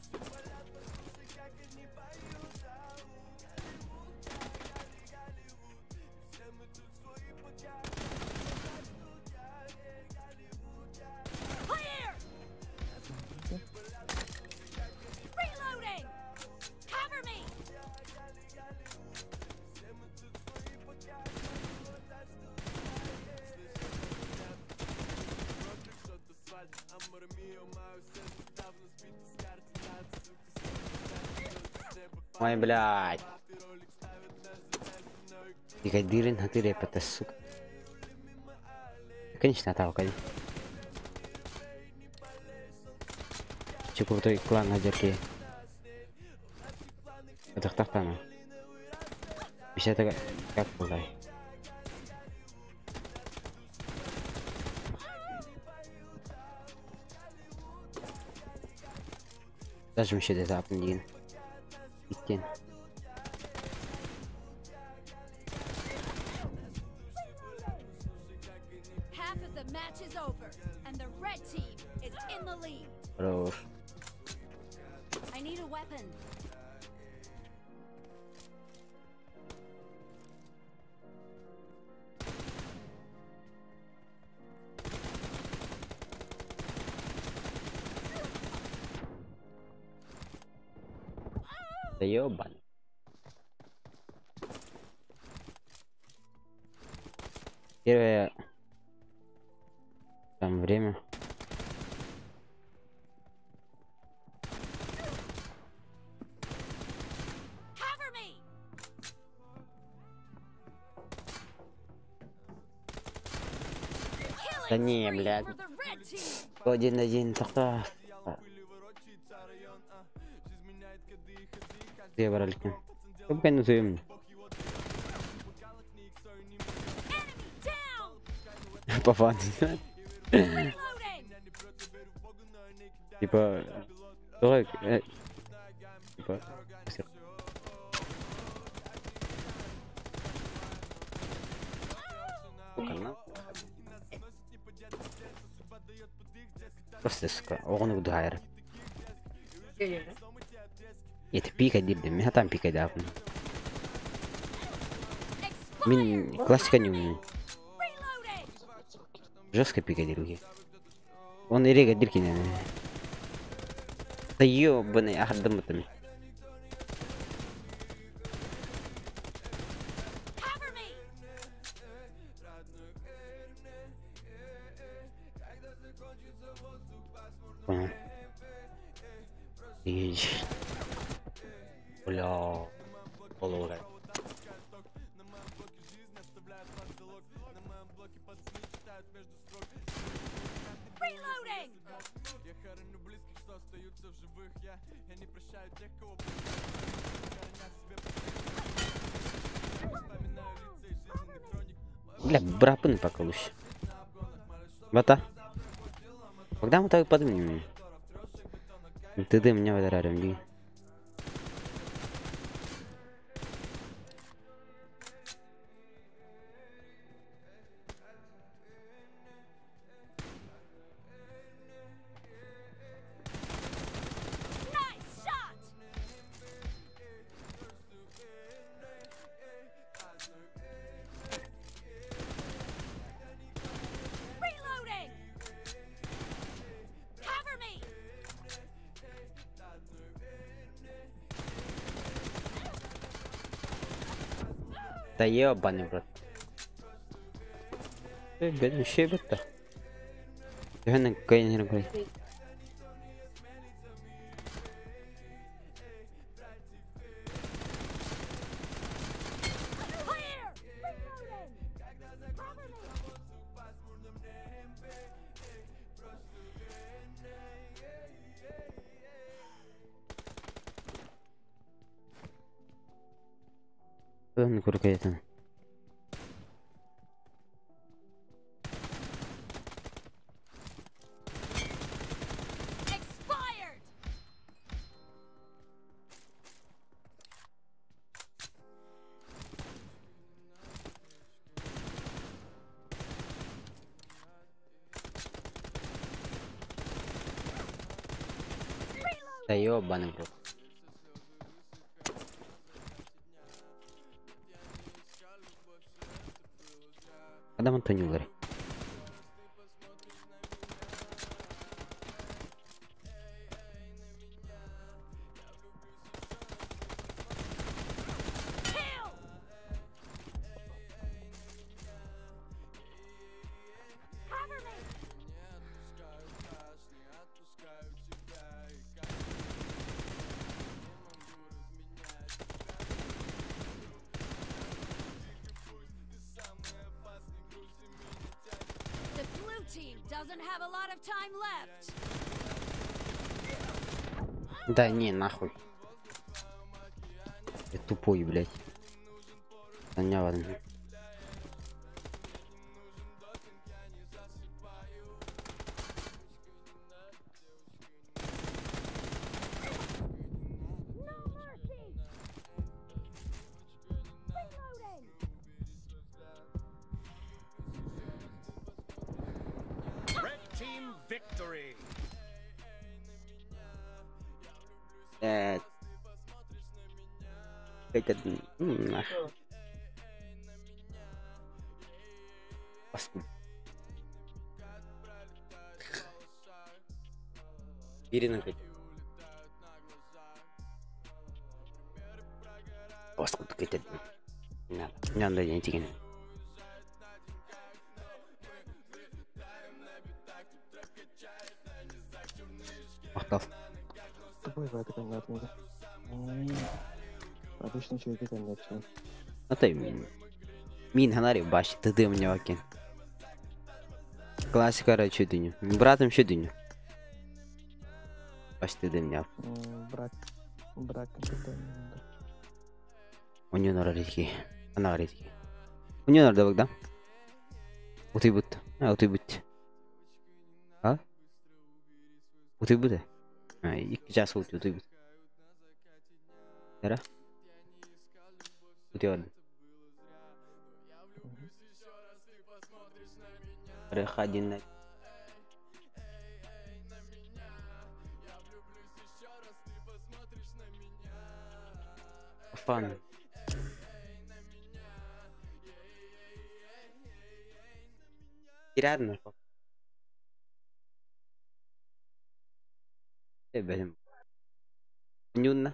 Clear! Reloading! Cover me! Ой, блядь. Дигайдырин, а ты репета, сука. Конечно, атака. Че крутой клан на дерке. Это тахтана. Bisa это как пулай. Даже еще до западни. Истин. Half of the match is over, and the red team is in the lead. Хорош. I need a weapon. Да ёбан. Первое там время. Cover me! Да не, блядь. For the red team. 1-1, тоқта. Где баралки? Как я назовем? Down. По фану. Reloading. Типа... Давай... Типа... Просто, сука, оғыны күді ғайыр. Еті пика дирдім, мен атам пика дапын. Мен классика не умею. Reloading. Жестко пика дируге. Он ирега диркин. Да ёбаный, ардым это. Cover me. Понял. Едь. Бля. Полура. Reloading. Бля, брапыны пока лучше. Бата. Когда мы так поднимем? Ты меня выдарарим, бей. Nice shot. Reloading. Cover me. Да ёбаный в рот. Бедный щебет-то. Я на кайнер говорю. Clear. Reloading. Cover me. Он куркает. Expired. Да ёбаный в рот. Когда он то не говорит. Kill. Cover me. The blue team doesn't have a lot of time left. Да не, нахуй. Я тупой, блядь. Да не ладно. No mercy. Reloading. Red team victory. Это... нах. Паскуд. Ирина хоть. Паскуд какой-то. Не надо не тикин. Махтал. Тупой вайт коннектор. Обычно человек коннектор. Ну ты мин ханари баш, ты мне окей. Классика şu dünü. Bratım şu dünü. Başladın ya. Брак. Брак компетентный. Oynuyorlar arayı. Ana arayı. Oynuyorlar da bak da. Utibut. Ha utibut. Ha? Utibut. Ha ilk jas utibut. Yara. Utibut. Приходи. Фан. Girer mi? Benim. Nyunna.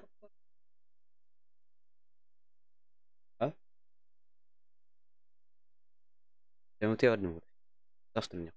Ha? Sen mutluyordun mu? Dostum ya.